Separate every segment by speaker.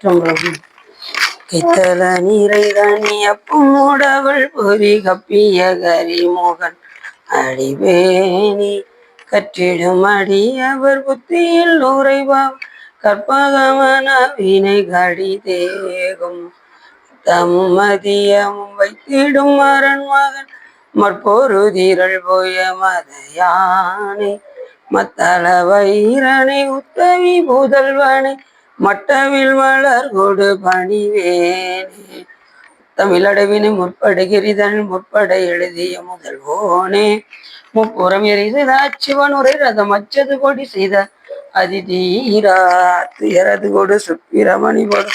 Speaker 1: திருச்சிற்றம்பலம். கைத்தல நீரை தனி அப்பும் உடவள் பொறி கப்பிய கரிமோகன் அடிவேணி கற்றிடும் அடி அவர் புத்தியில் நுரைவாம் கற்பகமன வினை கடி தேகும் தம்மதியமும் வைத்திடும் மரண் மகன் மற்பொரு தீரள் போய மத யானை மத்தள வைரனை உத்தவி புதல்வனை மட்டவில் மலர் கொடு பணிவேனே தமிழடவினை முற்படுகிறிதன் முற்பட எழுதிய முதல்வோனே முப்புறம் எரிதல் அச்சுவன் உரை ரதம் அச்சது கொடி செய்த அதிதீரா துயரது கொடு சுப்பிரமணி கொடு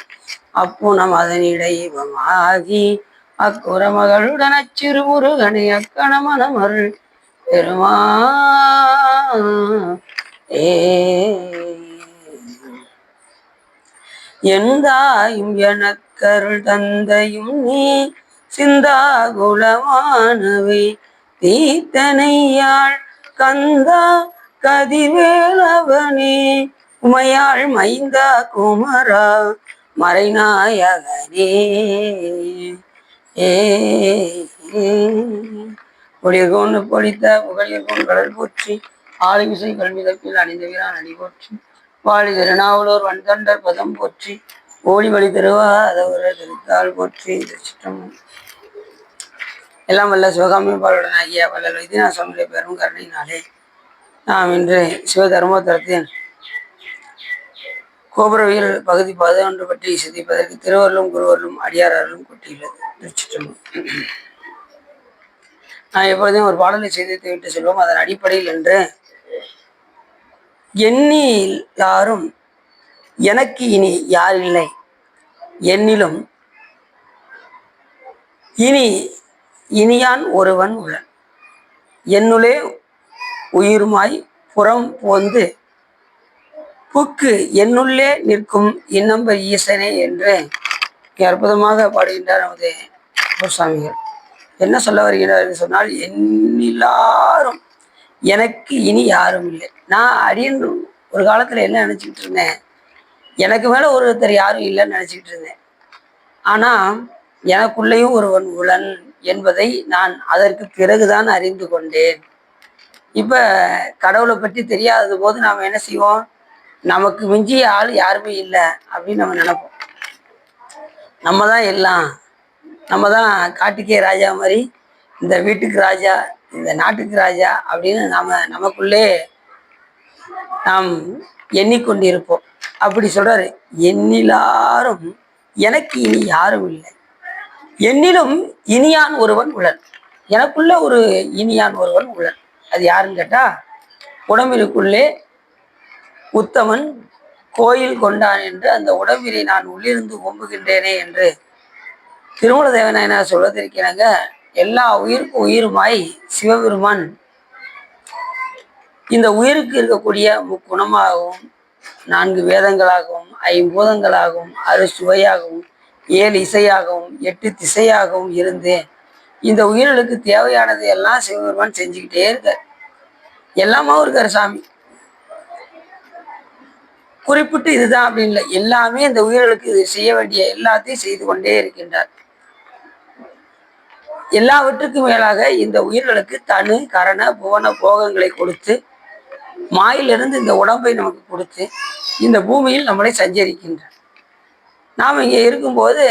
Speaker 1: அப்புனம் அதனிடைவமாகி அக்குற மகளுடன் அச்சிறு முருகனை அக்கணமனம் அருள் பெருமா எந்தாயும் எனக்கருள் தந்தையும் நீ சிந்தாகுலமானவை தீத்தனையாள் கந்தா கதிர்வேலவனே உமையாள் மைந்தா குமரா மறைநாயகனே பொழியர்கோன்னு பொழித்த புகழியர்கோன் கடல் போற்றி ஆளுமிசை கல்விதப்பில் அணிந்த வீரான் அடி போற்றி வாழி திருநாவலூர் வன்தண்டர் பதம் போற்றி ஓடி வழி தருவா அதவர திருத்தாள் போற்றி. சிற்றம் எல்லாம் வல்ல சிவகாமிபாளுடன் ஆகிய வல்லல் வைத்தியநாத சுவாமியுடைய பெரும் கருணையினாலே நாம் இன்று சிவதர்மோத்தரத்தின் கோபுரவியல் பகுதி 11 பற்றி சிந்திப்பதற்கு திருவருளும் குருவருளும் அடியாரர்களும் கொட்டியுள்ளது. திருச்சிற்றம்பலம். நான் எப்பொழுதும் ஒரு பாடலை செய்து விட்டு செல்வோம். அதன் அடிப்படையில் என்று எண்ணில் யாரும் எனக்கு இனி யார் இல்லை, என்னிலும் இனி இனியான் ஒருவன் உள்ளன், என்னுள்ளே உயிருமாய் புறம் போந்து புக்கு என்னுள்ளே நிற்கும் இன்னம்ப ஈசனே என்று அற்புதமாக பாடுகின்றார் நமது சுவாமிகள். என்ன சொல்ல வருகிறார் என்று சொன்னால், என்னில்லாரும் எனக்கு இனி யாரும் இல்லை. நான் அடின்னு ஒரு காலத்துல என்ன நினைச்சுக்கிட்டு இருந்தேன், எனக்கு மேல ஒருத்தர் யாரும் இல்லைன்னு நினைச்சுக்கிட்டு இருந்தேன். ஆனா எனக்குள்ளேயும் ஒருவன் உளன் என்பதை நான் அதற்கு பிறகுதான் அறிந்து கொண்டேன். இப்ப கடவுளை பற்றி தெரியாதது போது நாம் என்ன செய்வோம், நமக்கு மிஞ்சிய ஆள் யாருமே இல்லை அப்படின்னு நம்ம நினைப்போம். நம்ம தான் எல்லாம், நம்ம தான் காட்டுக்கே ராஜா மாதிரி, இந்த வீட்டுக்கு ராஜா, இந்த நாட்டுக்கு ராஜா அப்படின்னு நமக்குள்ளே நாம் எண்ணிக்கொண்டிருப்போம். அப்படி சொல்றாரு, என்னிலாரும் எனக்கு இனி யாரும் இல்லை, என்னிலும் இனியான் ஒருவன் உளன். எனக்குள்ள ஒரு இனியான் ஒருவன் உளன். அது யாருன்னு கேட்டா, உடம்பிற்குள்ளே உத்தமன் கோயில் கொண்டான் என்று அந்த உடம்பினை நான் உள்ளிருந்து ஓம்புகின்றேனே என்று திருமூல தேவநாயனார் சொல்வதற்கிறாங்க. எல்லா உயிருக்கும் உயிருமாய் சிவபெருமான் இந்த உயிருக்கு இருக்கக்கூடிய முக்குணமாகவும் 4 வேதங்களாகவும் 5 பூதங்களாகவும் 6 சுவையாகவும் 7 இசையாகவும் 8 திசையாகவும் இருந்து இந்த உயிர்களுக்கு தேவையானது எல்லாம் சிவபெருமான் செஞ்சுக்கிட்டே இருக்கார். எல்லாமாவும் இருக்காரு சாமி. குறிப்பிட்டு இதுதான் அப்படின்னு இல்லை, எல்லாமே இந்த உயிர்களுக்கு இது செய்ய வேண்டிய எல்லாத்தையும் செய்து கொண்டே இருக்கின்றார். எல்லாவற்றுக்கும் மேலாக இந்த உயிர்களுக்கு தனு கரண புவன போகங்களை கொடுத்து மாயிலிருந்து இந்த உடம்பை நமக்கு கொடுத்து இந்த பூமியில் நம்மளை சஞ்சரிக்கின்றார். நாம் இங்கே இருக்கும்போது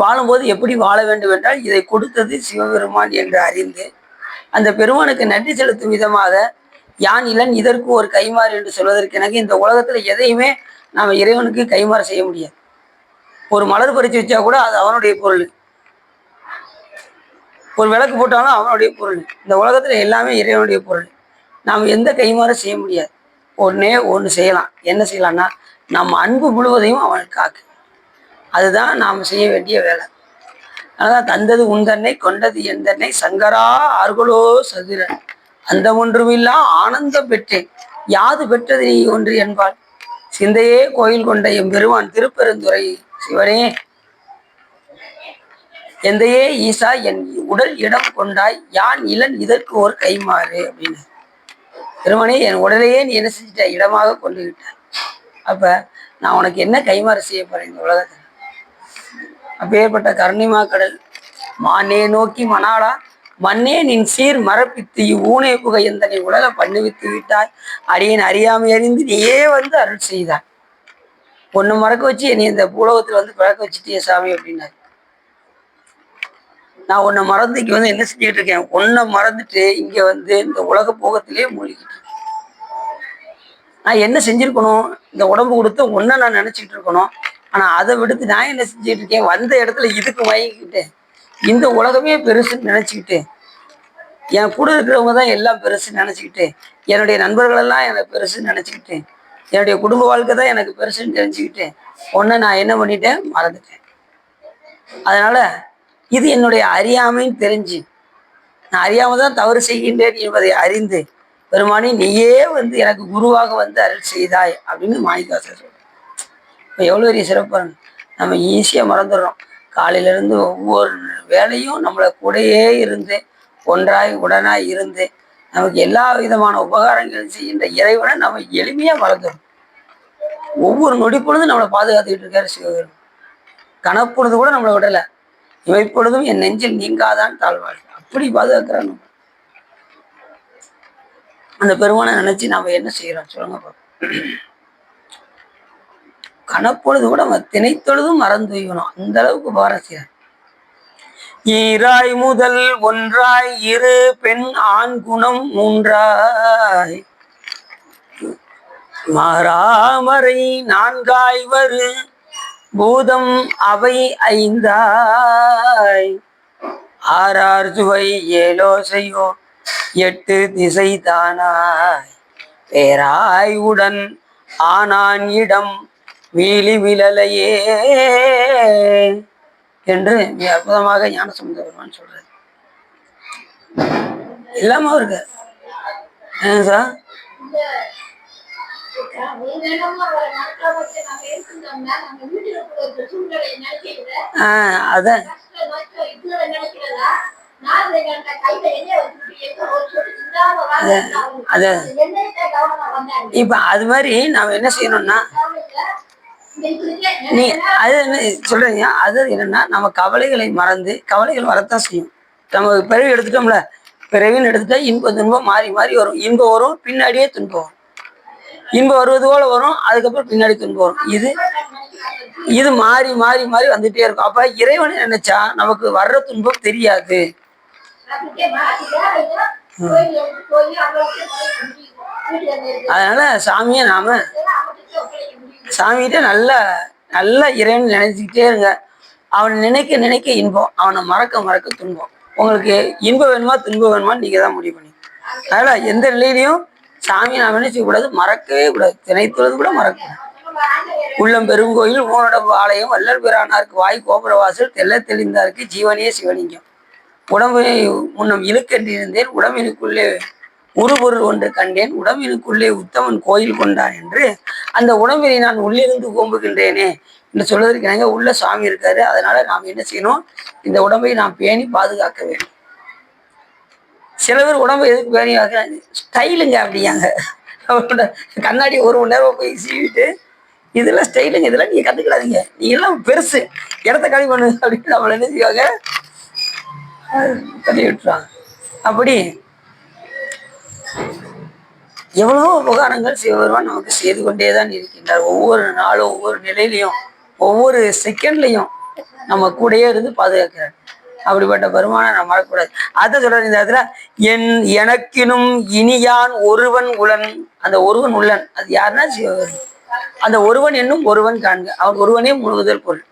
Speaker 1: வாழும்போது எப்படி வாழ வேண்டும் என்றால், இதை கொடுத்தது சிவபெருமான் என்று அறிந்து அந்த பெருமானுக்கு நன்றி செலுத்தும் விதமாக யான் இளன் இதற்கு ஒரு கைமாறு என்று சொல்வதற்கு எனக்கு இந்த உலகத்துல எதையுமே நாம இறைவனுக்கு கைமாறு செய்ய முடியாது. ஒரு மலர் பறிச்சு வச்சா கூட அது அவனுடைய பொருள், ஒரு விளக்கு போட்டாலும் அவனுடைய பொருள். இந்த உலகத்துல எல்லாமே இறைவனுடைய பொருள். நாம் எந்த கைமாறும் செய்ய முடியாது. ஒன்று செய்யலாம். என்ன செய்யலாம்னா, நம்ம அன்பு முழுவதையும் அவனுக்கு காக்கு. அதுதான் நாம் செய்ய வேண்டிய வேலை. அதனால்தான் தந்தது உந்தன்னை கொண்டது எந்தன்னை சங்கரா ஆர்களோ சதுர அந்த ஒன்றுமில்லா ஆனந்தம் பெற்றேன் யாது பெற்றது நீ ஒன்று என்பாள் சிந்தையே கோயில் கொண்ட எம்பெருமான் திருப்பெருந்துறை சிவனே எந்தையே ஈசா என் உடல் இடம் கொண்டாய் யான் இளன் இதற்கு ஒரு கைமாறு அப்படின்னு. பெருமானே, என் உடலையே நீ என்ன செஞ்சிட்ட, இடமாக கொண்டு விட்டாய். அப்ப நான் உனக்கு என்ன கைமாறு செய்ய போறேன் இந்த உலகத்துல? அப்பேற்பட்ட கருணிமா கடல் மானே நோக்கி மணாளா மண்ணே நின் சீர் மரப்பித்து ஊனே புகை எந்தனை உலக பண்ணுவித்து விட்டாய். அடியேன் அறியாமை அறிந்து நீயே வந்து அருள் செய்தாய். ஒன்னு மறக்க வச்சு என்னை இந்த பூலோகத்துல வந்து பிறக்க வச்சுட்டிய சாமி அப்படின்னாரு. நான் உன்னை மறந்து இங்க வந்து என்ன செஞ்சுட்டு இருக்கேன்? உன்னை மறந்துட்டு இங்க வந்து இந்த உலக போகத்திலே மூழ்கிட்டு இருக்கேன். நான் என்ன செஞ்சிருக்கணும்? இந்த உடம்பு கொடுத்து ஒன்ன நான் நினைச்சிட்டு இருக்கணும். ஆனா அதை விடுத்து நான் என்ன செஞ்சுட்டு இருக்கேன்? வந்த இடத்துல இதுக்கு வாங்கிக்கிட்டேன். இந்த உலகமே பெருசுன்னு நினைச்சுக்கிட்டு, என் கூட இருக்கிறவங்க தான் எல்லாம் பெருசுன்னு நினைச்சுக்கிட்டு, என்னுடைய நண்பர்கள் எல்லாம் எனக்கு பெருசுன்னு நினைச்சுக்கிட்டு, என்னுடைய குடும்ப வாழ்க்கை தான் எனக்கு பெருசுன்னு தெரிஞ்சுக்கிட்டு ஒன்ன நான் என்ன பண்ணிட்டேன்? மறந்துட்டேன். அதனால இது என்னுடைய அறியாமைன்னு தெரிஞ்சு, நான் அறியாம தான் தவறு செய்கின்றேன் என்பதை அறிந்து, பெருமானி நீயே வந்து எனக்கு குருவாக வந்து அருள் செய்தாய் அப்படின்னு மாணிக்கவாசகர் சொல்றார். இப்போ எவ்வளோ பெரிய சிறப்பு! நம்ம ஈஸியாக மறந்துடுறோம். காலையிலேருந்து ஒவ்வொரு வேலையும் நம்மளை கூடையே இருந்து ஒன்றாய் உடனாய் இருந்து நமக்கு எல்லா விதமான உபகாரங்கள் செய்கின்ற இறைவனை நம்ம எளிமையாக மறந்துடும். ஒவ்வொரு நொடி பொழுதும் நம்மளை பாதுகாத்துக்கிட்டு இருக்காரு சிவபெருமான். கனப்பொழுது கூட நம்மளை விடலை. இவைப்பொழுதும் என் நெஞ்சில் நீங்காதான் தாழ்வாள் அப்படி பாதுகாக்கிறாங்க. அந்த பெருமானை நினைச்சு நாம என்ன செய்யறோம் சொல்லுங்க. கனப்பொழுது கூட நம்ம திணைத்தொழுதும் மறந்து வைக்கணும். அந்த அளவுக்கு பாரசியார். ஈராய் முதல் ஒன்றாய் இரு பெண் ஆண் குணம் மூன்றாய் மாறாமரை நான்காய் வரு பூதம் அவை ஐந்தாய் ஆறார் சுவை ஏலோசையோ எட்டு திசை தானாய் பேராய் உடன் ஆனான் இடம் வீலி விழலையே என்று மிக அற்புதமாக ஞானசம்பந்த பெருமான் சொல்றாரு. இல்லாம இருக்கு சார். அதான் இப்ப அது மாதிரி நாம என்ன செய்யணும்னா, நீ அது என்ன சொல்றீங்க? அது என்னன்னா, நம்ம கவலைகளை மறந்து, கவலைகள் வரத்தான் செய்யும். நம்ம பிறவி எடுத்துட்டோம்ல, பிறவின்னு எடுத்துட்டா இன்பம் துன்பம் மாறி மாறி வரும். இன்பம் வரும், பின்னாடியே துன்பம் வரும். இன்பம் வருவது போல வரும், அதுக்கப்புறம் பின்னாடி துன்பம் வரும். இது மாறி மாறி மாறி வந்துட்டே இருக்கும். அப்ப இறைவனை நினைச்சா நமக்கு வர்ற துன்பம் தெரியாது. அதனால சாமியை நாம சாமிகிட்ட நல்ல நல்ல இறைவன் நினைச்சுக்கிட்டே இருங்க. அவனை நினைக்க நினைக்க இன்பம், அவனை மறக்க மறக்க துன்பம். உங்களுக்கு இன்பம் வேணுமா துன்பம் வேணுமான்னு நீங்க தான் முடிவு பண்ணி. அதனால எந்த நிலையிலையும் சாமியை நாம் நினைச்ச கூடாது, மறக்கவே கூடாது. திணைத்துறது கூட மறக்க. உள்ளம் பெருங்கோயில் ஊனடம்பு ஆலயம் வல்லல் பிரானாருக்கு வாய் கோபுர வாசல் தெல்ல தெளிந்தாருக்கு ஜீவனே சிவலிங்கம். உடம்பை முன்னம் இழுக்கென்றிருந்தேன் உடம்பினுக்குள்ளே உருபொருள் ஒன்று கண்டேன் உடம்பினுக்குள்ளே உத்தமன் கோயில் கொண்டான் என்று அந்த உடம்பினை நான் உள்ளிருந்து ஓம்புகின்றேனே என்று சொல்வதற்கு எனக்கு உள்ள சாமி இருக்காரு. அதனால நாம் என்ன செய்யணும்? இந்த உடம்பை நாம் பேணி பாதுகாக்க வேண்டும். சில பேர் உடம்பை எதுக்கு பேணி பார்க்க ஸ்டைலுங்க அப்படியாங்க. அவரோட கண்ணாடி ஒரு மணி நேரம் போய் சீவிட்டு இதெல்லாம் ஸ்டைலுங்க, இதெல்லாம் நீங்க கத்துக்கிடாதீங்க, நீங்க எல்லாம் பெருசு, இடத்த காலி பண்ணு அப்படின்னு நம்மள என்ன செய்வாங்க? தள்ளி விட்டுறாங்க. அப்படி எவ்வளவோ உபகாரங்கள் சிவபெருமான் நமக்கு செய்து கொண்டேதான் இருக்கின்றார். ஒவ்வொரு நாளும் ஒவ்வொரு நிலையிலையும் ஒவ்வொரு செகண்ட்லையும் நம்ம கூடயே இருந்து பாதுகாக்கிறார். அப்படிப்பட்ட பெருமானை நம்ம மறக்கக்கூடாது. அதை சொல்ற இந்த இடத்துல எனக்கினும் இனியான் ஒருவன் உளன். அந்த ஒருவன் உள்ளன் அது யாருன்னா சிவபெருமான். அந்த ஒருவன் என்னும் ஒருவன் காண்க. அவன் ஒருவனே முழுவதல் பொருள்.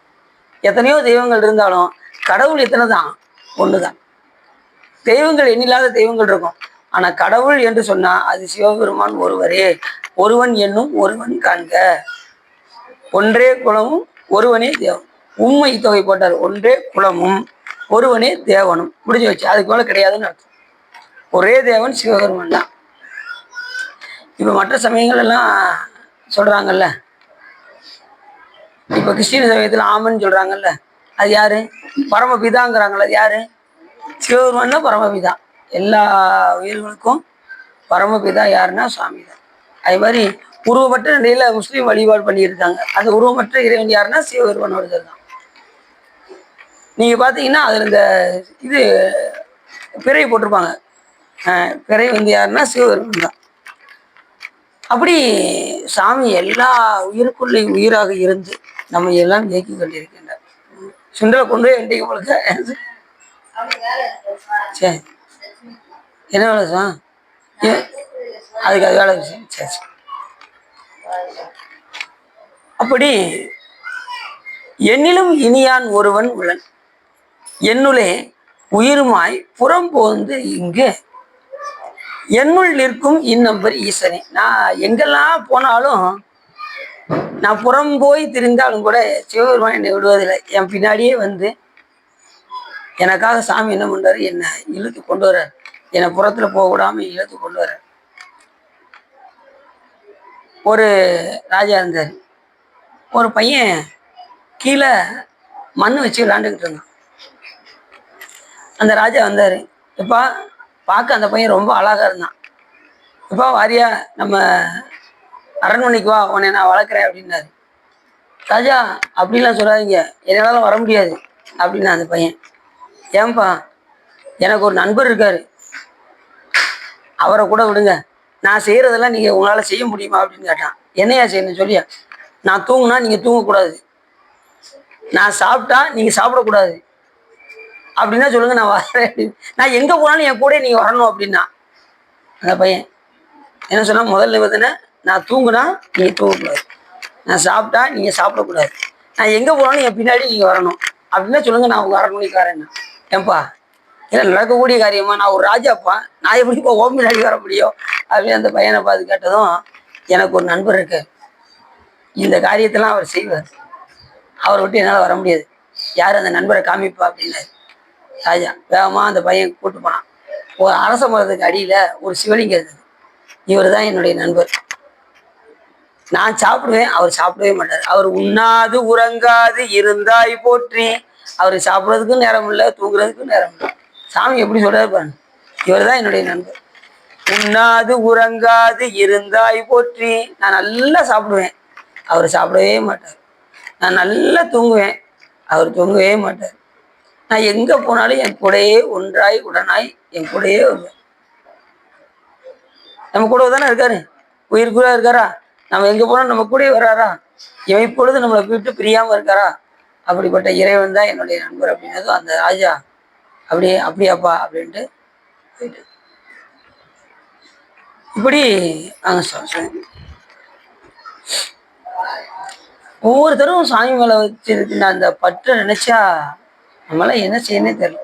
Speaker 1: எத்தனையோ தெய்வங்கள் இருந்தாலும் கடவுள் எத்தனை தான்? ஒண்ணுதான். தெய்வங்கள் எண்ணில்லாத தெய்வங்கள் இருக்கும். ஆனா கடவுள் என்று சொன்னா அது சிவபெருமான் ஒருவரே. ஒருவன் என்னும் ஒருவன் காண்க. ஒன்றே குலமும் ஒருவனே தேவன். உண்மை தொகை போட்டார். ஒன்றே குலமும் ஒருவனே தேவனும். முடிஞ்சு வச்சு. அதுக்கு மேல கிடையாதுன்னு அர்த்தம். ஒரே தேவன் சிவபெருமான் தான். இப்ப மற்ற சமயங்கள் எல்லாம் சொல்றாங்கல்ல, இப்ப கிறிஸ்டின சமயத்துல ஆமன்னு சொல்றாங்கல்ல, அது யாரு? பரமபிதாங்கிறாங்கல்ல, அது யாரு? சிவபெருமான் தான் பரமபிதா. எல்லா உயிர்களுக்கும் பரமபிதா யாருன்னா சாமி தான். அது மாதிரி உருவமற்ற நிலையில முஸ்லீம் வழிபாடு பண்ணியிருக்காங்க. அந்த உருவமற்ற இறைவன் யாருன்னா சிவபெருமான் ஒருத்தர் தான். நீங்க பாத்தீங்கன்னா அதுல இந்த இது பிறை போட்டிருப்பாங்க. பிறை வந்து யாருன்னா சிவபெருமான் தான். அப்படி சாமி எல்லா உயிருக்குள்ளே உயிராக இருந்து நம்ம எல்லாம் இயக்கி கொண்டிருக்கின்றார். சுண்டலை கொண்டு என்கிட்ட உங்களுக்கு சரி என்ன வேலை சார்? அதுக்கு அது வேலை விஷயம். சரி சரி. அப்படி என்னிலும் இனியான் ஒருவன் உள்ளன், என்னுளே உயிருமாய் புறம் போந்து இங்கு என்னுள் நிற்கும் இந்நம்பர் ஈசனே. நான் எங்கெல்லாம் போனாலும், நான் புறம் போய் திரிந்தாலும் கூட சிவபெருமான் என்னை விடுவதில்லை. என் பின்னாடியே வந்து எனக்காக சாமி என்ன பண்றாரு, என்னை இழுத்து கொண்டு வர்றாரு. என்னை புறத்துல போக விடாம இழுத்து கொண்டு வர்றாரு. ஒரு ராஜா இருந்தார். ஒரு பையன் கீழே மண் வச்சு விளாண்டுக்கிட்டு இருந்தான். அந்த ராஜா வந்தார். எப்பா பார்க்க அந்த பையன் ரொம்ப அழகா இருந்தான். எப்பா வாரியா நம்ம அரண்மனைக்கு வா, உன்னை நான் வளர்க்குறேன் அப்படின்னாரு. ராஜா அப்படிலாம் சொல்லாதீங்க, என்னால வர முடியாது அப்படின்னா அந்த பையன். ஏன்பா? எனக்கு ஒரு நண்பர் இருக்காரு, அவரை கூட விடுங்க, நான் செய்யறதெல்லாம் நீங்க உங்களால செய்ய முடியுமா அப்படின்னு கேட்டான். என்னையா செய்யணும் சொல்லியா? நான் தூங்குனா நீங்க தூங்கக்கூடாது, நான் சாப்பிட்டா நீங்க சாப்பிடக்கூடாது அப்படின்னா சொல்லுங்க, நான் வரேன். நான் எங்க போனாலும் என் கூட நீங்க வரணும் அப்படின்னா அந்த பையன் என்ன சொன்னா, முதல் நிபந்தனை நான் தூங்குனா நீங்க தூங்கக்கூடாது, நான் சாப்பிட்டா நீங்க சாப்பிடக்கூடாது, நான் எங்க போனாலும் என் பின்னாடி நீங்க வரணும் அப்படின்னா சொல்லுங்க, நான் உங்க அரண்மனைக்காரன். ஏன்பா இல்லை நடக்கக்கூடிய காரியமா? நான் ஒரு ராஜாப்பா, நான் எப்படி இப்போ ஓம் பின்னாடி வர முடியும் அப்படின்னு அந்த பையனை பார்த்து கேட்டதும், எனக்கு ஒரு நண்பர் இருக்கு, இந்த காரியத்தெல்லாம் அவர் செய்வார், அவரை விட்டு என்னால் வர முடியாது, யார் அந்த நண்பரை காமிப்பா அப்படின்னாரு. ராஜா வேகமா அந்த பையன் கூட்டு போனான். ஒரு அரச மரத்துக்கு அடியில ஒரு சிவலிங்கம் இருந்தது. இவர் தான் என்னுடைய நண்பர், நான் சாப்பிடுவேன், அவர் சாப்பிடவே மாட்டார், அவர் உண்ணாது உறங்காது இருந்தாய் போற்றி, அவர் சாப்பிட்றதுக்கும் நேரம் இல்லை, தூங்குறதுக்கும் நேரம் இல்லை. சாமி எப்படி சொல்றாரு பாருங்க, இவர் தான் என்னுடைய நண்பர். உண்ணாது உறங்காது இருந்தாய் போற்றி, நான் நல்லா சாப்பிடுவேன், அவர் சாப்பிடவே மாட்டார், நான் நல்லா தூங்குவேன், அவர் தூங்கவே மாட்டார், நான் எங்க போனாலும் என் கூடயே ஒன்றாய் உடனாய் என் கூடயே வருவேன். நம்ம கூட தானே இருக்காரு, உயிர் கூட இருக்காரா, நம்ம எங்க போனாலும் நம்ம கூடயே வர்றாரா, இவன் இப்பொழுது நம்மளை விட்டு பிரியாம இருக்காரா, அப்படிப்பட்ட இறைவன் தான் என்னுடைய நண்பர் அப்படின்னதும் அந்த ராஜா அப்படியே அப்படியாப்பா அப்படின்ட்டு போயிட்டு. இப்படி ஒவ்வொருத்தரும் சாமி மேல வச்சிருக்கிற அந்த பற்றை நினைச்சா நம்மளால என்ன செய்யனே தெரியல.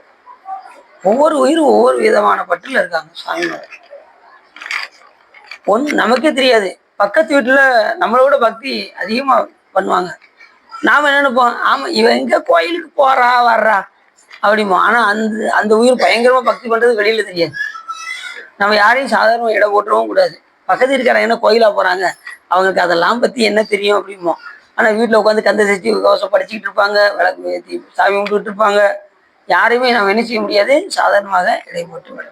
Speaker 1: ஒவ்வொரு உயிரும் ஒவ்வொரு விதமான பற்றுல இருக்காங்க சாமி மேல. ஒன்று நமக்கே தெரியாது, பக்கத்து வீட்டுல நம்மளோட பக்தி அதிகமா பண்ணுவாங்க. நாம என்ன நினைப்போம், ஆமா இவன் எங்க கோயிலுக்கு போறா வர்றா அப்படிமோ. ஆனா அந்த அந்த உயிர் பயங்கரமா பக்தி பண்றது வெளியில தெரியாது. நம்ம யாரையும் சாதாரண இடம் போட்டுறவும் கூடாது. பக்கத்து இருக்கிறாங்க என்ன கோயிலா போறாங்க, அவங்களுக்கு அதெல்லாம் பத்தி என்ன தெரியும் அப்படிமோ. ஆனா வீட்டுல உட்காந்து கந்த சஷ்டி கவசம் படிச்சுக்கிட்டு இருப்பாங்க, விளக்கு ஏற்றி சாமி கும்பிட்டு இருப்பாங்க. யாரையுமே நம்ம என்ன செய்ய முடியாது, சாதாரணமாக இடை போட்டு விட.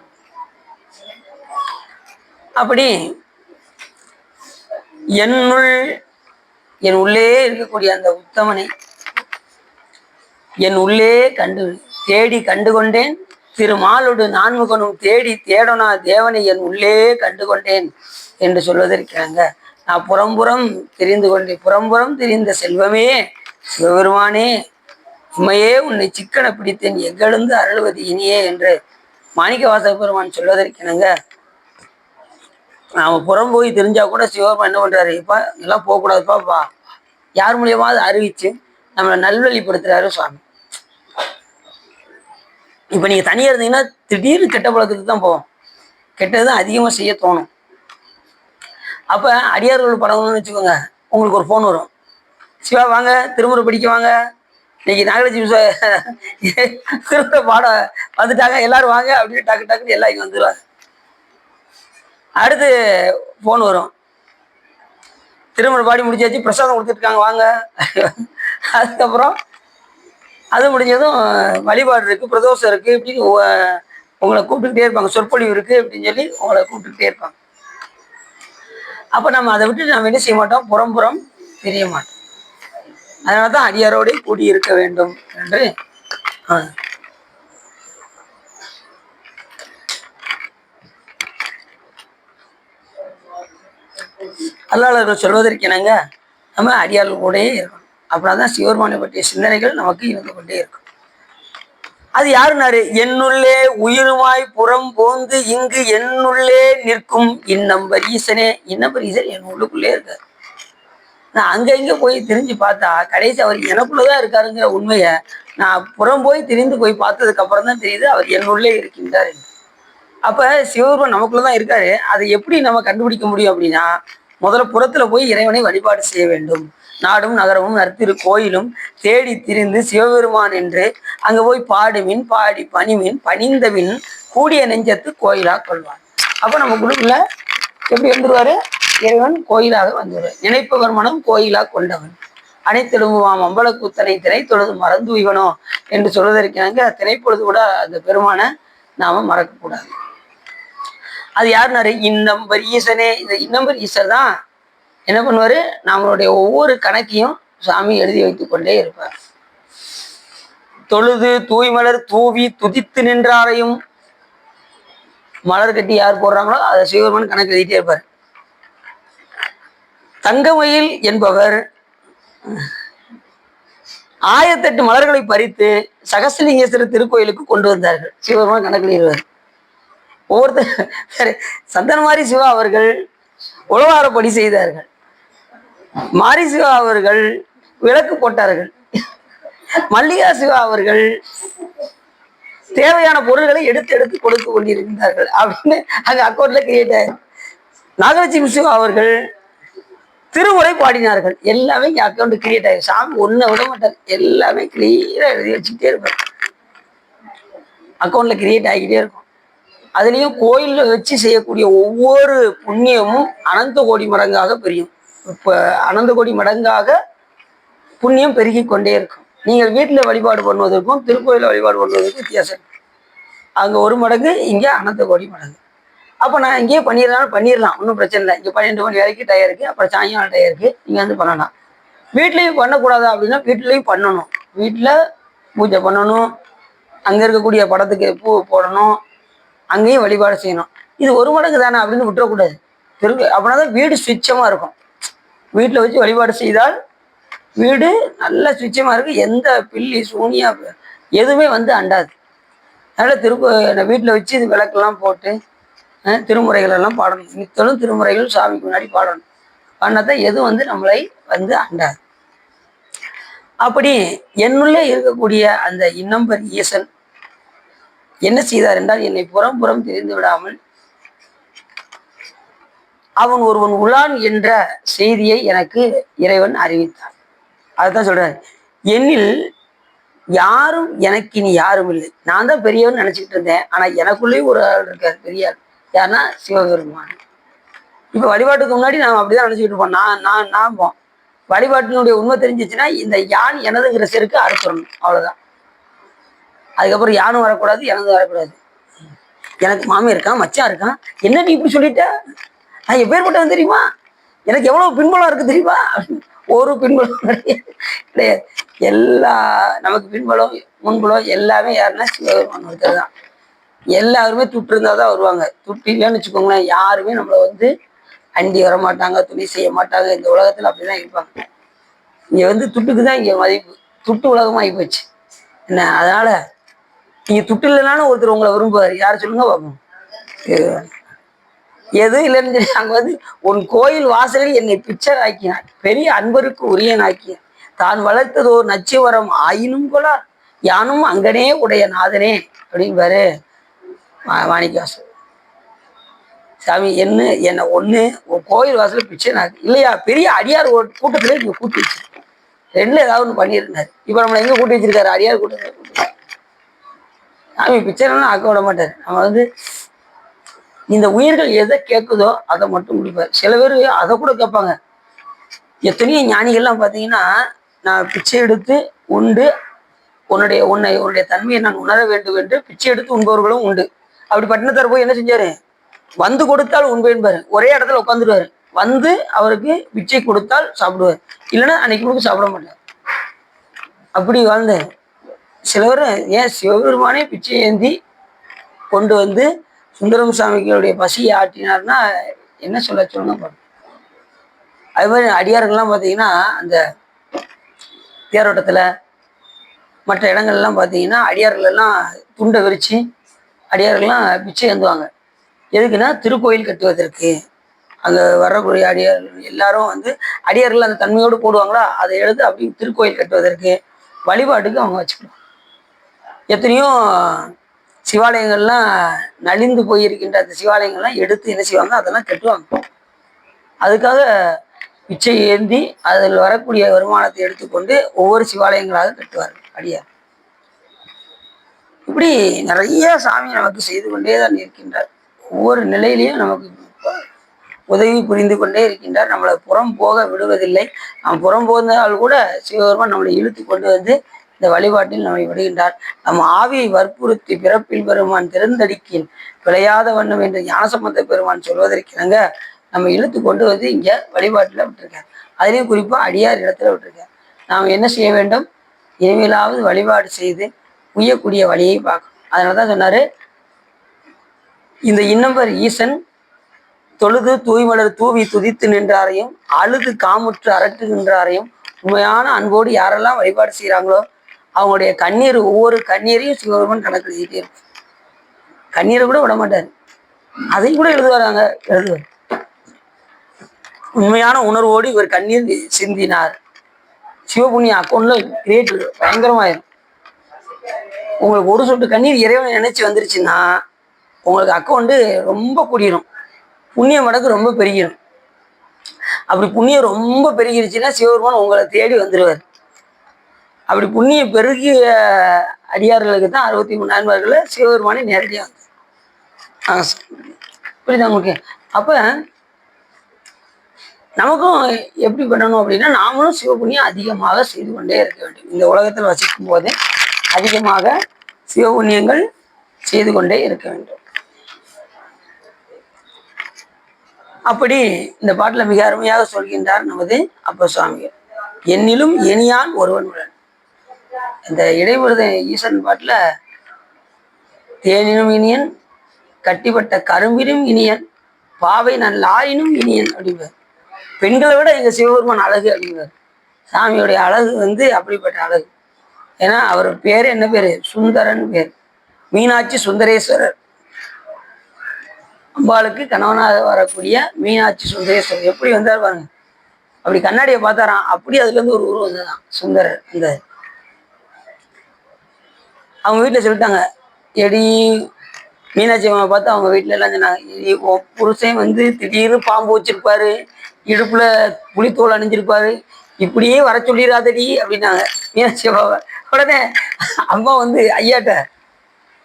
Speaker 1: அப்படி என்னுள் என் உள்ளே இருக்கக்கூடிய அந்த உத்தமனை என் உள்ளே தேடி கண்டு கொண்டேன், திருமாலோடு நான்முகனும் தேடி தேடனா தேவனை என் உள்ளே கண்டு கொண்டேன் என்று சொல்வதற்கிறாங்க. நான் புறம்புறம் தெரிந்து கொண்டேன், புறம்புறம் தெரிந்த செல்வமே சிவபெருமானே, உண்மையே உன்னை சிக்கன பிடித்தேன், எங்கெழுந்து அருள்வது இனியே என்று மாணிக்க வாசக பெருமான் சொல்வதற்கிணங்க. நாம புறம் போய் தெரிஞ்சா கூட சிவபெருமான் என்ன பண்றாரு, இப்ப எல்லாம் போகக்கூடாதுப்பா, யார் மூலியமாவது அறிவிச்சு நம்மளை நல்வழிப்படுத்துறாரு சுவாமி. இப்ப நீங்க தனியா இருந்தீங்கன்னா திடீர்னு கெட்ட பழக்கத்துக்கு தான் போவோம், கெட்டதுதான் அதிகமா செய்ய தோணும். அப்ப அடியார்கள் பழகணும்னு வச்சுக்கோங்க, உங்களுக்கு ஒரு போன் வரும், சிவா வாங்க திருமுறை படிக்க வாங்க, இன்னைக்கு நாகலட்சுமி திருமுறை பாட வந்துட்டாங்க எல்லாரும் வாங்க அப்படின்னு டக்கு டக்குன்னு எல்லாம் இங்க வந்துடுவாங்க. அடுத்து போன் வரும், திருமுறை பாடி முடிச்சாச்சு பிரசாதம் கொடுத்துருக்காங்க வாங்க. அதுக்கப்புறம் அது முடிஞ்சதும் வழிபாடு இருக்கு, பிரதோஷம் இருக்கு, இப்படின்னு உங்களை கூப்பிட்டுக்கிட்டே இருப்பாங்க, சொற்பொழிவு இருக்கு அப்படின்னு சொல்லி உங்களை கூப்பிட்டுக்கிட்டே இருப்பாங்க. அப்ப நம்ம அதை விட்டு நம்ம என்ன செய்ய மாட்டோம், புறம் தெரிய மாட்டோம். அதனாலதான் அடியாரோடு கூடி இருக்க வேண்டும் என்று அல்லாளர்கள் சொல்வதற்கு என்னங்க, நம்ம அடியார்கள் கூடயே இருக்கணும். அப்படின்னாதான் சிவபெருமானை பற்றிய சிந்தனைகள் நமக்கு இருந்து கொண்டே இருக்கும். அது யாருன்னாரு, என்னுள்ளே உயிருமாய் புறம் போந்து இங்கு என்னுள்ளே நிற்கும் இன்னம்பர் ஈசனே. இன்னம்பர் ஈசன் என் உள்ளுக்குள்ளே இருக்காரு. நான் அங்க இங்க போய் திரிஞ்சு பார்த்தா கடைசி அவர் எனக்குள்ளதான் இருக்காருங்கிற உண்மையை நான் புறம் போய் திரிந்து போய் பார்த்ததுக்கு அப்புறம் தான் தெரியுது அவர் என்னுள்ளே இருக்கின்றார். அப்ப சிவபெருமான் நமக்குள்ளதான் இருக்காரு. அதை எப்படி நம்ம கண்டுபிடிக்க முடியும் அப்படின்னா, முதல்ல புறத்துல போய் இறைவனை வழிபாடு செய்ய வேண்டும். நாடும் நகரமும் நற்திரு கோயிலும் தேடி திரிந்து சிவபெருமான் என்று அங்க போய் பாடுமின் பாடி பணிமின் பணிந்தவின் கூடிய நெஞ்சத்து கோயிலா கொள்வார். அப்ப நம்ம குழுக்குள்ள எப்படி வந்துருவாரு, இறைவன் கோயிலாக வந்துடுவார். நினைப்பவர் மனம் கோயிலா கொண்டவன் அனைத்திடுவாம் அம்பலக்கூத்தனை திணை தொழுது மறந்து உய்வனோ என்று சொல்வதற்காக திணைப்பொழுது கூட அந்த பெருமான நாம மறக்கக்கூடாது. அது யாருனாரு, இன்னம்பர் ஈசனே. இந்த இன்னம்பர் ஈசர் தான் என்ன பண்ணுவாரு, நம்மளுடைய ஒவ்வொரு கணக்கையும் சாமி எழுதி வைத்துக் கொண்டே இருப்பார். தொழுது தூய்மலர் தூவி துதித்து நின்றாரையும் மலர் கட்டி யார் போடுறாங்களோ அதை சிவபெருமான் கணக்கு எழுதிட்டே இருப்பார். தங்கமயில் என்பவர் 1008 மலர்களை பறித்து சகசிலிங்கேஸ்வரர் திருக்கோயிலுக்கு கொண்டு வந்தார்கள். சிவபெருமான் கணக்கு எழுதுவார். ஒவ்வொருத்தர் சந்தனமாரி சிவா அவர்கள் உழவாரப்படி செய்தார்கள். மாரி சிவா அவர்கள் விளக்கு போட்டார்கள். மல்லிகா சிவா அவர்கள் தேவையான பொருள்களை எடுத்து எடுத்து கொடுத்து கொண்டிருந்தார்கள் அப்படின்னு அங்க அக்கௌண்ட்ல கிரியேட் ஆயிரு. நாகலட்சுமி சிவா அவர்கள் திருமுறை பாடினார்கள். எல்லாமே இங்க அக்கௌண்ட் கிரியேட் ஆயிரு. சாமி ஒன்ன விட மாட்டார், எல்லாமே கிளியரா எழுதி வச்சுக்கிட்டே இருப்பார். அக்கௌண்ட்ல கிரியேட் ஆகிக்கிட்டே இருக்கும். அதுலேயும் கோயிலில் வச்சு செய்யக்கூடிய ஒவ்வொரு புண்ணியமும் அனந்த கோடி மடங்காக பெரியும். இப்போ அனந்த கோடி மடங்காக புண்ணியம் பெருகி கொண்டே இருக்கும். நீங்கள் வீட்டில் வழிபாடு பண்ணுவதற்கும் திருக்கோயிலில் வழிபாடு பண்ணுவதற்கும் வித்தியாசம். அங்கே 1 மடங்கு, இங்கே அனந்த கோடி மடங்கு. அப்போ நான் இங்கேயே பண்ணிடலாம், ஒன்றும் பிரச்சனை இல்லை. இங்கே 12 மணி வரைக்கும் டயம் இருக்குது, அப்புறம் சாயங்காலம் டயம் இருக்குது, நீங்கள் வந்து பண்ணலாம். வீட்லேயும் பண்ணக்கூடாதா அப்படின்னா வீட்லேயும் பண்ணணும். வீட்டில் பூஜை பண்ணணும், அங்கே இருக்கக்கூடிய படத்துக்கு பூ போடணும், அங்கேயும் வழிபாடு செய்யணும். இது 1 மடங்கு தானே அப்படின்னு விட்டுறக்கூடாது. அப்படின்னா தான் வீடு சுவிட்சமாக இருக்கும். வீட்டில் வச்சு வழிபாடு செய்தால் வீடு நல்ல சுவிட்சமாக இருக்குது. எந்த பில்லி சூனியா எதுவுமே வந்து அண்டாது. அதனால் வீட்டில் வச்சு இது விளக்கெல்லாம் போட்டு திருமுறைகள் எல்லாம் பாடணும். நித்தலும் திருமுறைகள் சாமிக்கு முன்னாடி பாடணும். பாடினாதான் எதுவும் வந்து நம்மளை வந்து அண்டாது. அப்படி என்னுள்ளே இருக்கக்கூடிய அந்த இன்னம்பர் ஈசன் என்ன செய்தார் என்றால், என்னை புறம் தெரிந்து விடாமல் அவன் ஒருவன் உளான் என்ற செய்தியை எனக்கு இறைவன் அறிவித்தார். அதுதான் சொல்றாரு, என்னில் யாரும் எனக்கு இனி யாரும் இல்லை. நான் தான் பெரியவன் நினைச்சுக்கிட்டு இருந்தேன். ஆனா எனக்குள்ளேயும் ஒரு ஆள் இருக்கார், பெரியார். யாருன்னா சிவபெருமான். இப்ப வழிபாட்டுக்கு முன்னாடி நாம் அப்படிதான் நினைச்சுக்கிட்டு இருப்போம். நான் வழிபாட்டினுடைய உண்மை தெரிஞ்சிச்சுன்னா இந்த யான் எனதுங்கிற செருக்கு அறுத்துடணும், அவ்வளவுதான். அதுக்கப்புறம் யானும் வரக்கூடாது, எனது வரக்கூடாது. எனக்கு மாமி இருக்கான், மச்சான் இருக்கான், என்ன நீ இப்படி சொல்லிட்ட, நான் எப்பேற்பட்டவன் தெரியுமா, எனக்கு எவ்வளவு பின்பலம் இருக்கு தெரியுமா. ஒரு பின்பலம் கிடையாது. எல்லா நமக்கு பின்பலம் முன்பலம் எல்லாமே யாருன்னா சிவபெருமான் ஒருத்தர் தான். எல்லாருமே துட்டு இருந்தால் தான் வருவாங்க. துட்டு இல்லைன்னு வச்சுக்கோங்களேன், யாருமே நம்மளை வந்து அண்டி வர மாட்டாங்க, துணி செய்ய மாட்டாங்க. இந்த உலகத்தில் அப்படிதான் இருப்பாங்க. இங்கே வந்து துட்டுக்கு தான் இங்கே மதிப்பு. துட்டு உலகமாக ஆகி போச்சு என்ன. அதனால நீங்க துட்டு இல்லைனாலும் ஒருத்தர் உங்களை விரும்புவார். யார் சொல்லுங்க பார்ப்போம். எதுவும் இல்லைன்னு சொல்லி அங்க வந்து உன் கோயில் வாசலில் என்னை பிக்சர் ஆக்கினான், பெரிய அன்பருக்கு உரியன் ஆக்கிய தான் வளர்த்ததோ நச்சுவரம் ஆயினும் போல யானும் அங்கனே உடைய நாதனே அப்படின்பாரு மாணிக்கவாசல் சாமி. என்ன ஒண்ணு கோயில் வாசல பிக்சர் ஆக்கி இல்லையா, பெரிய அடியார் கூட்டத்துல இங்க கூட்டி வச்சிருக்கேன். 2ல ஏதாவது ஒன்று பண்ணியிருந்தாரு. இப்ப நம்மளை எங்க கூட்டி வச்சிருக்காரு, அடியார் கூட்டத்தில். சாமி பிக்சர்லாம் ஆக்க விட மாட்டார். நம்ம வந்து இந்த உயிர்கள் எதை கேட்குதோ அதை மட்டும் முடிப்பார். சில பேர் அதை கூட கேட்பாங்க. எத்தனையோ ஞானிகள்லாம் பார்த்தீங்கன்னா, நான் பிச்சை எடுத்து உண்டு உன்னுடைய தன்மையை நான் உணர வேண்டும் என்று பிச்சை எடுத்து உண்பவர்களும் உண்டு. அப்படி பட்டினத்தார் போய் என்ன செஞ்சாரு, வந்து கொடுத்தால் உண்பேன்பாரு. ஒரே இடத்துல உட்காந்துருவாரு. வந்து அவருக்கு பிச்சை கொடுத்தால் சாப்பிடுவார், இல்லைன்னா அன்னைக்கு முழுக்க சாப்பிட மாட்டார். அப்படி வாழ்ந்தேன். சிலவர் ஏன் சிவபெருமானே பிச்சை ஏந்தி கொண்டு வந்து சுந்தரம் சாமிகளுடைய பசியை ஆட்டினார்னா என்ன சொல்லுங்க. அது மாதிரி அடியார்கள்லாம் பார்த்தீங்கன்னா அந்த தேரோட்டத்தில் மற்ற இடங்கள்லாம் பார்த்தீங்கன்னா அடியார்கள் எல்லாம் துண்டை விரித்து அடியார்கள்லாம் பிச்சை ஏந்துவாங்க. எதுக்குன்னா திருக்கோயில் கட்டுவதற்கு. அங்கே வரக்கூடிய அடியார்கள் எல்லாரும் வந்து அடியார்கள் அந்த தன்மையோடு போடுவாங்களா, அதை எடுத்து அப்படி திருக்கோயில் கட்டுவதற்கு வழிபாட்டுக்கு அவங்க வச்சுக்கணும். எத்தனையோ சிவாலயங்கள்லாம் நலிந்து போயிருக்கின்ற அந்த சிவாலயங்கள்லாம் எடுத்து என்ன செய்வாங்க, அதெல்லாம் கட்டுவாங்க. அதுக்காக பிச்சை ஏந்தி அதில் வரக்கூடிய வருமானத்தை எடுத்துக்கொண்டு ஒவ்வொரு சிவாலயங்களாக கட்டுவார்கள் அடியார். இப்படி நிறைய சாமி நமக்கு செய்து கொண்டே தான் இருக்கின்றார். ஒவ்வொரு நிலையிலையும் நமக்கு உதவி புரிந்து கொண்டே இருக்கின்றார். நம்மளை புறம் போக விடுவதில்லை. நாம் புறம் போந்தால் கூட சிவபெருமான் நம்மளை இழுத்து கொண்டு வந்து இந்த வழிபாட்டில் நம்மை விடுகின்றார். நம்ம ஆவியை வற்புறுத்தி பிறப்பில் பெருமான் திறந்தடிக்கின் விளையாத வண்ணம் என்று ஞானசம்பந்த பெருமான் சொல்வதற்கிணங்க நம்ம இழுத்து கொண்டு வந்து இங்க வழிபாட்டில் விட்டுருக்கார். அதுலேயும் குறிப்பா அடியார் இடத்துல விட்டுருக்கார். நாம் என்ன செய்ய வேண்டும், இனிமேலாவது வழிபாடு செய்து உய்யக்கூடிய வழியை பார்க்கணும். அதனாலதான் சொன்னாரு, இந்த இன்னம்பர் ஈசன் தொழுது தூய்மலர் தூவி துதித்து நின்றாரையும் அழுது காமுற்று அரட்டுகின்றாரையும் உண்மையான அன்போடு யாரெல்லாம் வழிபாடு செய்கிறாங்களோ அவங்களுடைய கண்ணீர், ஒவ்வொரு கண்ணீரையும் சிவபெருமான் கணக்கு எழுதிட்டே இருக்கும். கண்ணீரை கூட விட மாட்டார், அதையும் கூட எழுதுவார். உண்மையான உணர்வோடு இவர் கண்ணீர் சிந்தினார். சிவபுண்ணிய அக்கௌண்ட்ல கிரியேட் பயங்கரமாயிரும். உங்களுக்கு ஒரு சொட்டு கண்ணீர் இறைவனை நினைச்சு வந்துருச்சுன்னா உங்களுக்கு அக்கௌண்ட்டு ரொம்ப கூடிரும், புண்ணிய மடங்கு ரொம்ப பெருகிடும். அப்படி புண்ணியம் ரொம்ப பெருகிருச்சுன்னா சிவபெருமான் உங்களை தேடி வந்துடுவார். அப்படி புண்ணியம் பெருகிய அடியார்களுக்கு தான் 63 நான்மார்கள் சிவபெருமானே நேரடியாக வந்து புரியுதா உங்களுக்கு? அப்ப நமக்கும் எப்படி பண்ணணும் அப்படின்னா, நாமளும் சிவபுண்ணியம் அதிகமாக செய்து கொண்டே இருக்க வேண்டும். இந்த உலகத்தில் வசிக்கும் போதே அதிகமாக சிவபுண்ணியங்கள் செய்து கொண்டே இருக்க வேண்டும். அப்படி இந்த பாட்டில் மிக அருமையாக சொல்கின்றார் நமது அப்ப சுவாமிகள். என்னிலும் இனியான் ஒருவன் உள்ளன். இந்த இடைவிருத ஈசன் பாட்டில் தேனினும் இனியன், கட்டிப்பட்ட கரும்பினும் இனியன், பாவை நல்லாயினும் இனியன் அப்படிங்கிறார். பெண்களை விட எங்க சிவபெருமான் அழகு அப்படிங்கிறார். சாமியுடைய அழகு வந்து அப்படிப்பட்ட அழகு. ஏன்னா அவர் பேரு என்ன பேரு, சுந்தரன் பேர். மீனாட்சி சுந்தரேஸ்வரர், அம்பாளுக்கு கணவனாக வரக்கூடிய மீனாட்சி சுந்தரேஸ்வரர். எப்படி வந்தார் பாருங்க, அப்படி கண்ணாடியை பார்த்தாராம், அப்படி அதுல இருந்து ஒரு உருவம் வந்ததான் சுந்தரர். அந்த அவங்க வீட்டுல சொல்லிட்டாங்க, எடி மீனாட்சி அம்மா பார்த்து அவங்க வீட்டுல எல்லாம் சொன்னாங்க, புருஷன் வந்து திடீர்னு பாம்பு வச்சிருப்பாரு, இடுப்புல புளித்தோல் அணிஞ்சிருப்பாரு, இப்படியே வர சொல்லிடாதடி அப்படின்னாங்க மீனாட்சி அம்மாவை. உடனே அம்மா வந்து ஐயாட்ட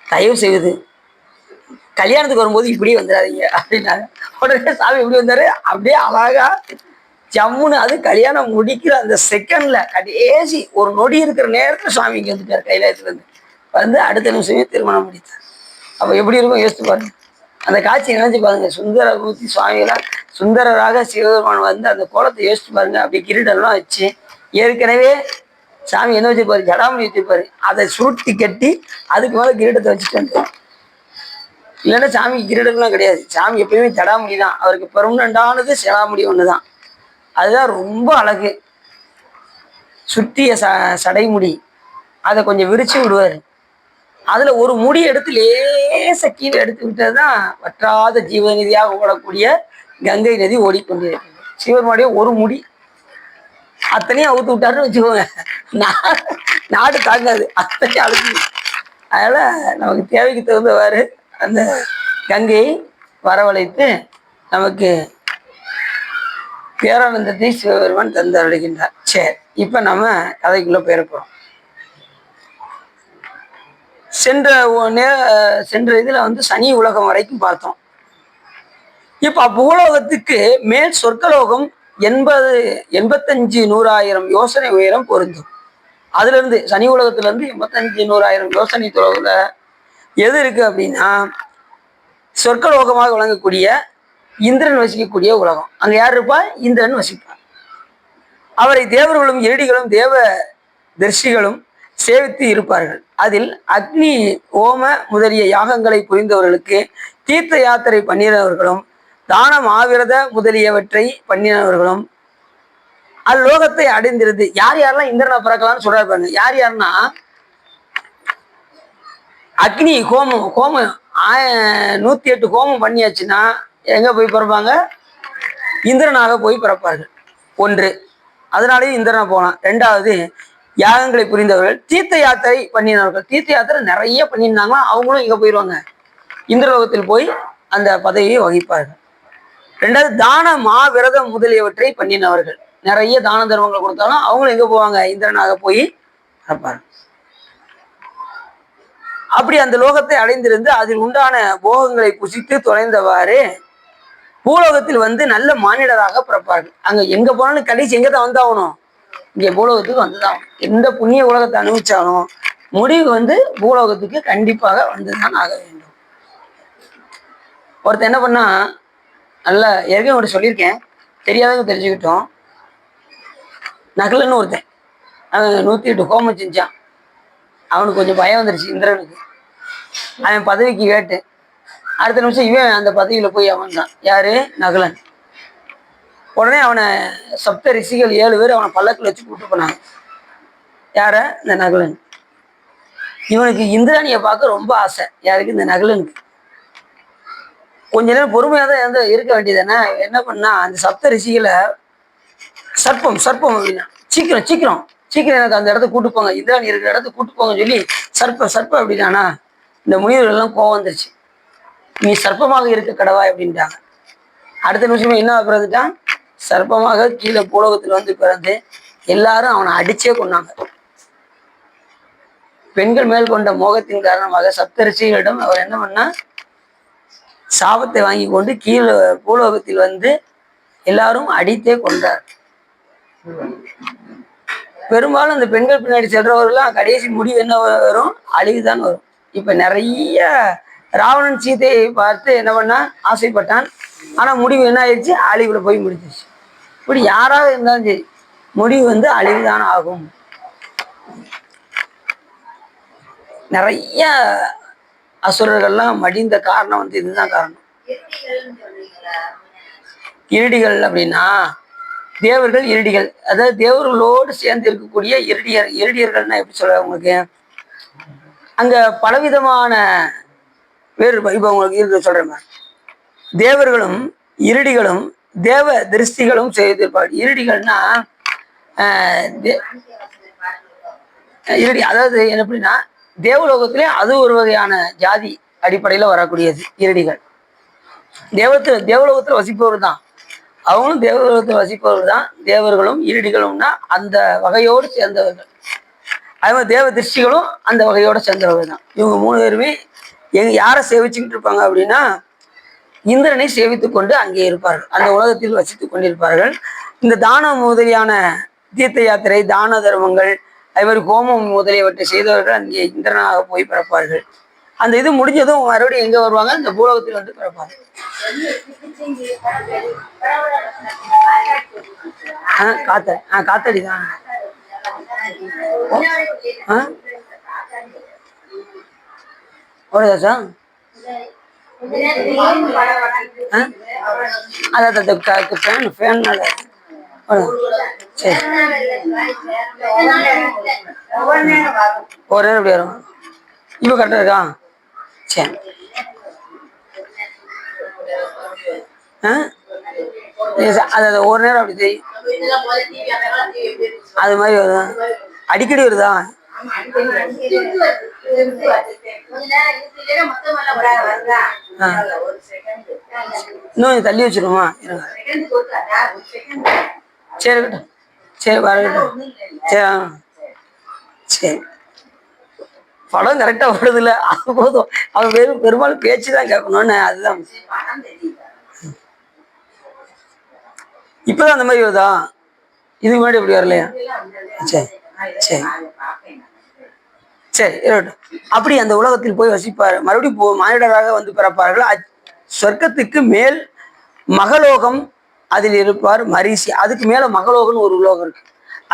Speaker 1: தயவு செய்வது கல்யாணத்துக்கு வரும்போது இப்படியே வந்துடாதீங்க அப்படின்னாங்க. உடனே சாமி எப்படி வந்தாரு, அப்படியே அழகா ஜம்முன்னு, அது கல்யாணம் முடிக்கிற அந்த செகண்ட்ல கடைசி ஒரு நொடி இருக்கிற நேரத்துல சாமி இங்க வந்துட்டார். கைலாயத்துல இருந்து வந்து அடுத்த நிமிஷமே திருமணம் முடித்தார். அப்ப எப்படி இருக்கும் யோசிச்சு பாருங்க, அந்த காட்சியை நினைச்சு பாருங்க. சுந்தரமூர்த்தி சுவாமிகளாம் சுந்தரராக சிவபெருமான் வந்து அந்த கோலத்தை யோசிச்சு பாருங்க. அப்படி கிரீடம்லாம் வச்சு ஏற்கனவே சாமி என்ன வச்சிருப்பாரு, ஜடாமணி வச்சிருப்பாரு, அதை சுருட்டி கட்டி அதுக்கு மேல கிரீடத்தை வச்சுட்டு. இல்லைன்னா சாமிக்கு கிரீடம்லாம் கிடையாது, சாமி எப்பயுமே ஜடாமுடி தான். அவருக்கு பெர்மனண்டானது ஜடாமுடி ஒண்ணுதான். அதுதான் ரொம்ப அழகு. சுற்றிய சடைமுடி அதை கொஞ்சம் விரிச்சு விடுவாரு. அதுல ஒரு முடி எடுத்து லேச கீழே எடுத்து விட்டதுதான் வற்றாத ஜீவநிதியாக ஓடக்கூடிய கங்கை நதி ஓடிக்கொண்டிருக்கிறது. சிவனுடைய ஒரு முடி அத்தனையும் அவுத்து விட்டாருன்னு வச்சுக்கோங்க, நாடு தாங்காது, அத்தனையும் அழுது. அதனால நமக்கு தேவைக்கு தகுந்தவாறு அந்த கங்கையை வரவழைத்து நமக்கு பேரானந்தத்தை சிவபெருமான் தந்தருளுகின்றார். சரி, இப்ப நம்ம கதைக்குள்ள போயிட போறோம். சென்ற இதுல வந்து சனி உலகம் வரைக்கும் பார்த்தோம். இப்ப பூலோகத்துக்கு மேல் சொர்க்கலோகம் 85,100,000 யோசனை உயரம் பொருந்தும். அதுல இருந்து சனி உலகத்துல இருந்து 85,100,000 யோசனை தொலைவுல எது இருக்கு அப்படின்னா சொர்க்கலோகமாக விளங்கக்கூடிய இந்திரன் வசிக்கக்கூடிய உலகம். அங்க யார் இருப்பா? இந்திரன் வசிப்பார். அவரை தேவர்களும் எரிடிகளும் தேவ தர்ஷிகளும் சேவித்து இருப்பார்கள். அதில் அக்னி ஓம முதலிய யாகங்களை புரிந்தவர்களுக்கு, தீர்த்த யாத்திரை பண்ணினவர்களும், தானம் ஆவிரத முதலியவற்றை பண்ணினவர்களும் அல்லோகத்தை அடைந்திருந்து. யார் யாரெல்லாம் இந்திரனை பிறக்கலாம்னு சொல்றாரு பாருங்க. யார் யாருன்னா அக்னி ஹோமம் 108 ஹோமம் பண்ணியாச்சுன்னா எங்க போய் பிறப்பாங்க? இந்திரனாக போய் பிறப்பார்கள். ஒன்று, அதனாலேயும் இந்திரனா போகலாம். ரெண்டாவது, யாகங்களை புரிந்தவர்கள், தீர்த்த யாத்திரை பண்ணினவர்கள். தீர்த்த யாத்திரை நிறைய பண்ணியிருந்தாங்கன்னா அவங்களும் இங்க போயிடுவாங்க, இந்திரலோகத்தில் போய் அந்த பதவியை வகிப்பார்கள். ரெண்டாவது, தான விரதம் முதலியவற்றை பண்ணினவர்கள். நிறைய தான தர்மங்கள் கொடுத்தாலும் அவங்களும் எங்க போவாங்க? இந்திரனாக போய் பிறப்பார்கள். அப்படி அந்த லோகத்தை அடைந்திருந்து அதில் உண்டான போகங்களை புசித்து தொலைந்தவாறு பூலோகத்தில் நல்ல மானிடராக பிறப்பார்கள். அங்க எங்க போனாலும் கடைசி எங்க தான் வந்தாகணும்? இங்க பூலோகத்துக்கு வந்துதான். எந்த புண்ணிய உலகத்தை அனுபவிச்சாலும் முடிவு பூலோகத்துக்கு கண்டிப்பாக வந்துதான் ஆக வேண்டும். ஒருத்தர் என்ன பண்ணா, நல்ல ஏற்கனவே ஒரு சொல்லியிருக்கேன், தெரியாதவங்க தெரிஞ்சுக்கிட்டோம். நகலன்னு ஒருத்தன் அவன் 108 ஹோமம் செஞ்சான். அவனுக்கு கொஞ்சம் பயம் வந்துருச்சு இந்திரனுக்கு. அவன் பதவிக்கு கேட்டு அடுத்த நிமிஷம் இவன் அந்த பதவியில போய் அவன் தான். யாரு? நகுலன். உடனே அவனை சப்த ரிஷிகள் 7 பேர் அவனை பல்லக்கில் வச்சு கூப்பிட்டு போனாங்க. யார? இந்த நகுலன். இவனுக்கு இந்திராணியை பார்க்க ரொம்ப ஆசை. யாருக்கு? இந்த நகுலனுக்கு. கொஞ்ச நேரம் பொறுமையாக தான் இருக்க வேண்டியதுன்னா என்ன பண்ணா, அந்த சப்த ரிஷிகளை சர்ப்பம் அப்படின்னா சீக்கிரம் சீக்கிரம் சீக்கிரம் எனக்கு அந்த இடத்த கூட்டு போங்க, இந்திராணி இருக்கிற இடத்த கூட்டு போங்கன்னு சொல்லி சர்ப்பம் அப்படின்னானா இந்த முனிவர்கள் எல்லாம் கோவம் வந்துருச்சு. நீ சர்ப்பமாக இருக்க கடவா அப்படின்ட்டாங்க. அடுத்த நிமிஷமே என்ன பிறந்துட்டான்? சர்ப்பமாக கீழே பூலோகத்தில் பிறந்து எல்லாரும் அவனை அடிச்சே கொண்டாங்க. பெண்கள் மேல் கொண்ட மோகத்தின் காரணமாக சப்தரிஷிகளிடம் அவர் என்ன பண்ணா, சாபத்தை வாங்கி கொண்டு கீழே பூலோகத்தில் எல்லாரும் அடித்தே கொண்டார். பெரும்பாலும் அந்த பெண்கள் பின்னாடி செல்றவர்கள்லாம் கடைசி முடிவு என்ன வரும்? அழிவுதான் வரும். இப்ப நிறைய ராவணன் சீதையை பார்த்து என்ன பண்ணா, ஆசைப்பட்டான். ஆனா முடிவு என்ன ஆயிடுச்சு? அழிவுல போய் முடிஞ்சிருச்சு. இப்படி யாராக இருந்தாலும் சரி முடிவு அழிவுதான் ஆகும். நிறைய அசுரர்கள்லாம் மடிந்த காரணம் இதுதான் காரணம். இருடிகள் அப்படின்னா தேவர்கள் இருடிகள், அதாவது தேவர்களோடு சேர்ந்து இருக்கக்கூடிய இருடியர்கள்னா எப்படி சொல்ற உங்களுக்கு? அங்க பலவிதமான வேறு இப்ப உங்களுக்கு இருக்க சொல்றேன். தேவர்களும் இருடிகளும் தேவ திருஷ்டிகளும் செய்திருப்பார்கள். இருடிகள்னா இருடி, அதாவது என்ன அப்படின்னா தேவலோகத்திலே அது ஒரு வகையான ஜாதி அடிப்படையில் வரக்கூடியது இருடிகள். தேவலோகத்தில் வசிப்பவர் தான், அவங்களும் தேவலோகத்தில் வசிப்பவர்கள் தான். தேவர்களும் இருடிகளும்னா அந்த வகையோடு சேர்ந்தவர்கள். அது மாதிரி தேவ திருஷ்டிகளும் அந்த வகையோட சேர்ந்தவர்கள் தான். இவங்க 3 பேருமே யாரை சேவிச்சுக்கிட்டு இருப்பாங்க அப்படின்னா, இந்திரனை சேவித்து கொண்டு அங்கே இருப்பார்கள், அந்த உலகத்தில் வசித்துக் கொண்டிருப்பார்கள். இந்த தானம் முதலியான தீர்த்த யாத்திரை, தான தர்மங்கள், அது மாதிரி ஹோமம் முதலியவற்றை செய்தவர்கள் அங்கே இந்திரனாக போய் பிறப்பார்கள். அந்த இது முடிஞ்சதும் மறுபடியும் எங்க வருவாங்க? இந்த பூலோகத்தில் பிறப்பாங்க. காத்தடிதான். ஓடுதா? ஃபேன்னால சரி ஒரு நேரம் எப்படி வரும்? இப்போ கரெக்டாக இருக்கா? சரி. அது ஒரு நேரம் அப்படி தெரியும். அது மாதிரி வருதா? அடிக்கடி வருதா? இன்னும் தள்ளி வச்சிருமா? சரி இருக்கட்டும், சரி வரட்டும். சரி சரி, படம் கரெக்டா வருது இல்ல, அது போதும். அவன் பெரும்பாலும் பேச்சுதான் கேட்கணும்னு, அதுதான். இப்பதான் அந்த மாதிரி வருதா? இதுக்கு முன்னாடி எப்படி வரலையா? சரி சரி சரி இருக்கட்டும். அப்படி அந்த உலகத்தில் போய் வசிப்பார். மறுபடியும் மானிடராக பிறப்பார்கள். சொர்க்கத்துக்கு மேல் மகலோகம், அதில் இருப்பார் மரிசி. அதுக்கு மேல மகலோகம்னு ஒரு உலோகம் இருக்கு.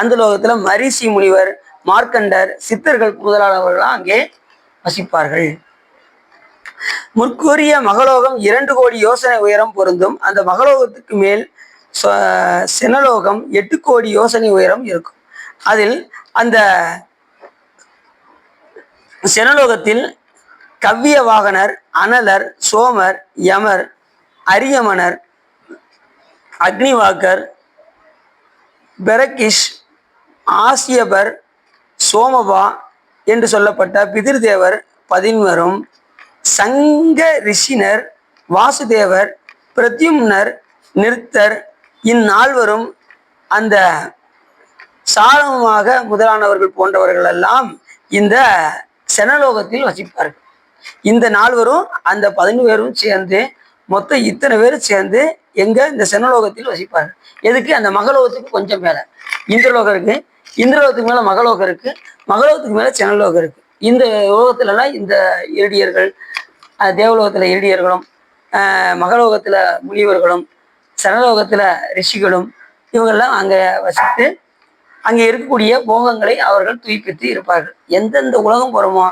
Speaker 1: அந்த லோகத்துல மரிசி முனிவர், மார்க்கண்டர், சித்தர்கள் முதலானவர்கள்லாம் அங்கே வசிப்பார்கள். முற்கூறிய மகலோகம் 2 கோடி யோசனை உயரம் பொருந்தும். அந்த மகலோகத்துக்கு மேல் சினலோகம் 8 கோடி யோசனை உயரம் இருக்கும். அதில் அந்த சினலோகத்தில் கவ்விய வாகனர், அனலர், சோமர், யமர், அரியமனர், அக்னிவாக்கர், பெரகிஷ், ஆசியபர், சோமபா என்று சொல்லப்பட்ட பிதிர்தேவர் 11, சங்க ரிஷினர், வாசுதேவர், பிரத்யும்னர், நிறுத்தர், இந்நால்வரும் அந்த சாலமாக முதலானவர்கள் போன்றவர்கள் எல்லாம் இந்த செனலோகத்தில் வசிப்பார்கள். இந்த 4 அந்த 11 சேர்ந்து மொத்தம் இத்தனை பேர் சேர்ந்து எங்க இந்த செனலோகத்தில் வசிப்பார்கள். எதுக்கு? அந்த மகலோகத்துக்கு கொஞ்சம் மேல இந்திரலோகம் இருக்கு, இந்திரலோகத்துக்கு மேல மகலோகம் இருக்கு, மகலோகத்துக்கு மேல செனலோகம் இருக்கு. இந்த லோகத்துலலாம் இந்த இருடியர்கள், தேவலோகத்துல இருடியர்களும், மகலோகத்துல முனிவர்களும், சனலோகத்துல ரிஷிகளும் இவங்கெல்லாம் அங்க வசித்து அங்கே இருக்கக்கூடிய போகங்களை அவர்கள் தூய்ப்பித்து இருப்பார்கள். எந்தெந்த உலகம் போறோமோ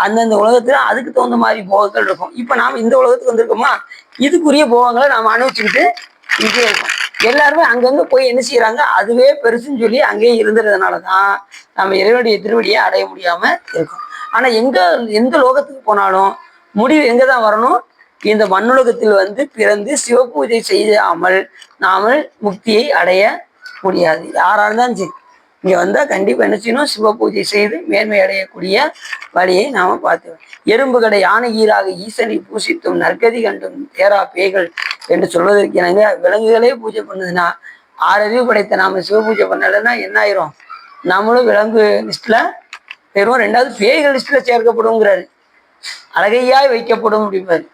Speaker 1: அந்தந்த உலகத்துல அதுக்கு தகுந்த மாதிரி போகங்கள் இருக்கும். இப்ப நாம இந்த உலகத்துக்கு வந்திருக்கோமா, இதுக்குரிய போகங்களை நாம அனுபவிச்சுக்கிட்டு இங்கே இருக்கோம். எல்லாருமே அங்கங்க போய் என்ன செய்யறாங்க, அதுவே பெருசுன்னு சொல்லி அங்கேயே இருந்துறதுனாலதான் நம்ம இறைவனுடைய திருவடியை அடைய முடியாம இருக்கோம். ஆனா எந்த லோகத்துக்கு போனாலும் முடிவு எங்கதான் வரணும், இந்த மண்ணுலகத்தில் வந்து பிறந்து சிவபூஜை செய்யாமல் நாமல் முக்தியை அடைய முடியாது. யாரா இருந்தாலும் சரி, இங்க வந்தா கண்டிப்பா என்ன செய்யணும், சிவ பூஜை செய்து மேன்மை அடையக்கூடிய வழியை நாம பார்த்துவோம். எறும்பு கடை யானை ஈராக ஈசனை பூசித்தும் நற்கதி கண்டும் தேரா பேய்கள் என்று சொல்வதற்கு என்னங்க, விலங்குகளே பூஜை பண்ணுதுன்னா 6 அறிவு படைத்த நாம சிவ பூஜை பண்ணலைன்னா என்ன ஆயிரும், நம்மளும் விலங்கு லிஸ்ட்ல பெறுவோம். 2வது பேய்கள் லிஸ்ட்ல சேர்க்கப்படுங்கிறாரு, அழகையாய் வைக்கப்படும் அப்படிப்பாரு.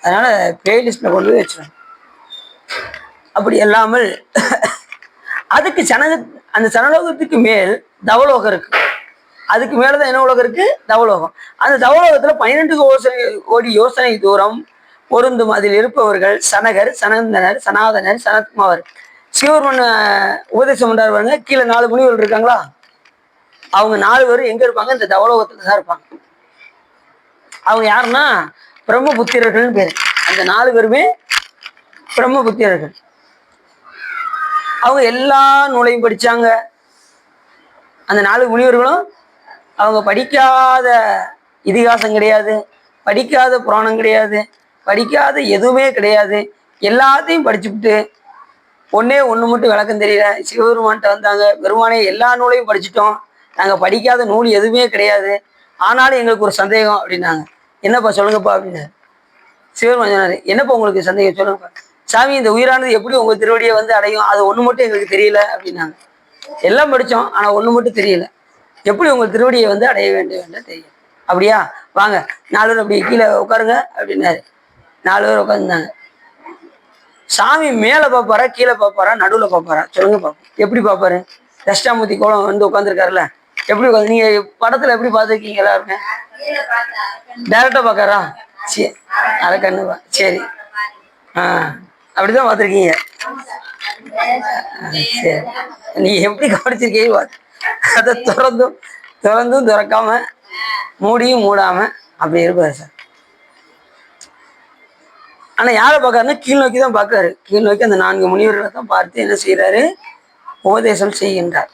Speaker 1: அதனால பேய் லிஸ்ட்ல கொண்டு போய் வச்சிடும். அப்படி அல்லாமல் அதுக்கு அந்த சனலோகத்துக்கு மேல் தவலோகம் இருக்கு. அதுக்கு மேலதான் என்ன உலகம் இருக்கு, தவலோகம். அந்த தவலோகத்துல 12 கோடி யோசனை தூரம் பொருந்தும். அதில் இருப்பவர்கள் சனகர், சனந்தனர், சனாதனர், சனத்குமார். சிவபெருமன் உபதேசம் பண்றாரு, கீழே 4 முனிவர்கள் இருக்காங்களா, அவங்க 4 பேரும் எங்க இருப்பாங்க, இந்த தவலோகத்துல தான் இருப்பாங்க. அவங்க யாருன்னா பிரம்மபுத்திரர்கள்னு பேரு. அந்த 4 பேருமே பிரம்மபுத்திரர்கள். அவங்க எல்லா நூலையும் படிச்சாங்க. அந்த 4 முனிவர்களும் அவங்க படிக்காத இதிகாசம் கிடையாது, படிக்காத புராணம் கிடையாது, படிக்காத எதுவுமே கிடையாது. எல்லாத்தையும் படிச்சுவிட்டு ஒண்ணு மட்டும் விளக்கம் தெரியல, சிவபெருமான்கிட்ட வந்தாங்க. பெருமானே எல்லா நூலையும் படிச்சுட்டோம், நாங்கள் படிக்காத நூல் எதுவுமே கிடையாது, ஆனாலும் எங்களுக்கு ஒரு சந்தேகம் அப்படின்னாங்க. என்னப்பா சொல்லுங்கப்பா அப்படின்னாரு. சிவபெருமான் சொன்னாரு, என்னப்பா உங்களுக்கு சந்தேகம் சொல்லுங்கப்பா. சாமி, இந்த உயிரானது எப்படி உங்க திருவடியை வந்து அடையும், அது ஒண்ணு மட்டும் எங்களுக்கு தெரியல அப்படின்னாங்க. எல்லாம் படிச்சோம், ஆனா ஒண்ணு மட்டும் தெரியல, எப்படி உங்க திருவடியை வந்து அடைய வேண்டும் தெரியும். அப்படியா, வாங்க 4 பேர் அப்படி கீழே உட்காருங்க அப்படின்னாரு. 4 பேர் உட்காந்துருந்தாங்க. சாமி மேல பாப்பாரா கீழே பாப்பாரா நடுவுல பாப்பாரா, சொல்லுங்க பாப்போம். எப்படி பாப்பாரு? தஷ்டாமூர்த்தி கோலம் வந்து உட்காந்துருக்காருல்ல, எப்படி உட்காந்து, நீங்க படத்துல எப்படி பார்த்துருக்கீங்க எல்லாருமே? டைரக்டா பாக்காரா? சரி, அரை கண்ணுவா, சரி, அப்படிதான் பார்த்துருக்கீங்க. சரி, நீங்க எப்படி கவனிச்சிருக்கீங்க? அதை திறந்தும் திறக்காம மூடியும் மூடாம அப்படி இருப்பாரு சார். ஆனா யாரை பார்க்காருன்னா கீழ் நோக்கி தான் பார்க்காரு. கீழ் நோக்கி அந்த 4 முனிவர்களை தான் பார்த்து என்ன செய்யறாரு, உபதேசம் செய்கின்றார்.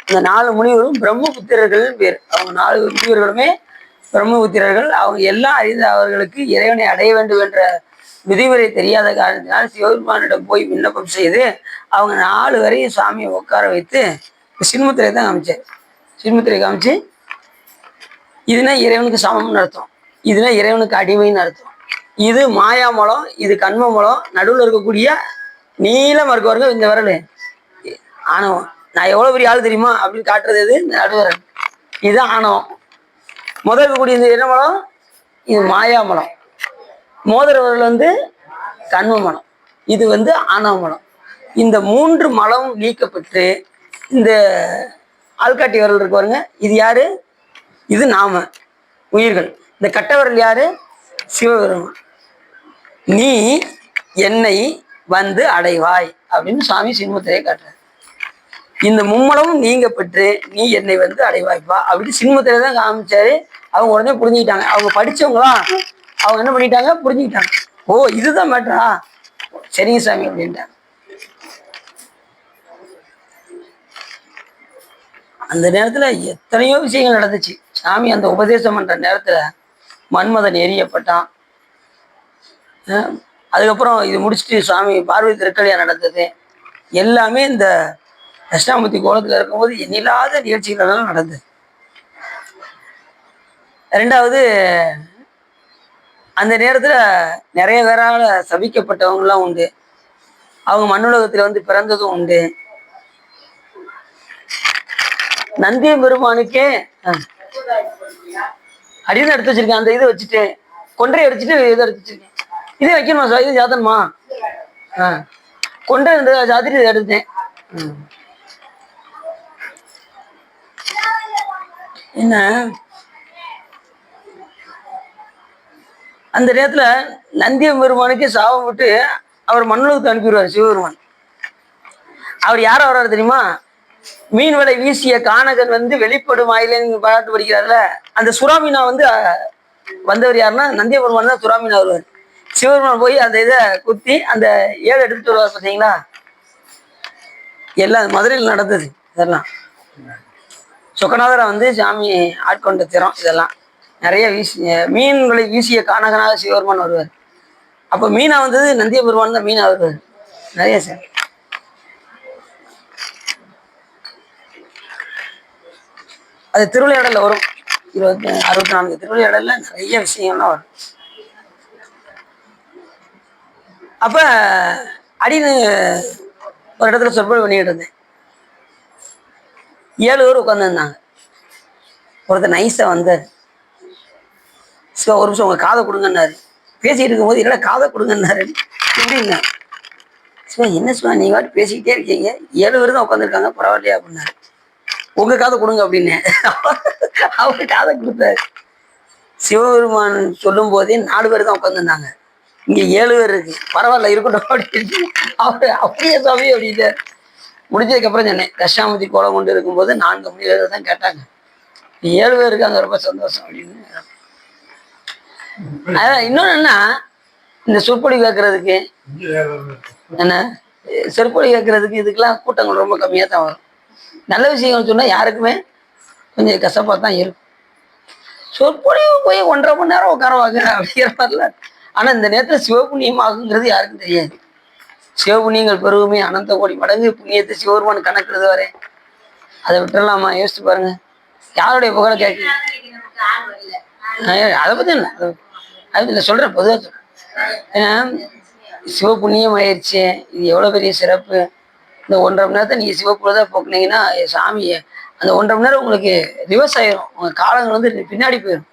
Speaker 1: இந்த 4 முனிவரும் பிரம்மபுத்திரர்கள் பேர். அவங்க 4 முனிவர்களுமே பிரம்மபுத்திரர்கள். அவங்க எல்லாம் அறிந்த அவர்களுக்கு இறைவனை அடைய வேண்டும் என்ற விதிமுறை தெரியாத காரணத்தினால் சிவபெருமானிடம் போய் விண்ணப்பம் செய்து அவங்க 4 வரையும் சாமியை உட்கார வைத்து சின்முத்திரை தான் காமிச்சார். சின்முத்திரை காமிச்சு, இதுனா இறைவனுக்கு சமம்னு அர்த்தம், இதுனா இறைவனுக்கு அடிமைன்னு அர்த்தம். இது மாயாமலம், இது கண்மமலம், நடுவில் இருக்கக்கூடிய நீளம் இருக்கவங்க இந்த விரல் ஆணவம். நான் எவ்வளவு பெரிய ஆள் தெரியுமா அப்படின்னு காட்டுறது எது, இந்த நடுவரல். இதுதான் ஆணவம். முதல் இருக்கக்கூடிய இந்த என்ன மலம், இது மாயாமலம். மோதிரவர்கள் வந்து கண்ம மலம், இது வந்து ஆணவ மலம். இந்த 3 மலம் நீக்கப்பட்டு இந்த ஆள்காட்டி விரல் இருக்கு பாருங்க, இது யாரு, இது நாம உயிர்கள். இந்த கட்டவரல் யாரு, சிவபெருமான். நீ என்னை வந்து அடைவாய் அப்படின்னு சுவாமி சின்முத்திரையை காட்டுறாரு. இந்த மும்மலமும் நீங்க பெற்று நீ என்னை வந்து அடைவாய்ப்பா அப்படின்னு சின்முத்திரையை தான் காமிச்சாரு. அவங்க உடனே புரிஞ்சுக்கிட்டாங்க. அவங்க படிச்சவங்களா அவங்க என்ன பண்ணிட்டாங்க, புரிஞ்சுக்கிட்டாங்க. ஓ இதுதான் மேட்டரா, சரிங்க சாமி அப்படின்ட்டாங்க. அந்த நேரத்துல எத்தனையோ விஷயங்கள் நடந்துச்சு. சாமி அந்த உபதேசம் பண்ற நேரத்துல மன்மதன் எரியப்பட்டான். அதுக்கப்புறம் இது முடிச்சுட்டு சுவாமி பார்வதி திருக்கல்யாணம் நடந்தது. எல்லாமே இந்த தட்சிணாமூர்த்தி கோலத்துல இருக்கும்போது எண்ணில்லாத நிகழ்ச்சிகள் எல்லாம் நடந்தது. ரெண்டாவது, அந்த நேரத்துல நிறைய பேரால சபிக்கப்பட்டவங்கலாம் உண்டு. அவங்க மண்ணுலகத்துல வந்து பிறந்ததும் உண்டு. நந்திய பெருமானுக்கே அடிதான் எடுத்து வச்சிருக்கேன். அந்த இதை வச்சுட்டு கொன்றை அடிச்சுட்டு இதை எடுத்து வச்சிருக்கேன். இதே வைக்கணுமா சார், இது ஜாதனமா? கொன்றை இந்த ஜாதிரி இதை எடுத்தேன். என்ன அந்த நேரத்துல நந்திய பெருமானுக்கே சாபம் விட்டு அவர் மண்ணுலகத்தை அனுப்பிடுவார் சிவபெருமான். அவர் யார வர்றாரு தெரியுமா? மீன் வலை வீசிய கானகன் வந்து வெளிப்படும் ஆயிலன்னு பாட்டு படிக்கிறார்ல, அந்த சுறாமீனா வந்து வந்தவர் யாருன்னா நந்திய பெருமான் தான் சுறாமீனா வருவார். சிவபெருமான் போய் அந்த இதை குத்தி அந்த ஏழை எடுத்துட்டு வருவார். பார்த்தீங்களா, எல்லாம் மதுரையில் நடந்தது. இதெல்லாம் சொக்கநாதரை வந்து சாமி ஆட்கொண்ட திறம். இதெல்லாம் நிறைய மீன்களை வீசிய கானகனாக சிவபெருமான் வருவார். அப்போ மீனா வந்தது நந்திய பெருமான் தான் மீனா வருவார். நிறைய சார் அது திருவிளையாடல வரும். 64 திருவிளையாடல்ல நிறைய விஷயங்கள்லாம் வரும். அப்ப அடின்னு ஒரு இடத்துல சொற்பொழிவு பண்ணிக்கிட்டு இருந்தேன். 7 பேர் உட்காந்துருந்தாங்க. ஒருத்தர் நைஸா வந்தார். சிவா ஒரு நிமிஷம் உங்க காதை கொடுங்கன்னாரு. பேசிட்டு இருக்கும்போது இல்லைடா காதை கொடுங்கன்னாரு. எப்படின்னா சிவா என்ன சிவா நீங்க வாட்டு பேசிக்கிட்டே இருக்கீங்க, 7 பேர் தான் உட்காந்துருக்காங்க பரவாயில்லையா அப்படின்னாரு. உங்க காதை கொடுங்க அப்படின்னு அவரு காதை கொடுத்தாரு. சிவபெருமான் சொல்லும் போதே 4 பேர் தான் உட்காந்துருந்தாங்க. இங்க 7 பேர் இருக்கு, பரவாயில்ல இருக்கட்டும் அப்படின்னு அவரு அப்படியே சாமி அப்படின்ட்டார். முடிஞ்சதுக்கு அப்புறம் சொன்னேன், தட்சிணாமூர்த்தி கோலம் கொண்டு இருக்கும்போது 4 மணி நேரம் தான் கேட்டாங்க, 7 பேர் இருக்காங்க ரொம்ப சந்தோஷம் அப்படின்னு. அதான் இன்னொன்னு என்ன, இந்த சொற்பொழி கேட்கறதுக்கு என்ன சொற்பொழி கேட்கறதுக்கு இதுக்கெல்லாம் கூட்டங்கள் ரொம்ப கம்மியா தான் வரும். நல்ல விஷயங்கள் சொன்னா யாருக்குமே கொஞ்சம் கசப்பா தான் இருக்கும். சொற்பொழிவு போய் 1.5 மணி நேரம் உட்காரவாங்க அப்படிங்கிற மாதிரில. ஆனா இந்த நேரத்துல சிவபுண்ணியம் ஆகுங்கிறது யாருக்கும் தெரியாது. சிவபுண்ணியங்கள் பெருகுமே அனந்த கோடி மடங்கு புண்ணியத்தை சிவபெருமான் கணக்குறது வர அதை விட்டுறலாமா? யோசிச்சு பாருங்க. யாருடைய புகழை கேட்க அதை பத்தி இல்லை, அது இல்லை சொல்றேன், பொதுவாக சொல்றேன். ஏன்னா சிவபுண்ணியம் ஆயிடுச்சு, இது எவ்வளவு பெரிய சிறப்பு. இந்த 1.5 மணி நேரத்தை நீங்க சிவப்புலதா போக்குனீங்கன்னா சாமி அந்த 1.5 மணி நேரம் உங்களுக்கு ரிவர்ஸ் ஆயிரும். உங்க காலங்கள் வந்து பின்னாடி போயிடும்.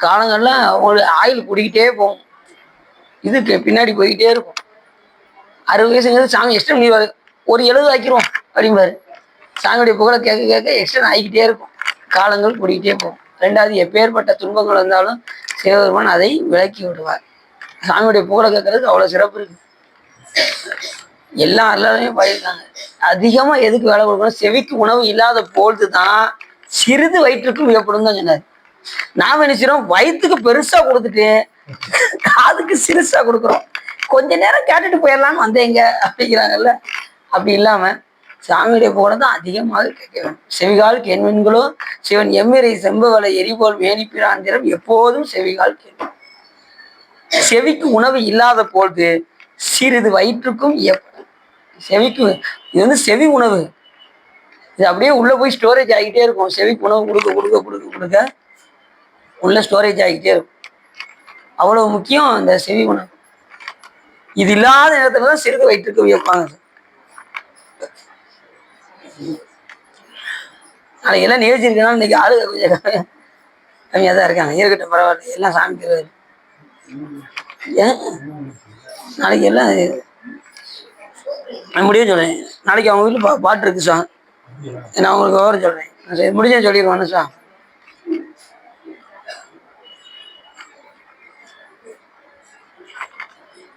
Speaker 1: காலங்கள்லாம் உங்களுக்கு ஆயுள் கூடிக்கிட்டே போகும், இதுக்கு பின்னாடி போய்கிட்டே இருக்கும். 60 வயசுங்கிறது சாமி எக்ஸ்டன் பண்ணி ஒரு 70 ஆக்கிடுவோம் அப்படிம்பாரு. சாமியுடைய புகழை கேட்க கேட்க எக்ஸ்டன் ஆகிக்கிட்டே இருக்கும், காலங்கள் கூடிக்கிட்டே போகும். ரெண்டாவது, எப்பேற்பட்ட துன்பங்கள் வந்தாலும் சிவபெருமான் அதை விலக்கி விடுவார். சாமியுடைய புகழை கேட்கறதுக்கு அவ்வளோ சிறப்பு இருக்கு. எல்லாருமே பயிர்ந்தாங்க. அதிகமா எதுக்கு வேலை கொடுக்கணும்? செவிக்கு உணவு இல்லாத பொழுது தான் சிறிது வயிற்றுக்கும் மிகப்படும் தான் சொன்னார். நாம என்ன செய்யறோம், வயிற்றுக்கு பெருசா கொடுத்துட்டு காதுக்கு சிறுசா கொடுக்குறோம். கொஞ்ச நேரம் கேட்டுட்டு போயிடலான்னு வந்தேங்க அப்படிங்கிறாங்கல்ல. அப்படி இல்லாம சாமியுடைய புகழை தான் அதிகமாக கேட்க வேண்டும். செவிகால் கேள்வன்களோ சிவன் எம்மிரை செம்பவலை எரிபோல் மேனிப்பிராந்திரம் எப்போதும் செவிகால் கேள்வன். செவிக்கு உணவு இல்லாத பொழுது சிறிது வயிற்றுக்கும் செவிக்கு இது வந்து செவி உணவு. இது அப்படியே உள்ள போய் ஸ்டோரேஜ் ஆகிட்டே இருக்கும். செவிக்கு உணவு கொடுக்க கொடுக்க கொடுக்க கொடுக்க உள்ள ஸ்டோரேஜ் ஆகிட்டே இருக்கும். அவ்வளவு முக்கியம் இந்த செவி உணவு. இது இல்லாத நேரத்துலதான் சிறிது வயிற்றுக்கு வைப்பாங்க. நாளைக்கு எல்லாம் நிகழ்ச்சி இருக்குன்னா இன்னைக்கு ஆளு கொஞ்சம் கம்மியா தான் இருக்காங்க. இருக்கட்டும் பரவாயில்ல, எல்லாம் சாமி ஏன் நாளைக்கு எல்லாம் முடியும் சொல்றேன். நாளைக்கு அவங்க வீட்டில் பாட்டு இருக்கு சார், நான் உங்களுக்கு விவரம் சொல்றேன். முடிஞ்ச சொல்லிடுவானு சார்.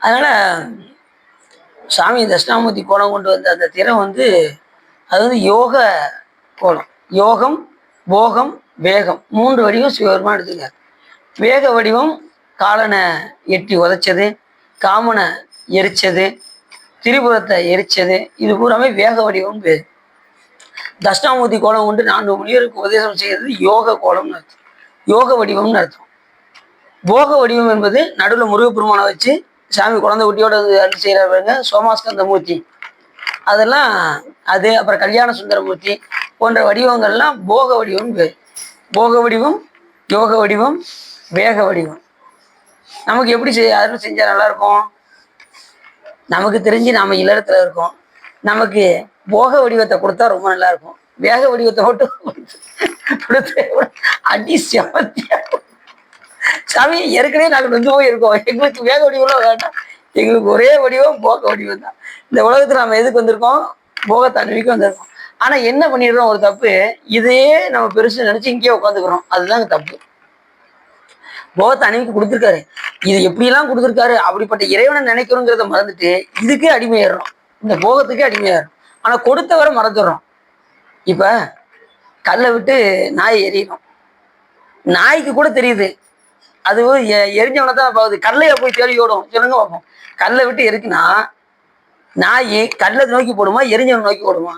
Speaker 1: அதனால சாமி தட்சிணாமூர்த்தி கோலம் கொண்டு வந்த அந்த திறம் வந்து அது வந்து யோக கோலம். யோகம், போகம், வேகம் 3 வடிவம் சிவபெருமான் எடுத்துக்கார். வேக வடிவம் காலனை எட்டி உதைச்சது, காமனை எரிச்சது, திரிபுரத்தை எரிச்சது, இது பூராமே வேக வடிவம் பேர். தட்சிணாமூர்த்தி கோலம் கொண்டு 4 முனிவருக்கு உபதேசம் செய்யறது யோக கோலம்னு அர்த்தம், யோக வடிவம்னு அர்த்தம். போக வடிவம் என்பது நடுவில் முருகப்பெருமானை வச்சு சாமி குழந்தை குட்டியோட அருள் செய்கிறாருங்க, சோமாஸ்கந்த மூர்த்தி, அதெல்லாம் அது. அப்புறம் கல்யாண சுந்தரமூர்த்தி போன்ற வடிவங்கள்லாம் போக வடிவம் பேர். போக வடிவம், யோக வடிவம், வேக வடிவம். நமக்கு எப்படி அருள் செஞ்சா நல்லா இருக்கும்? நமக்கு தெரிஞ்சு நாம இல்லறத்துல இருக்கோம், நமக்கு போக வடிவத்தை கொடுத்தா ரொம்ப நல்லா இருக்கும். வேக வடிவத்தை மட்டும் கொடுத்து அடி செமத்தியா சாமி ஏற்கனவே நாங்கள் வந்து போயிருக்கோம், எங்களுக்கு வேக வடிவம்லாம் வேண்டாம், எங்களுக்கு ஒரே வடிவம் போக வடிவம் தான். இந்த உலகத்துல நம்ம எதுக்கு வந்திருக்கோம்? போகத்தை அனுபவிக்க வந்திருக்கோம். ஆனா என்ன பண்ணிடுறோம் ஒரு தப்பு, இதையே நம்ம பெருசு நினைச்சு இங்கேயே உட்காந்துக்கிறோம், அதுதாங்க தப்பு. போகத்தை அனுபவிக்க கொடுத்துருக்காரு, இது எப்படிலாம் கொடுத்துருக்காரு, அப்படிப்பட்ட இறைவனை நினைக்கணுங்கிறத மறந்துட்டு இதுக்கே அடிமையாடுறோம், இந்த போகத்துக்கே அடிமையாடுறோம். ஆனா கொடுத்தவரை மறந்துடுறோம். இப்ப கல்லை விட்டு நாய் எறியணும், நாய்க்கு கூட தெரியுது அது எரிஞ்சவனை தான் பார்க்குது, கல்லையை போய் தேடி ஓடும். சொல்லுங்க பார்ப்போம். கல்லை விட்டு எரிக்குன்னா நாய் கல்லை நோக்கி போடுமா, எரிஞ்சவனை நோக்கி போடுமா?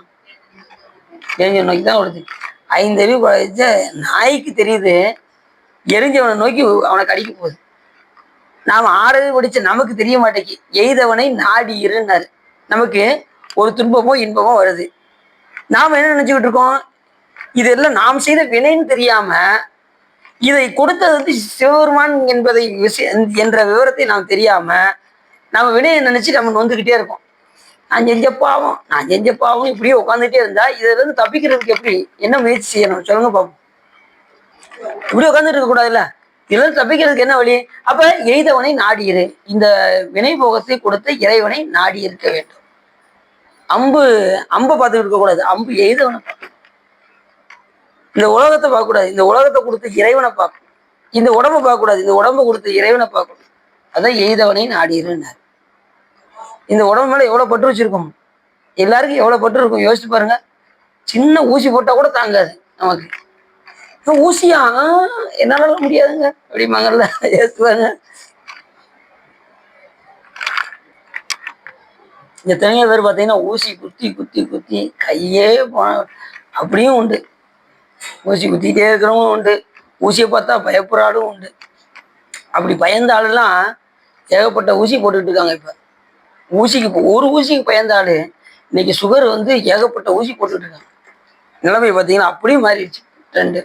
Speaker 1: எரிஞ்சவனை நோக்கி தான் ஓடுது. 5 அறிவு படைச்ச நாய்க்கு தெரியுது எரிஞ்சவனை நோக்கி அவனை கடிக்க போகுது. நாம் 6 அறிவு படிச்ச நமக்கு தெரிய மாட்டேங்கி எய்தவனை நாடி இருன்னாரு. நமக்கு ஒரு துன்பமோ இன்பமோ வருது, நாம் என்ன நினைச்சுக்கிட்டு இருக்கோம்? இதெல்லாம் நாம் செய்த வினைன்னு தெரியாம இதை கொடுத்தது வந்து சிவபெருமான் என்பதை என்ற விவரத்தை நாம் தெரியாம நம்ம வினையை நினைச்சு நம்ம வந்துகிட்டே இருக்கோம். நான் செஞ்ச பாவம் இப்படியே உட்காந்துட்டே இருந்தா இதுல இருந்து தப்பிக்கிறதுக்கு எப்படி என்ன முயற்சி செய்யணும் சொல்லுங்க பார்ப்போம். இப்படி உட்காந்துட்டு இருக்க கூடாதுல்ல, இதுல இருந்து தப்பிக்கிறதுக்கு என்ன வழி? அப்ப எய்தவனை நாடியிரு, இந்த வினை போகத்தை கொடுத்த இறைவனை நாடி இருக்க வேண்டும். அம்பை பார்த்துக்கிட்டு இருக்க கூடாது, அம்பு எய்தவனை பார்க்கணும். இந்த உலகத்தை பார்க்கக்கூடாது, இந்த உலகத்தை கொடுத்த இறைவனை பார்க்கணும். இந்த உடம்பை பார்க்கக்கூடாது, இந்த உடம்பை கொடுத்த இறைவனை பார்க்கணும். அதான் எய்தவனை நாடியிருந்தார். இந்த உடம்பு மேல எவ்வளவு பற்று வச்சிருக்கோம், எல்லாருக்கும் எவ்வளவு பற்று இருக்கும் யோசிச்சு பாருங்க. சின்ன ஊசி போட்டா கூட தாங்காது நமக்கு. ஊசியா என்னால முடியாதுங்க அப்படிமாங்கல்ல, ஏசுவாங்க. எத்தனையோ பேர் பார்த்தீங்கன்னா ஊசி குத்தி குத்தி குத்தி கையே அப்படியும் உண்டு, ஊசி குத்திட்டே இருக்கிறவங்க உண்டு, ஊசியை பார்த்தா பயப்புறாடும் உண்டு. அப்படி பயந்த ஆளுலாம் ஏகப்பட்ட ஊசி போட்டுக்கிட்டு இருக்காங்க. இப்போ ஊசிக்கு ஒரு ஊசிக்கு பயந்த ஆளு இன்னைக்கு சுகர் வந்து ஏகப்பட்ட ஊசி போட்டுக்கிட்டு இருக்காங்க. நிலைமை பார்த்தீங்கன்னா அப்படியும் மாறிடுச்சு ட்ரெண்டு.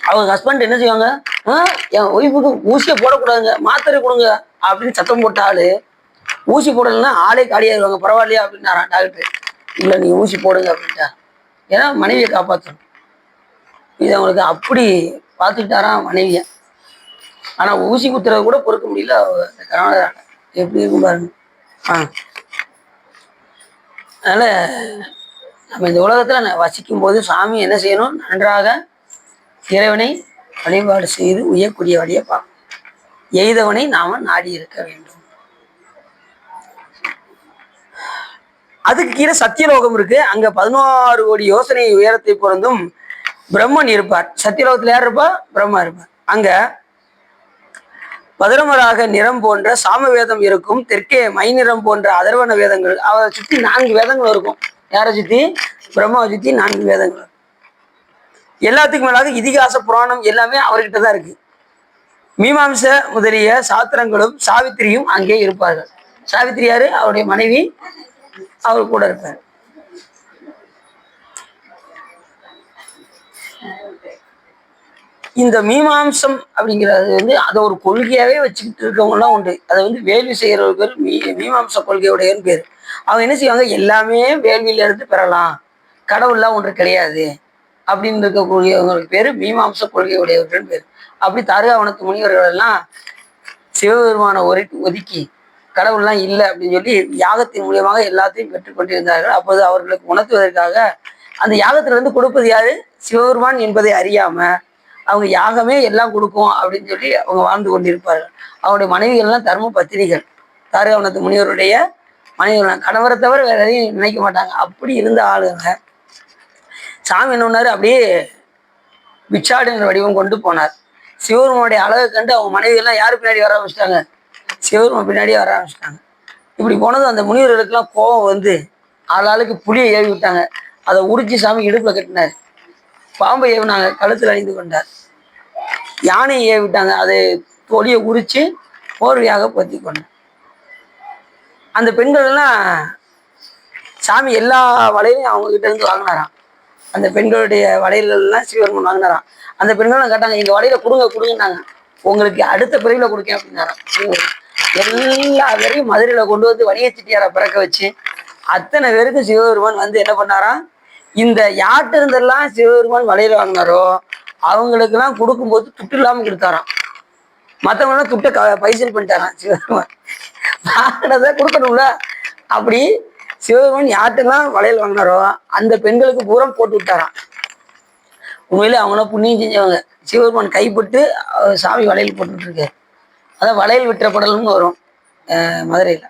Speaker 1: அவங்க ஹஸ்பண்ட் என்ன செய்வாங்க, என் ஒய்ஃபுக்கு ஊசியை போடக்கூடாதுங்க, மாத்திரை கொடுங்க அப்படின்னு சத்தம் போட்ட ஆளு ஊசி போடலைன்னா ஆளே காலியாயிருவாங்க. பரவாயில்லையா அப்படின்னாரான் டாக்டர். இல்லை நீ ஊசி போடுங்க அப்படின்ட்டா, ஏன்னா மனைவியை காப்பாற்றணும். இது அவங்களுக்கு அப்படி பார்த்துக்கிட்டாரான் மனைவிய. ஆனா ஊசி குத்துறது கூட பொறுக்க முடியல கணவனால. எப்படி இருக்கும் பாருங்க. அதனால நம்ம இந்த உலகத்துல வசிக்கும் போது சாமி என்ன செய்யணும், நன்றாக இறைவனை வழிபாடு செய்து உயரக்கூடிய வழியை பார்க்கணும். எய்தவனை நாம நாடி இருக்க வேண்டும். அதுக்கு கீழே சத்தியலோகம் இருக்கு. அங்க 16 கோடி யோசனை உயரத்தை பொருந்தும் பிரம்மன் இருப்பார். சத்தியலோகத்துல யார் இருப்பா? பிரம்மா இருப்பார். அங்க பதிரமராக நிறம் போன்ற சாம வேதம் இருக்கும். தெற்கே மை நிறம் போன்ற அதர்வன வேதங்கள், அவரை சுத்தி 4 வேதங்கள் இருக்கும். யாரை சுத்தி? பிரம்மாவை சுத்தி 4 வேதங்கள். எல்லாத்துக்கும் மேலாக இதிகாச புராணம் எல்லாமே அவர்கிட்ட தான் இருக்கு. மீமாம்ச முதலிய சாத்திரங்களும் சாவித்திரியும் அங்கே இருப்பார்கள். சாவித்திரி யாரு? அவருடைய மனைவி, அவர் கூட இருப்பார். இந்த மீமாம்சம் அப்படிங்கிறது வந்து அதை ஒரு கொள்கையாவே வச்சுக்கிட்டு இருக்கவங்கலாம் உண்டு. அதை வந்து வேள்வி செய்யற பேர் மீமாம்ச கொள்கையுடையன்னு பேர். அவங்க என்ன செய்வாங்க, எல்லாமே வேள்வியில இருந்து பெறலாம், கடவுள்லாம் ஒன்று கிடையாது அப்படின்னு இருக்கக்கூடியவங்களுக்கு பேரு மீமாம்ச கொள்கையுடையவர்கள் பேர். அப்படி தாருகாவனத்து முனிவர்கள் எல்லாம் சிவபெருமான ஒதுக்கி கடவுள்லாம் இல்லை அப்படின்னு சொல்லி யாகத்தின் மூலியமாக எல்லாத்தையும் பெற்றுக்கொண்டிருந்தார்கள். அப்போது அவர்களுக்கு உணர்த்துவதற்காக அந்த யாகத்துல இருந்து கொடுப்பது யாரு? சிவபெருமான் என்பதை அறியாம அவங்க யாகமே எல்லாம் கொடுக்கும் அப்படின்னு சொல்லி அவங்க வாழ்ந்து கொண்டிருப்பார்கள். அவருடைய மனைவிகள்லாம் தர்ம பத்தினிகள். தாரகாவனத்து முனிவருடைய மனைவிகள் கணவரை தவிர வேற எதையும் நினைக்க மாட்டாங்க. அப்படி இருந்த ஆளுங்க சாமி என்ன பண்ணாரு, அப்படியே பிச்சாடின வடிவம் கொண்டு போனார். சிவபெருமானுடைய அழகை கண்டு அவங்க மனைவிகள்லாம் யாரு பின்னாடி வர ஆரம்பிச்சிட்டாங்க, சிவபெருமான் பின்னாடியே வர ஆரம்பிச்சிட்டாங்க. இப்படி போனதும் அந்த முனிவர்களுக்கெல்லாம் கோபம் வந்து ஆளாளுக்கு புளியை ஏவி விட்டாங்க. அதை உரிச்சு சாமி இடுப்புல கட்டினார். பாம்பை ஏவினாங்க, கழுத்தில் அணிந்து கொண்டார். யானையை ஏவிட்டாங்க, அதை தொலியை உரிச்சு போர்வையாக பொத்தி கொண்டார். அந்த பெண்கள் எல்லாம் சாமி எல்லா வளையலையும் அவங்க கிட்ட இருந்து வாங்கினாராம். அந்த பெண்களுடைய வளையல்லாம் சிவபெருமான் வாங்கினாராம். அந்த பெண்களும் கேட்டாங்க, எங்க வளையல கொடுங்கன்னாங்க. உங்களுக்கு அடுத்த பிரிவில் கொடுக்கேன் அப்படின்னாராம். எல்லா பேரையும் மதுரையில கொண்டு வந்து வணிக செட்டியாரை பிறக்க வச்சு அத்தனை பேருக்கு சிவபெருமான் வந்து என்ன பண்ணாராம், இந்த யார்கிட்ட இருந்தெல்லாம் சிவபெருமான் வளையல வாங்கினாரோ அவங்களுக்கெல்லாம் கொடுக்கும்போது துட்டு இல்லாமல் கொடுத்தாராம். மற்றவங்களாம் துட்டை பைசல் பண்ணிட்டாராம். சிவபெருமான் வாங்கினதை கொடுக்கணும்ல. அப்படி சிவபெருமான் யார்கிட்டலாம் வளையல் வாங்கினாரோ அந்த பெண்களுக்கு பூரம் போட்டு விட்டாராம். உண்மையிலே அவங்களாம் புண்ணியம் செஞ்சவங்க. சிவபெருமான் கைப்பட்டு சாமி வளையல் போட்டுட்டு இருக்கு. அதான் வளையல் விற்ற படல்னு வரும் மதுரையில்.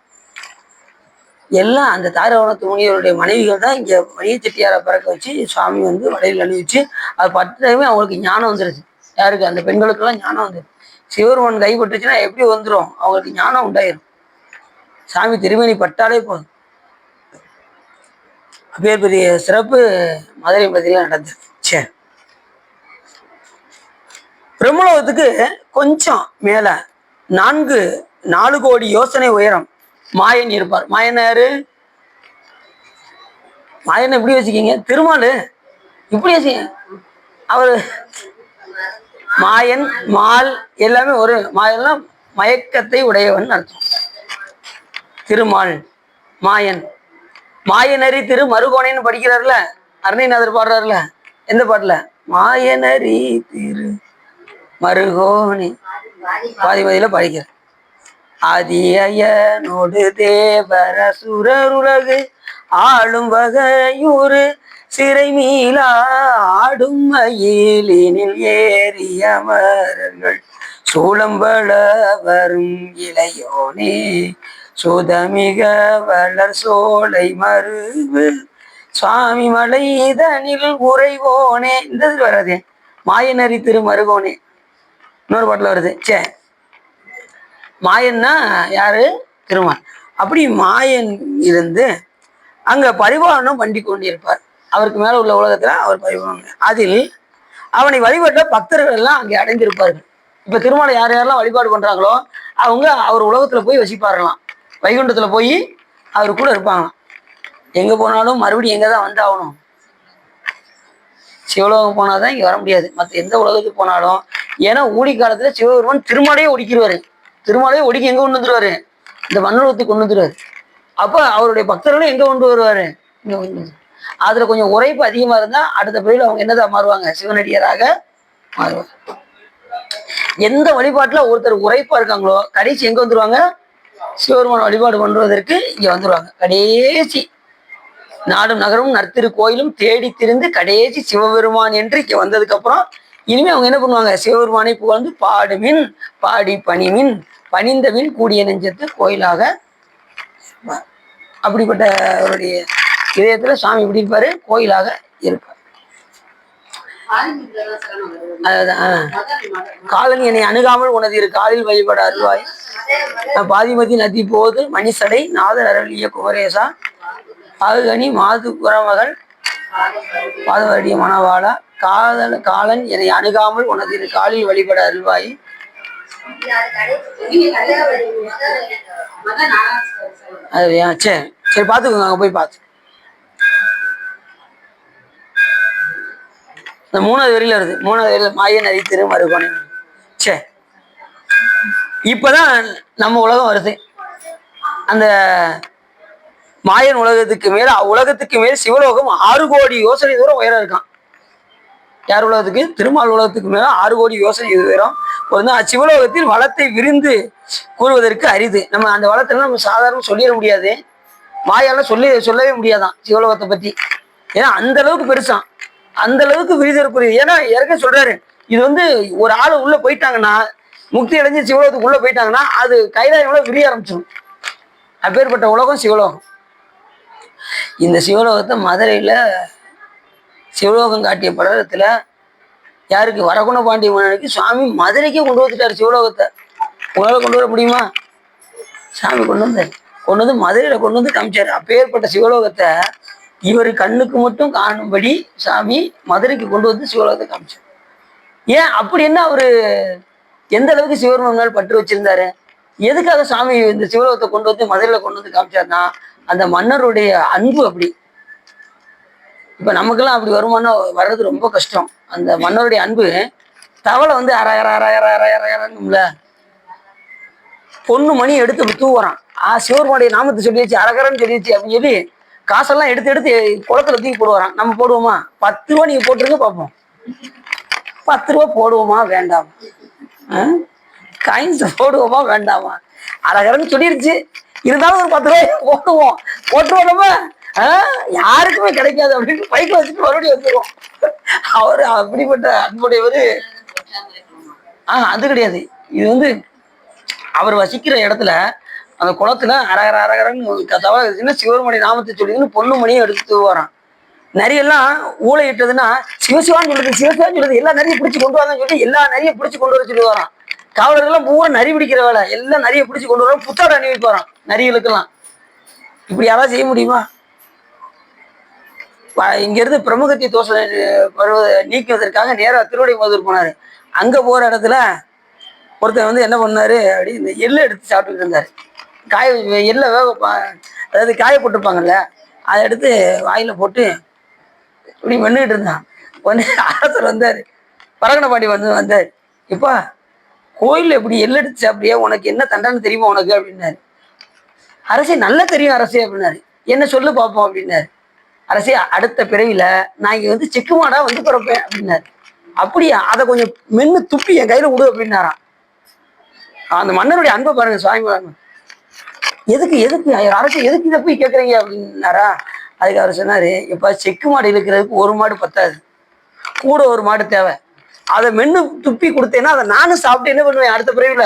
Speaker 1: எல்லாம் அந்த தாரகாவனத்து முனிவருடைய மனைவிகள் தான் இங்கே வணிக செட்டியாரை பிறக்க வச்சு சுவாமி வந்து வளையல் அணிவிச்சு அது பட்டமே அவங்களுக்கு ஞானம் வந்துருச்சு. யாருக்கு? அந்த பெண்களுக்கெல்லாம் ஞானம் வந்துடும். சிவபெருமான் கைப்பட்டுச்சுன்னா எப்படி வந்துடும், அவங்களுக்கு ஞானம் உண்டாயிரும். சாமி திருமணி பட்டாலே போதும். அப்பேர் பெரிய சிறப்பு மதுரை பகுதியில் நடந்தது. சரி, பிரம்மலோகத்துக்கு கொஞ்சம் மேல 4 கோடி யோசனை உயரம் மாயன் இருப்பார். மாயன் யாரு? மாயன் எப்படி வச்சுக்கீங்க, திருமாலு இப்படி வச்சுக்கீங்க. அவரு மாயன் மால் எல்லாமே ஒரு மாயெல்லாம் மயக்கத்தை உடையவன் அர்த்தம். திருமால் மாயன். மாயனரி திரு மருகோணைன்னு படிக்கிறார்ல, அருணைநாதர் பாடுறாருல. எந்த பாட்டுல? மாயனரி திரு மருகோணி பாதிமதியில படிக்கிற. ஆதியனோடு தேவர சுரருலகு ஆளும் வகையூறு சிறை மீளா ஆடும் மயிலினில் ஏறிய மரங்கள் சூளம்பள வரும் இளையோனே சுதமிக வளர் சோலை மருவு சுவாமி மலைதனில் உறைவோனே. இந்த இது வராது, மாயனரி திரு மருகோனே இன்னொரு பாட்டில் வருது. சே, மாயன்னா யாரு? திருமால். அப்படி மாயன் இருந்து அங்க பரிபாலனம் பண்ணி கொண்டிருப்பார். அவருக்கு மேல உள்ள உலகத்துல அவர் பரிபாலனம். அதில் அவனை வழிபட்ட பக்தர்கள் எல்லாம் அங்கே அடைந்திருப்பார்கள். இப்ப திருமாலை யார் யாரெல்லாம் வழிபாடு பண்றாங்களோ அவங்க அவர் உலகத்துல போய் வசிப்பார்களாம். வைகுண்டத்துல போய் அவர் கூட இருப்பாங்களாம். எங்க போனாலும் மறுபடியும் எங்க தான் வந்தாகணும், சிவலோகம் போனாதான் இங்க வர முடியாது. மற்ற எந்த உலகத்துக்கு போனாலும், ஏன்னா ஊழி காலத்துல சிவபெருமான் திருமாலையே ஒடிக்கிடுவாரு. திருமாலையே ஒடிக்கி எங்க கொண்டு வந்துருவாரு? இந்த மண்ணுலகத்துக்கு கொண்டு வந்துருவாரு. அப்ப அவருடைய பக்தர்களும் எங்க கொண்டு வருவாரு? இங்க கொண்டு வந்து. அதுல கொஞ்சம் உரைப்பு அதிகமா இருந்தா அடுத்த பிறகு அவங்க என்னதான் மாறுவாங்க? சிவனடியராக மாறுவாங்க. எந்த வழிபாட்டுல ஒருத்தர் உரைப்பா இருக்காங்களோ கடைசி எங்க வந்துருவாங்க? சிவபெருமான வழிபாடு பண்றதற்கு இங்க வந்துருவாங்க. கடைசி நாடும் நகரமும் நற்திரு கோயிலும் தேடி திரிந்து கடைசி சிவபெருமான் என்று இங்க வந்ததுக்கு அப்புறம் இனிமே அவங்க என்ன பண்ணுவாங்க? சிவபெருமானை புகழ்ந்து பாடுமின் பாடி பணிமின் பணிந்தமின் கூடிய நெஞ்சத்து கோயிலாக. அப்படிப்பட்ட அவருடைய இதயத்துல சாமி எப்படி இருப்பாரு? கோயிலாக இருப்பார். அதுதான் காலன் என்னை அணுகாமல் உனது இரு காலில் வழிபட அருள்வாய் பாதிமதி நதி போது மணிசடை நாதர் அருளிய குமரேசா பாகுகனி மாது குரமகள் பாதவடிய மணவாளா காலன் என்னை அணுகாமல் உனது இரு காலில் வழிபட அருள்வாய். அதுயா சரி சரி, பார்த்துக்கோங்க. அங்கே போய் பார்த்து இந்த 3வது வரியில வருது. 3வது வரியில மாயன் நதி திரு மருகோணை. சரி, இப்பதான் நம்ம உலகம் வருது. அந்த மாயன் உலகத்துக்கு மேல உலகத்துக்கு மேல் சிவலோகம் 6 கோடி யோசனை தூரம் உயரம் இருக்கான். யார் உலகத்துக்கு? திருமால் உலகத்துக்கு மேல 6 கோடி யோசனை உயரம் வந்து சிவலோகத்தில் வளத்தை விரிந்து கூறுவதற்கு அரிது. நம்ம அந்த வளத்தை நம்ம சாதாரண சொல்லிட முடியாது, வாயால சொல்லவே முடியாதான் சிவலோகத்தை பத்தி. ஏன்னா அந்த அளவுக்கு பெருசான், அந்த அளவுக்கு விரிதற்குரியது. ஏன்னா ஏற்கனவே சொல்றாரு, இது வந்து ஒரு ஆள் உள்ள போயிட்டாங்கன்னா, முக்தி அடைஞ்சு சிவலோகத்துக்கு உள்ள போயிட்டாங்கன்னா அது கைலாயம் விரிய ஆரம்பிச்சிடும். அப்பேற்பட்ட உலகம் சிவலோகம். இந்த சிவலோகத்தை மதுரையில சிவலோகம் காட்டிய படத்துல யாருக்கு, வரகுண பாண்டிய மன்னனுக்கு சுவாமி மதுரைக்கே கொண்டு வந்துட்டாரு சிவலோகத்தை. உங்களால கொண்டு வர முடியுமா? சாமி கொண்டு வந்தார். கொண்டு வந்து மதுரையில கொண்டு வந்து காமிச்சாரு. அப்பேற்பட்ட சிவலோகத்தை இவர் கண்ணுக்கு மட்டும் காணும்படி சாமி மதுரைக்கு கொண்டு வந்து சிவலோகத்தை காமிச்சார். ஏன் அப்படி என்ன அவரு எந்த அளவுக்கு சிவபெருமான் மேல் பற்று வச்சிருந்தாரு? எதுக்காக சாமி இந்த சிவலோகத்தை கொண்டு வந்து மதுரையில கொண்டு வந்து காமிச்சாருன்னா, அந்த மன்னருடைய அன்பு அப்படி. இப்ப நமக்கெல்லாம் அப்படி வருமானோ வர்றது ரொம்ப கஷ்டம். அந்த மன்னருடைய அன்பு தவளை வந்து அரகரம்ல பொண்ணு மணி எடுத்து தூவுறான். சிவருமானுடைய நாமத்தை சொல்லிடுச்சு, அரகரன்னு சொல்லிடுச்சு அப்படின்னு சொல்லி காசெல்லாம் எடுத்து எடுத்து குளத்துல தூக்கி போடுவாரான். நம்ம போடுவோமா? 10 ரூபா நீங்க போட்டுருங்க பார்ப்போம். 10 ரூபா போடுவோமா வேண்டாமா? காயின்ஸ் போடுவோமா வேண்டாமா? அரகரன்னு சொல்லிருச்சு, இருந்தாலும் ஒரு 10 ரூபாய் போட்டுருவோம் நம்ம. யாருக்குமே கிடைக்காது அப்படின்னு பைக்கில் வச்சுட்டு மறுபடியும் வந்துடுவோம். அவரு அப்படிப்பட்ட அன்புடையவரு. அது கிடையாது. இது வந்து அவர் வசிக்கிற இடத்துல அந்த குளத்துல அரகர அரகரன்னு தவறு சிவருமணி நாமத்தை சொல்லிதுன்னு பொண்ணு மணியும் எடுத்து வரான். நரியெல்லாம் ஊழை இட்டதுன்னா சிவசிவான்னு சொல்லுது, சிவசிவான்னு சொல்லுது, எல்லா நிறைய பிடிச்சி கொண்டு வாங்கன்னு சொல்லி எல்லா நிறைய பிடிச்சி கொண்டு வர சொல்லி வரான். காவலர்கள்லாம் பூரா நரி பிடிக்கிற வேலை, எல்லாம் நிறைய பிடிச்சி கொண்டு வரோம். புத்தாடை அணிவிக்கு வரான் நரிகளுக்கெல்லாம். இப்படி யாராவது செய்ய முடியுமா? இங்கிருந்து பிரமுகத்தை தோசை நீக்குவதற்காக நேராக திருவடை மதுர் போனாரு. அங்க போற இடத்துல ஒருத்தர் வந்து என்ன பண்ணாரு, அப்படி இந்த எள்ளை எடுத்து சாப்பிட்டுக்கிட்டு இருந்தாரு. எள்ளை அதாவது காய போட்டுருப்பாங்கல்ல, அதை எடுத்து வாயில போட்டு இப்படி மென்னுக்கிட்டு இருந்தான். உடனே அரசர் வந்தார், பரகன பாண்டி வந்தார். இப்பா கோயிலில் இப்படி எள்ளு எடுத்து சாப்பிட்டியா, உனக்கு என்ன தண்டனை தெரியுமா உனக்கு அப்படின்னாரு. அரசே நல்லா தெரியும் அரசே அப்படின்னாரு. என்ன சொல்லு பார்ப்போம் அப்படின்னாரு. அரசே அடுத்த பிறவில நான் இங்க வந்து செக்கு மாடா வந்து பிறப்பேன் அப்படின்னாரு. அப்படியா, அதை கொஞ்சம் மென்னு துப்பி என் கையில விடு அப்படின்னாராம். அந்த மன்னருடைய அன்பை பாருங்க சுவாமி. எதுக்கு எதுக்கு அரசு எதுக்கு இதை போய் கேட்குறீங்க அப்படின்னாரா. அதுக்கு அவர் சொன்னாரு, இப்ப செக்கு மாடு இழுக்கிறதுக்கு ஒரு மாடு பத்தாது, கூட ஒரு மாடு தேவை. அதை மென்னு துப்பி கொடுத்தேன்னா அதை நானும் சாப்பிட்டு என்ன பண்ணுவேன் அடுத்த பிறவில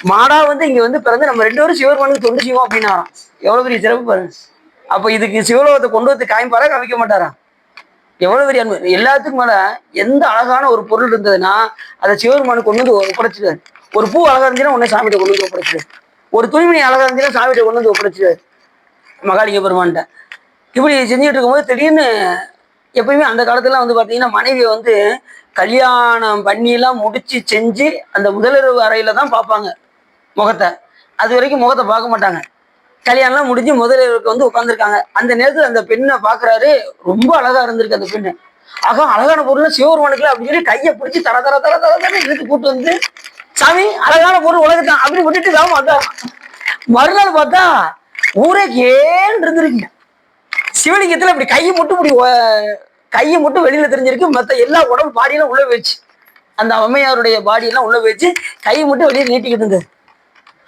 Speaker 1: மாடா வந்து இங்க வந்து பிறந்து நம்ம 2 பேரும் சிவபெருமானுக்கு தொண்டு செய்வோம் அப்படின்னாராம். எவ்வளவு பெரிய சிறப்பு பாருங்க. அப்ப இதுக்கு சிவலோகத்தை கொண்டு வந்து காமிப்பாரா காமிக்க மாட்டாரா? எவ்வளவு பெரிய அன்பு. எல்லாத்துக்கும் மேல எந்த அழகான ஒரு பொருள் இருந்ததுன்னா அதை சிவபெருமானுக்கு கொண்டு வந்து ஒப்படைச்சிடுவாரு. ஒரு பூ அழகா இருந்துச்சுன்னா உடனே சாமிகிட்ட கொண்டு வந்து ஒப்படைச்சிடுவாரு. ஒரு துணிமணி அழகா இருந்துச்சுன்னா சாமிகிட்ட கொண்டு வந்து ஒப்படைச்சிடுவாரு மகாலிங்க பெருமான்கிட்ட. இப்படி செஞ்சுட்டு இருக்கும்போது திடீர்னு எப்பயுமே அந்த காலத்துல வந்து பாத்தீங்கன்னா மனைவியை வந்து கல்யாணம் பண்ணிலாம் முடிச்சு செஞ்சு அந்த முதலிரவு அறையில தான் பார்ப்பாங்க முகத்தை. அது வரைக்கும் முகத்தை பார்க்க மாட்டாங்க. கல்யாணம்லாம் முடிஞ்சு முதலிரவுக்கு வந்து உட்காந்துருக்காங்க. அந்த நேரத்தில் அந்த பெண்ணை பார்க்குறாரு, ரொம்ப அழகா இருந்திருக்கு அந்த பெண்ணு. ஆக அழகான பொருள் சிவபெருமானுக்கு அப்படின்னு சொல்லி கையை பிடிச்சி தர தர தர தர தர இழுத்து கூட்டு வந்து, சாமி அழகான பொருள் உலகத்தான் அப்படி விட்டுட்டு தான் பார்த்தா. மறுநாள் பார்த்தா ஊரே ஏன்னு இருந்திருக்கு. சிவலிங்கத்துல இப்படி கையை மட்டும் வெளியில தெரிஞ்சிருக்கு. மற்ற எல்லா உடம்பு பாடியெல்லாம் உள்ள போயிடுச்சு. அந்த அம்மையாருடைய பாடியெல்லாம் உள்ள போயிடுச்சு. கையை மட்டும் வெளியே நீட்டிக்கிட்டு இருந்தது.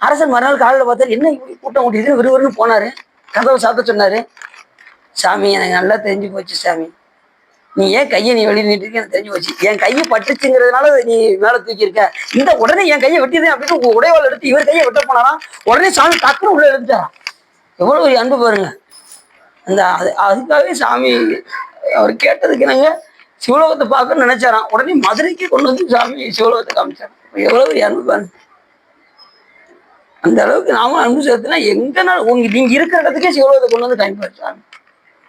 Speaker 1: அரசன் மறுநாள் காலையில் பார்த்தாரு, என்ன இப்படி கூட்டம் கூட்டிட்டு விறுவிறுன்னு போனாரு. கதவை சாப்பிட சொன்னாரு. சாமி எனக்கு நல்லா தெரிஞ்சு போச்சு சாமி, நீ ஏன் கையை நீ வெளியே நீட்டிருக்கு எனக்கு தெரிஞ்சு போச்சு. என் கையை பட்டுச்சுங்கிறதுனால நீ மேலே தூக்கியிருக்க. இந்த உடனே என் கையை வெட்டிடுறேன் அப்படின்னு உடைவாள் எடுத்து இவர் கையை வெட்ட போனாராம். உடனே சாமி டக்குனு உள்ள எடுத்துட்டாராம். எவ்வளவு ஒரு அன்பு பாருங்க. அந்த அதுக்காகவே சாமி அவர் கேட்டதுக்கு நாங்க சிவலோகத்தை பார்க்க நினைச்சாராம். உடனே மதுரைக்கு கொண்டு வந்து சாமி சிவலோகத்தை காமிச்சாராம். எவ்வளவு ஒரு அன்பு பாருங்க. அந்த அளவுக்கு நாம அன்பு சேர்த்துனா எங்கன்னா நீங்க இருக்கிற இடத்துக்கே சிவலோகத்தை கொண்டு வந்து பயன்படுத்தாங்க.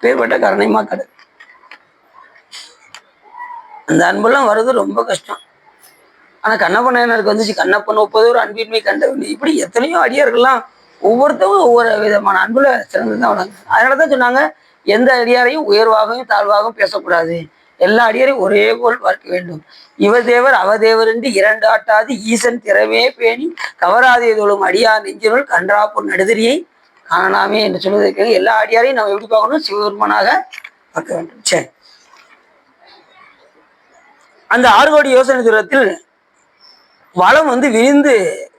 Speaker 1: பேர்பட்ட கருணைமா கடை. அந்த அன்பெல்லாம் வர்றது ரொம்ப கஷ்டம். ஆனா கண்ணப்பன் எனக்கு வந்துச்சு. கண்ணப்பன் ஒப்பதோர் அன்பின்மை கண்டவன். இப்படி எத்தனையோ அடியார்கள்லாம் ஒவ்வொருத்தரும் ஒவ்வொரு விதமான அன்புல சிறந்துதான் வளங்க. அதனாலதான் சொன்னாங்க, எந்த அடியாரையும் உயர்வாகவும் தாழ்வாகவும் பேசக்கூடாது, எல்லா அடியாரையும் ஒரே போல் பார்க்க வேண்டும். இவதேவர் அவதேவர் என்று 2 ஆட்டாது ஈசன் திறமே பேணி கவராதே தோளும் அடியார் நெஞ்சினுள் கன்றாப்பூர் நடுதிரியை காணலாமே என்று சொல்வதற்கு எல்லா அடியாரையும் நம்ம எப்படி பார்க்கணும்? சிவபெருமானாக பார்க்க வேண்டும். சரி, அந்த 6 கோடி யோசனை தூரத்தில் வளம் வந்து விரிந்து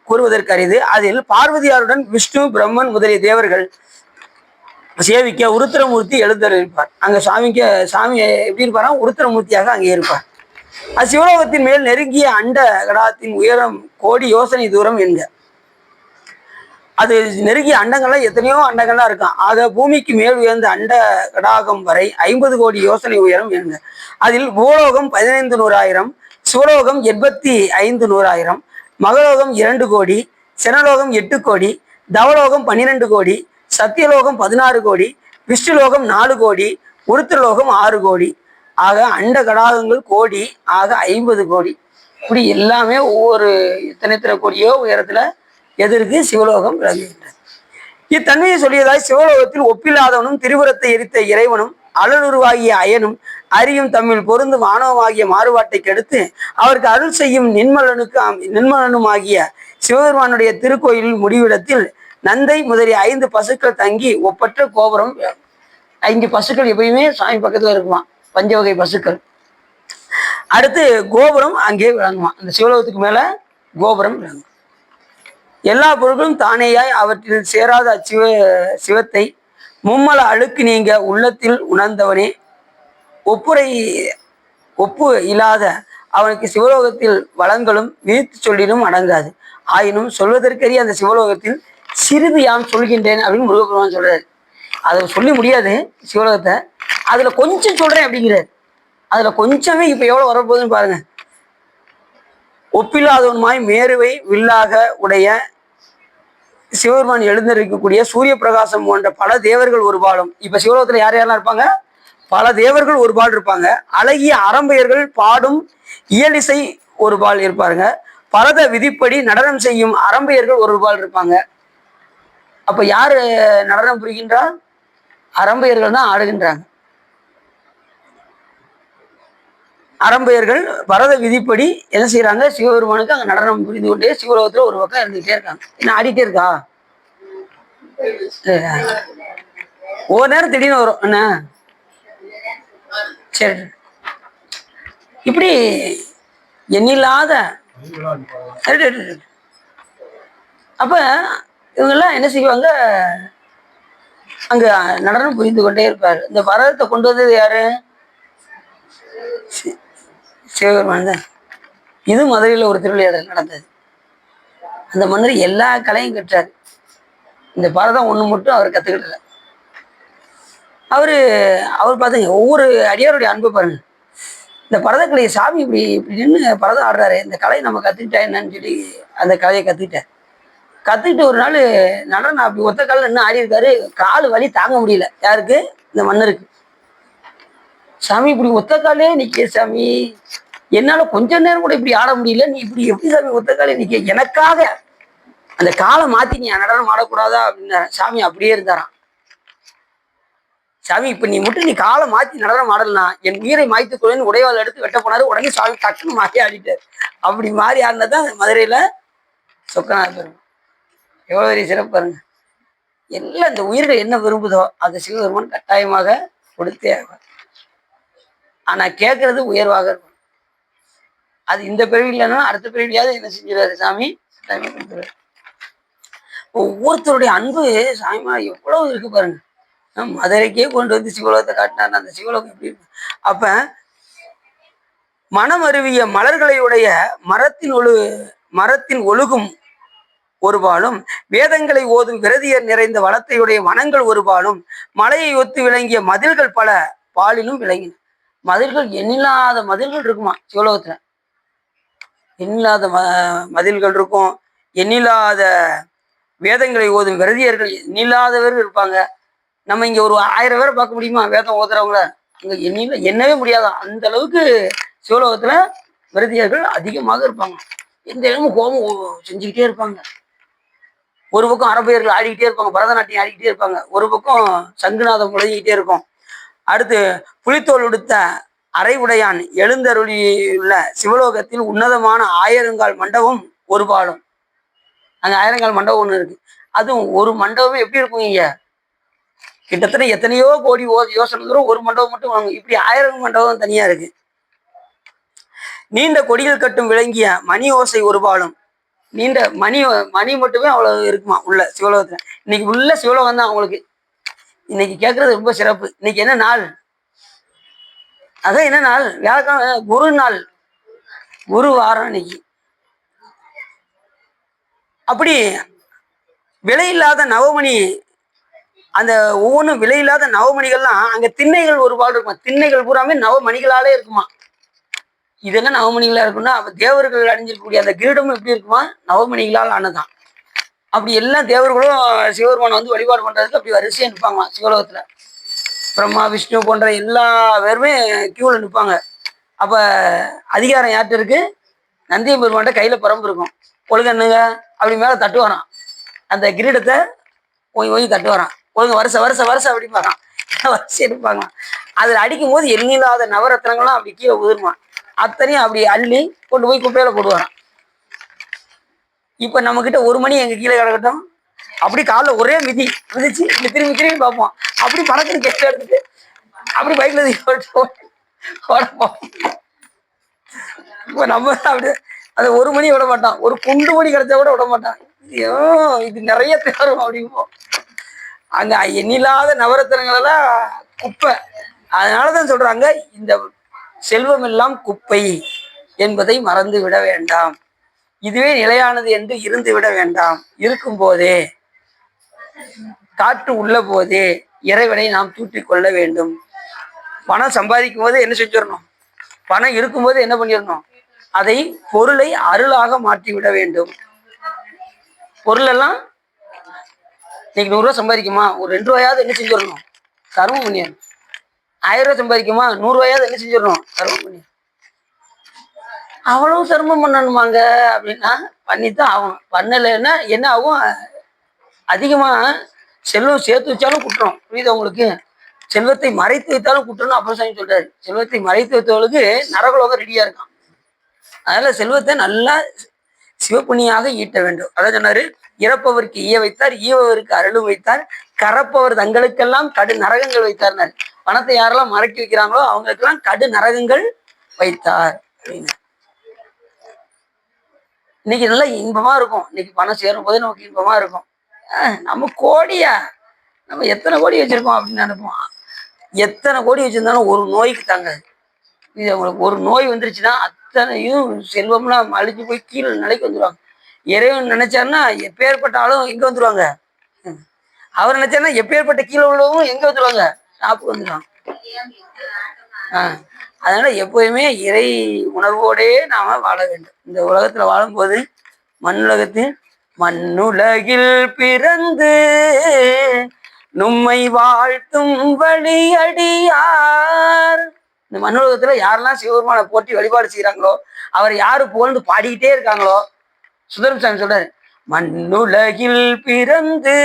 Speaker 1: கூறுவதற்கு அரிது. அதில் பார்வதியாருடன் விஷ்ணு பிரம்மன் முதலிய தேவர்கள் சேவிக்க உருத்திரமூர்த்தி எழுந்தருளிருப்பார். அங்க சாமி எப்படி இருப்பாரா? உருத்திரமூர்த்தியாக அங்கே இருப்பார். அது சிவலோகத்தின் மேல் நெருங்கிய அண்ட கடாகத்தின் உயரம் கோடி யோசனை தூரம் என்க. அது நெருங்கிய அண்டங்கள்லாம் எத்தனையோ அண்டங்கள்லாம் இருக்கும். ஆக பூமிக்கு மேல் உயர்ந்த அண்ட கடாகம் வரை 50 கோடி யோசனை உயரம் என்க. அதில் பூலோகம் 15,100,000, சிவலோகம் 85,100,000, மகலோகம் 2 கோடி, செனலோகம் 8 கோடி, தவலோகம் 12 கோடி, சத்தியலோகம் 16 கோடி, விஷ்ணுலோகம் 4 கோடி, உருத்திரலோகம் 6 கோடி. ஆக அண்ட கடாகங்கள் கோடி, ஆக 50 கோடி. இப்படி எல்லாமே ஒவ்வொரு எத்தனை கோடியோ உயரத்துல எதற்கு சிவலோகம் விளங்குகின்றது. இத்தன்மையை சொல்லியதாய் சிவலோகத்தில் ஒப்பில்லாதவனும் திரிபுரத்தை எரித்த இறைவனும் அழலுருவாகிய அயனும் அறியும் தம்மில் பொருந்தும் ஆணவமாகிய மாறுபாட்டை கெடுத்து அவருக்கு அருள் செய்யும் நின்மலனுமாகிய சிவபெருமானுடைய திருக்கோயிலில் முடிவிடத்தில் நந்தை முதலிய 5 பசுக்கள் தங்கி ஒப்பற்ற கோபுரம். 5 பசுக்கள் எப்பயுமே சாமி பக்கத்துல இருக்குமா, பஞ்சவகை பசுக்கள். அடுத்து கோபுரம் அங்கே விளங்குமா, அந்த சிவலோகத்துக்கு மேல கோபுரம் விளங்கும். எல்லா பொருட்களும் தானேயாய் அவற்றில் சேராத சிவத்தை மும்மல அழுக்கு நீங்க உள்ளத்தில் உணர்ந்தவனே ஒப்பு இல்லாத அவனுக்கு சிவலோகத்தில் வளங்களும் விரித்து சொல்லினும் அடங்காது. ஆயினும் சொல்வதற்கரிய அந்த சிவலோகத்தில் சிறிது யாம் சொல்கின்றேன் அப்படின்னு முருகப்பெருமான் சொல்றாரு. அதை சொல்லி முடியாது சிவலோகத்தை, அதுல கொஞ்சம் சொல்றேன் அப்படிங்கிறார். அதுல கொஞ்சமே இப்ப எவ்வளவு வரப்போகுதுன்னு பாருங்க. ஒப்பில்லாதவனுமாய் மேருவை வில்லாக உடைய சிவபெருமான் எழுந்திருக்கக்கூடிய சூரிய பிரகாசம் போன்ற பல தேவர்கள் ஒரு பாலும். இப்ப சிவலோகத்துல யார் யாரெல்லாம் இருப்பாங்க, பல தேவர்கள் ஒரு பால் இருப்பாங்க. அழகிய அறம்பெயர்கள் பாடும் இயலிசை ஒரு பால் இருப்பாருங்க. பரத விதிப்படி நடனம் செய்யும் அறம்பெயர்கள் ஒரு பால் இருப்பாங்க. அப்ப யாரு நடனம் புரிகின்றார்? அறம்பெயர்கள் தான் ஆடுகின்றாங்க. அறம்பெயர்கள் பரத விதிப்படி என்ன செய்யறாங்க, சிவபெருமானுக்கு அங்க நடனம் புரிந்து கொண்டே சிவலோகத்துல ஒரு பக்கம் இருந்துகிட்டே இருக்காங்க. என்ன ஆடிட்டே இருக்கா? ஒவ்வொரு நேரம் திடீர்னு வரும் என்ன. சரி, இப்படி எண்ணில்லாத. அப்ப இவங்கெல்லாம் என்ன செய்வாங்க, அங்க நடனம் புரிந்து கொண்டே இருப்பாரு. இந்த பரதத்தை கொண்டு வந்தது யாரு? சிவபெருமான் தான். இது மதுரையில் ஒரு திருவிளையாடல் நடந்தது. அந்த மன்னர் எல்லா கலையும் கற்றார். இந்த பரதம் ஒண்ணு மட்டும் அவர் கத்துக்கிட்டல. அவர் பார்த்தீங்க ஒவ்வொரு அடியாருடைய அன்பு பாருங்க. இந்த பரதக்கலையை சாமி இப்படி இப்படி நின்று பரதம் ஆடுறாரு, இந்த கலையை நம்ம கத்துக்கிட்டா என்னன்னு சொல்லி அந்த கலையை கத்துக்கிட்டு ஒரு நாள் நடனம் அப்படி ஒத்த காலில் நின்று ஆடி இருக்காரு. கால் வலி தாங்க முடியல. யாருக்கு? இந்த மன்னருக்கு. சாமி இப்படி ஒத்த காலே நிக்க சாமி, என்னால கொஞ்ச நேரம் கூட இப்படி ஆட முடியல, நீ இப்படி எப்படி சாமி ஒத்த காலே நிக்க, எனக்காக அந்த காலை மாத்தி நீ நடனம் ஆடக்கூடாதா அப்படின்னா சாமி அப்படியே இருந்தாராம். சாமி இப்ப நீ மட்டும் நீ காலை மாத்தி நடனம் ஆடலாம், என் உயிரை மாய்த்து கொள்ளுன்னு உடைவாள் எடுத்து வெட்ட போனாரு. உடனே சாமி டக்குன்னு மாறி ஆடிட்டாரு. அப்படி மாறி ஆடினதான் மதுரையில சொக்கநாத பெருமான். எவ்வளவு பெரிய சிறப்பு பாருங்க. எல்லாம் இந்த உயிர்கள் என்ன விரும்புதோ அதை சிவபெருமான் கட்டாயமாக கொடுத்தே ஆவார். ஆனா கேட்கறது உயர்வாக இருக்கும். அது இந்த பிறவி இல்லைன்னா அடுத்த பிறவியாவது என்ன செஞ்சிருவாரு சாமி, கொடுத்துருவாரு. ஒவ்வொருத்தருடைய அன்பு சாமிமா எவ்வளவு இருக்கு பாருங்க. மதுரைக்கே கொண்டு வந்து சிவலோகத்தை காட்டினார். அந்த சிவலோகம் எப்படி இருக்கு. அப்ப மனம் அருவிய மலர்களையுடைய மரத்தின் ஒழுகும் ஒரு பாலும், வேதங்களை ஓதும் விரதியர் நிறைந்த வளத்தையுடைய வனங்கள் ஒரு பாலும், மலையை ஒத்து விளங்கிய மதில்கள் பல பாலிலும் விளங்கின. மதில்கள் எண்ணில்லாத மதில்கள் இருக்குமா சிவலோகத்துல. எண்ணில்லாத மதில்கள் இருக்கும். எண்ணில்லாத வேதங்களை ஓதும் விரதியர்கள் எண்ணில்லாதவர்கள் இருப்பாங்க. நம்ம இங்க ஒரு 1000 பேரை பார்க்க முடியுமா வேதம் ஓதுறவங்கள? அங்க எண்ணவே முடியாதான். அந்த அளவுக்கு சிவலோகத்துல விரதியர்கள் அதிகமாக இருப்பாங்க. எந்த இடமும் கோபம் செஞ்சுக்கிட்டே இருப்பாங்க. ஒரு பக்கம் அரபையர்கள் ஆடிக்கிட்டே இருப்பாங்க, பரதநாட்டியம் ஆடிக்கிட்டே இருப்பாங்க. ஒரு பக்கம் சங்குநாதம் முழங்கிக்கிட்டே இருக்கும். அடுத்து புலித்தோல் உடுத்த அரை உடையான் எழுந்தருளியுள்ள சிவலோகத்தில் உன்னதமான 1000 மண்டபம் ஒரு பாலும். அங்க 1000 மண்டபம் ஒண்ணு இருக்கு. அதுவும் ஒரு மண்டபமே எப்படி இருக்கும், இங்க கிட்டத்தட்ட எத்தனையோ கோடி யோசனை தூரம் ஒரு மண்டபம் மட்டும் வாங்க. இப்படி 1000 மண்டபம் தனியா இருக்கு. நீண்ட கொடிகள் கட்டும் விளங்கிய மணி ஓசை ஒரு பாலும். நீண்ட மணி மட்டுமே அவ்வளவு இருக்குமா உள்ள சிவலோகத்துல. இன்னைக்கு உள்ள சிவலோகம் தான் அவங்களுக்கு இன்னைக்கு கேட்கறது ரொம்ப சிறப்பு. இன்னைக்கு என்ன நாள்? அதான் என்ன நாள்? வியாழக்கிழமை குரு நாள். ஒரு வாரம் இன்னைக்கு. அப்படி விலையில்லாத நவமணி, அந்த ஒவ்வொன்றும் விலையில்லாத நவமணிகள்லாம் அங்க திண்ணைகள் ஒரு பால் இருக்குமா, திண்ணைகள் பூராமே நவமணிகளாலே இருக்குமா. இதெல்லாம் நவமணிகளா இருக்குன்னா அப்ப தேவர்கள் அணிஞ்சிருக்கக்கூடிய அந்த கிரீடமும் எப்படி இருக்குமா, நவமணிகளால் ஆனதான். அப்படி எல்லா தேவர்களும் சிவபெருமானை வந்து வழிபாடு பண்றதுக்கு அப்படி வரிசையா நிற்பாங்களாம் சிவலோகத்துல. பிரம்மா விஷ்ணு போன்ற எல்லா பேருமே கியூல நிற்பாங்க. அப்ப அதிகாரம் யார்கிட்ட இருக்கு, நந்திய பெருமான்ட்ட கையில பரம்பு இருக்கும். ஒழுங்கண்ணுங்க அப்படி மேல தட்டு வரான், அந்த கிரீடத்தை ஓய் ஓய் தட்டு வரான். ஒழுங்கு வருஷ வருஷ வருஷம் அப்படி பார்க்கலாம், வரிசை எடுப்பாங்களாம். அதில் அடிக்கும் போது எண்ணில்லாத நவரத்னங்களும் அப்படி கீழே உதிர்மான். அத்தனையும் அப்படி அள்ளி கொண்டு போய் குப்பையில போடுவாரான். இப்ப நம்ம கிட்ட ஒரு மணி எங்க கீழே கிடக்கட்டும், அப்படி காலைல ஒரே மிதி மிதிச்சு திரும்பி திரும்பி பார்ப்போம். அப்படி பறக்குன்னு கேட்டு எடுத்துட்டு அப்படி பைக்ல ஓடப்போம். இப்ப நம்ம அப்படி அதை ஒரு மணி விட மாட்டான், ஒரு குண்டு மணி கிடைச்சா கூட விட மாட்டான். ஐயோ இது நிறைய தேரும் அப்படிம்போம். அங்க எண்ணில்லாத நவரத்தினங்கள் எல்லாம் குப்பை. அதனாலதான் சொல்றாங்க, இந்த செல்வம் எல்லாம் குப்பை என்பதை மறந்து விட வேண்டாம், இதுவே நிலையானது என்று இருந்து விட வேண்டாம். இருக்கும் போதே, காற்று உள்ள போதே இறைவனை நாம் தூற்றிக் கொள்ள வேண்டும். பணம் சம்பாதிக்கும் போது என்ன செஞ்சிடணும், பணம் இருக்கும்போது என்ன பண்ணிடணும், அதை பொருளை அருளாக மாற்றி விட வேண்டும். பொருள் எல்லாம் இன்னைக்கு 100 ரூபா சம்பாதிக்குமா, ஒரு 2 ரூபாயாவது என்ன செஞ்சிடணும், கர்மம் பண்ணிடணும். 1000 ரூபாய் சம்பாதிக்குமா, 100 ரூபாயாவது என்ன செஞ்சிடணும், கர்மம் பண்ணிடணும். அவ்வளவு சிரமம் பண்ணணுமாங்க அப்படின்னா பண்ணித்தான் ஆகணும். பண்ணலைன்னா என்ன ஆகும், அதிகமா செல்வம் சேர்த்து வச்சாலும் குற்றம். புரியுது உங்களுக்கு, செல்வத்தை மறைத்து வைத்தாலும் குற்றம்னு அப்போ சாமி சொல்றாரு. செல்வத்தை மறைத்து வைத்தவர்களுக்கு நரகலோகம் ரெடியா இருக்கான். அதனால செல்வத்தை நல்லா சிவப்புண்ணியாக ஈட்ட வேண்டும். அதான் சொன்னாரு, இறப்பவருக்கு ஈய வைத்தார், ஈவவருக்கு அருளும் வைத்தார், கறப்பவர் தங்களுக்கெல்லாம் கடு நரகங்கள் வைத்தார்னார். பணத்தை யாரெல்லாம் மறைக்க வைக்கிறாங்களோ அவங்களுக்கெல்லாம் கடு நரகங்கள் வைத்தார் அப்படின்னு. இன்னைக்கு நல்லா இன்பமா இருக்கும். இன்னைக்கு பணம் சேரும் போதே நமக்கு இன்பமா இருக்கும். நம்ம கோடியா, நம்ம எத்தனை கோடி வச்சிருக்கோம் அப்படின்னு நினைப்போம். எத்தனை கோடி வச்சிருந்தாலும் ஒரு நோய்க்கு தாங்காது. இது அவங்களுக்கு ஒரு நோய் வந்துருச்சுன்னா அத்தனையும் செல்வம்லாம் அழிஞ்சு போய் கீழே நிலைக்கு வந்துடுவாங்க. இறைவன் நினைச்சாருன்னா எப்பேற்பட்டாலும் எங்க வந்துடுவாங்க, அவர் நினைச்சாருன்னா எப்பேற்பட்ட கீழே உள்ளவங்க எங்க வந்துடுவாங்க, ஷாப்புக்கு வந்துடுவாங்க. அதனால எப்போதுமே இறை உணர்வோடே நாம வாழ வேண்டும். இந்த உலகத்துல வாழும்போது மண்ணுலகத்தில் மண்ணுலகில் பிறந்து நும்மை வாழ்த்தும் வழியடியார். இந்த மண்ணுலகத்துல யாரெல்லாம் சிவபெருமானை போற்றி வழிபாடு செய்யறாங்களோ, அவர் யாரு புகழ்ந்து பாடிக்கிட்டே இருக்காங்களோ, சுந்தரம் சாமி சொல்றாரு, மண்ணுலகில் பிறந்து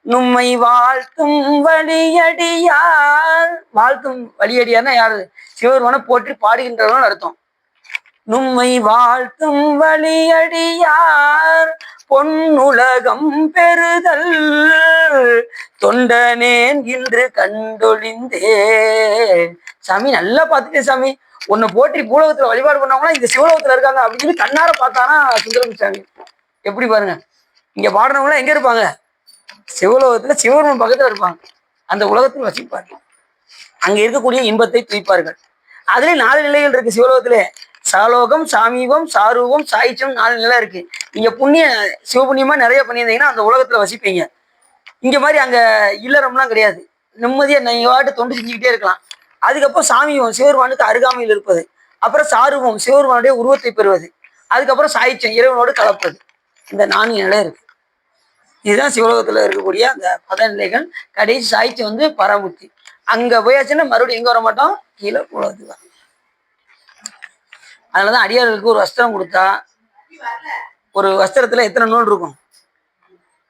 Speaker 1: நும்மை வாழ்த்தும் வழியடியார். வாழ்த்தும் வழியடியார்னா யாரு, சிவபெருமானை போற்றி பாடுகின்றவர்கள் அர்த்தம். நும்மை வாழ்த்தும் வழியடியார் பொன்னுலகம் பெறுதல் தொண்டனேன் இன்று கண்டொழிந்தே. சாமி நல்லா பார்த்துட்டேன் சாமி, உன்னை போற்றி பூலோகத்துல வழிபாடு பண்ணவங்கன்னா இந்த சிவலோகத்துல இருக்காங்க அப்படின்னு சொல்லி கண்ணார பார்த்தானா சுந்தரம் சாமி. எப்படி பாருங்க, இங்க பாடுறவங்களாம் எங்க இருப்பாங்க, சிவலோகத்துல சிவபெருமான் பக்கத்துல இருப்பாங்க, அந்த உலகத்தில் வசிப்பார்கள். அங்க இருக்கக்கூடிய இன்பத்தை துய்ப்பார்கள். அதுல 4 நிலைகள் இருக்கு சிவலோகத்திலே. சாலோகம், சாமீபம், சாரூபம், சாயிச்சம் 4 நிலை இருக்கு. நீங்க சிவபுண்ணியமா நிறைய பண்ணியிருந்தீங்கன்னா அந்த உலகத்துல வசிப்பீங்க. இங்க மாதிரி அங்க இல்லறம்லாம் கிடையாது, நிம்மதியா நீங்க வாட்டு தொண்டு செஞ்சுக்கிட்டே இருக்கலாம். அதுக்கப்புறம் சாமீபம், சிவபெருமானுக்கு அருகாமையில் இருப்பது. அப்புறம் சாரூபம், சிவபெருமானுடைய உருவத்தை பெறுவது. அதுக்கப்புறம் சாயிச்சம், இறைவனோடு கலப்பது. இந்த 4 நிலை இருக்கு. இதுதான் சிவலோகத்துல இருக்கக்கூடிய அந்த பதநிலைகள். கடைசி சாயிச்சம் வந்து பராமுக்தி. அங்க போயாச்சுன்னா மறுபடியும் எங்க வர மாட்டோம், கீழே உலகத்துக்கு வர. அதனாலதான் அடியார்களுக்கு ஒரு வஸ்திரம் கொடுத்தா, ஒரு வஸ்திரத்துல எத்தனை நூல் இருக்கும்,